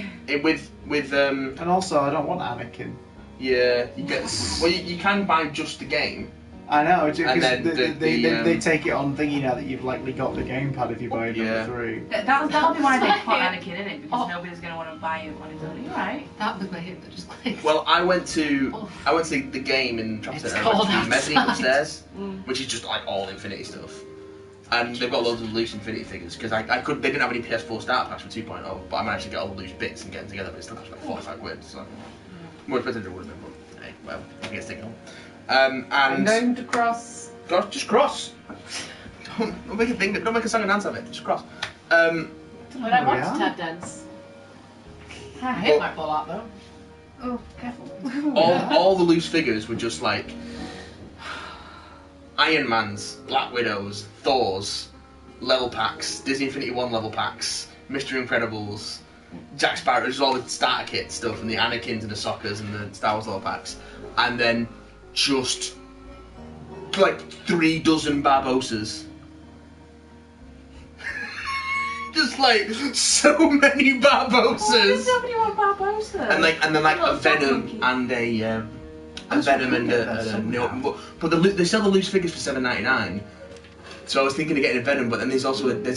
with And also, I don't want Anakin. yeah, you get you can buy just the game. I know, because And then they take it on thingy now that you've likely got the gamepad if you buy Yeah. number 3. That'll be why they put Anakin in it, because nobody's going to want to buy it on his own. You're right. That was my hip that just clicked. Well, I went to the game in Trafford It's Centre. I went cold to the mezzanine outside. upstairs, which is just like all Infinity stuff. And they've got loads of loose Infinity figures because they didn't have any PS4 starter packs for 2.0, but I managed to get all the loose bits and get them together. But it still cost like 45 quid, so more expensive than it would have been. But hey, well, if you get taken home. I'm And going to cross. God, just cross. Don't make a thing. Don't make a song and dance of it. Just cross. But I want to tap dance. I hit my ball out though. Oh, careful. all the loose figures were just like Iron Man's, Black Widow's, Thor's, level packs, Disney Infinity 1 level packs, Mr. Incredibles, Jack Sparrow, just all the starter kit stuff, and the Anakins and the Soccers and the Star Wars level packs. And then just like 3 dozen Barbosas. Just like so many Barbosas. Why does nobody want Barbosa? And then like a Little Venom monkey. and a Venom and a no, but they sell the loose figures for $7.99. So I was thinking of getting a Venom, but then there's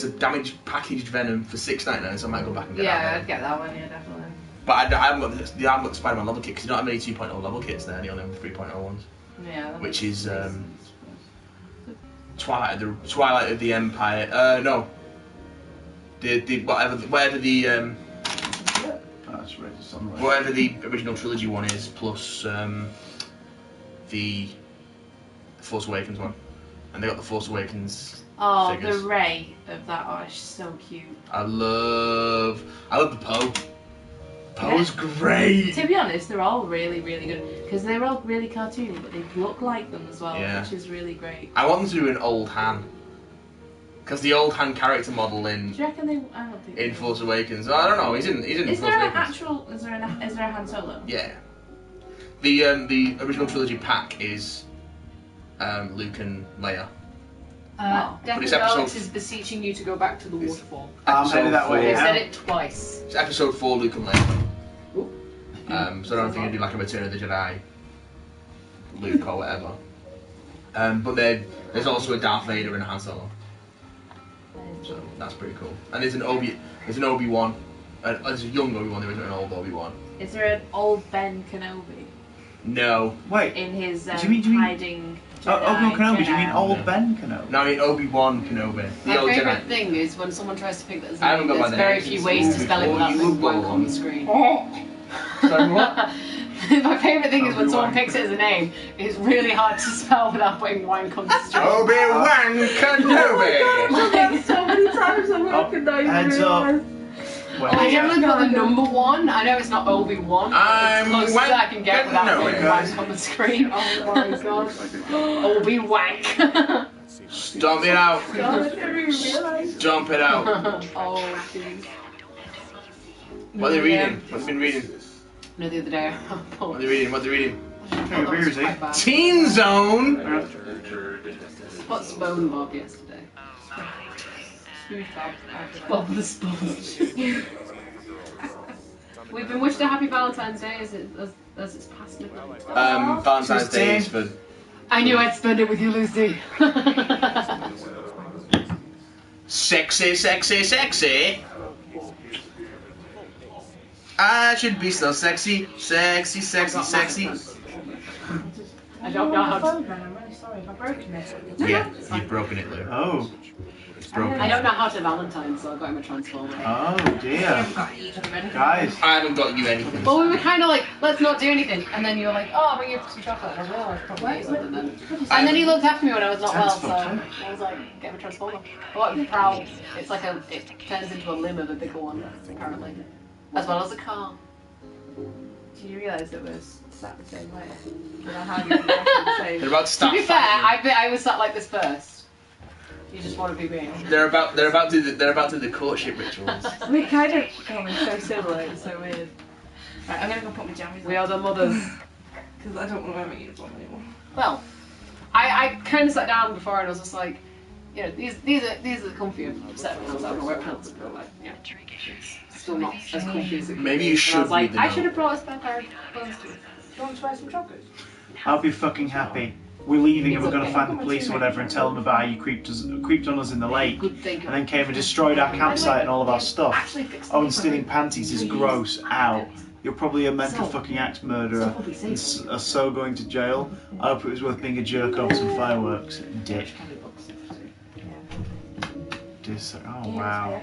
a damaged packaged Venom for $6.99, so I might go back and get that. Yeah, Venom. I'd get that one, yeah, definitely. But I haven't got the Spider-Man level kit because you don't have any 2.0 level kits there. They only have the 3.0 ones. Yeah. Which is Twilight of the Empire. No. The whatever the That's right, sunlight. whatever the original trilogy one is, plus the Force Awakens one, and they got the Force Awakens Oh, figures. the Rey of that. Oh, she's so cute. I love the Poe. Poe's great. To be honest, they're all really, really good because they're all really cartoony, but they look like them as well, Yeah. which is really great. I want them to do an old Han. Because the old Han character model Do in you reckon they? I don't think. in Force Awakens. I don't know. He's in Is Force there an Awakens. actual? Is there a Han Solo? Yeah. The original trilogy pack is Luke and Leia. Death it's of episode- Alex is beseeching you to go back to the waterfall. I'm headed that way They now. said it twice. It's episode 4, Luke and Leia. Ooh. So I don't think it'd be like a Return of the Jedi, Luke or whatever. But there's also a Darth Vader and a Han Solo. So that's pretty cool. And there's an Obi-Wan. There's a young Obi-Wan. There isn't an old Obi-Wan. Is there an old Ben Kenobi No. Wait. in his Do you mean- hiding? Obi-Wan Kenobi? Do you mean Jedi? old No. Ben Kenobi? No, I mean Obi-Wan Kenobi. The My old favourite Jedi. thing is when someone tries to pick that as I haven't name, got my there's very name. few ways to spell it without Before you putting were blank on the born. screen. Sorry, what? My favourite thing is when someone Obi-Wan. picks it as a name, it's really hard to spell without putting wank on the screen. Obi-Wan Kenobi! I've done that so many times at work and I Heads up. Wait, I generally put the number 1. I know it's not Obi-Wan. But I'm it's close as wank I can get without Kenobi. putting wank on the screen. Oh my god. Obi-Wank. Stomp it out. God, I didn't even realise. Jump it out. Oh, jeez. What are they reading? What have they been reading? No, the other day I What are they reading? What are they reading? thought that was quite bad. Teen Zone! What Spone Bob yesterday? Huge Bob. Bob the Spone. We've been wished a happy Valentine's Day as it's past midnight. Valentine's Day is for... I knew I'd spend it with you, Lucy. Sexy, sexy, sexy! I should be so sexy, sexy, sexy, sexy. I don't know how to. I'm really sorry if I've broken it. Yeah, you've broken it, Lou. Oh. It's broken. I don't know how to Valentine, so I got him a Transformer. Oh dear. Guys. I haven't got you anything. Well, we were kind of like, let's not do anything, and then you were like, oh, I'll bring you some chocolate. And I realised probably something then. And then he looked after me when I was not well, so I was like, get him a Transformer. I got him Prowl. It's like it turns into a limb of a bigger one, apparently, as well as a car. Did you realise it was sat the same way? Did I have you exactly the same? They're about to To start be fair, fighting. I was sat like this first. You just want to be me. They're about to do the courtship rituals. We kind of so similar, it's so weird. Right, I'm gonna go put my jammies on. We are the mothers. Because I don't want to wear my uniform anymore. Well, I kind of sat down before and I was just like, you know, these are the comfier set of pants. I don't know where pants, but like, yeah, it's still not as comfy as it could Maybe be. you And should I was like, read the I note. should have brought a spare pair of clothes to you. Do you want to try some chocolates? I'll be fucking happy. We're leaving and It's we're going to okay. find the police or whatever and tell them about how you creeped on us in the lake Good thing. and then came and destroyed our campsite and all of our stuff. Actually fixed Oh, it. and stealing panties is gross. Ow. You're probably a mental So- fucking axe murderer so we'll be and safe. are so going to jail. I hope it was worth being a jerk over some fireworks. Dick. Oh, wow.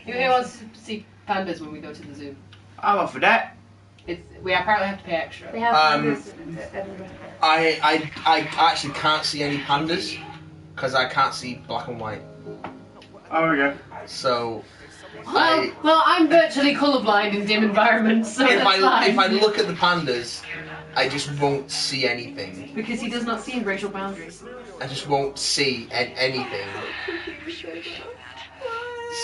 Who wants to see pandas when we go to the zoo? I'm off for that. We apparently have to pay extra. They have pandas everywhere. I actually can't see any pandas because I can't see black and white. Oh, we go. So Well, I'm virtually colourblind in dim environments, so if that's fine. I look at the pandas, I just won't see anything. Because he does not see racial boundaries. I just won't see anything.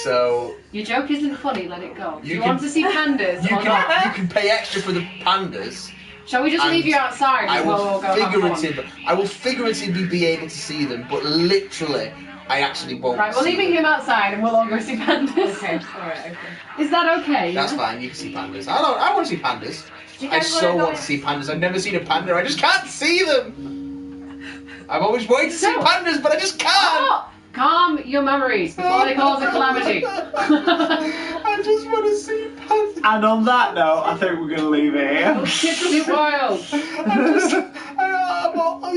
So Your joke isn't funny, let it go. Do You you can- want to see pandas or not? you can pay extra for the pandas. Shall we just and leave you outside I and will we'll go have fun? I will figuratively be able to see them, but literally, I actually won't. Right, we're see leaving them. him outside and we'll all go see pandas. Okay, alright, okay. Is that okay? That's fine. You can see pandas. I want to see pandas. Do you I guys so wanna go want to see pandas. I've never seen a panda. I just can't see them. I've always wanted to see So- pandas, but I just can't. Oh, calm your memories before they cause a calamity. I just want to see pandas. And on that note, I think we're going to leave it here. Kids wild. The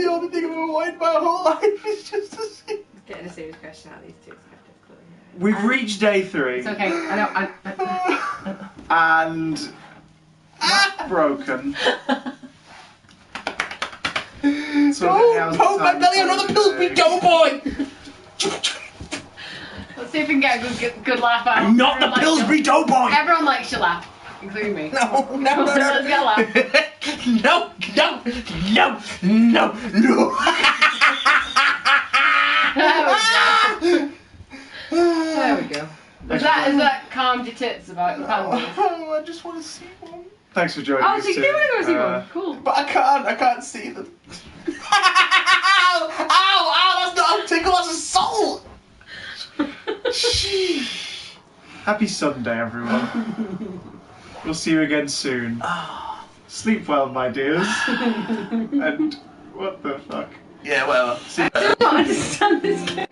only thing I've ever wanted my whole life is just to see. Getting a serious question out of these two is quite difficult. We've reached day 3 It's okay. I know. and that's broken. So Don't poke my belly on other pills, me doughboy! That's see if we can get a good laugh out. Not the Pillsbury Doughboy! Everyone likes your laugh, including me. No, no, no, Let's get a laugh. no, no, no, no, no. There we go. Is that calmed your tits about the pandas? Oh, I just want to see one. Thanks for joining Oh, us. so you do want to go see one? Cool. But I can't see them. Ow, ow, that's not a tickle, that's assault. Happy Sunday, everyone. We'll see you again soon. Sleep well, my dears. And what the fuck? Yeah, whatever. See you I don't understand this game.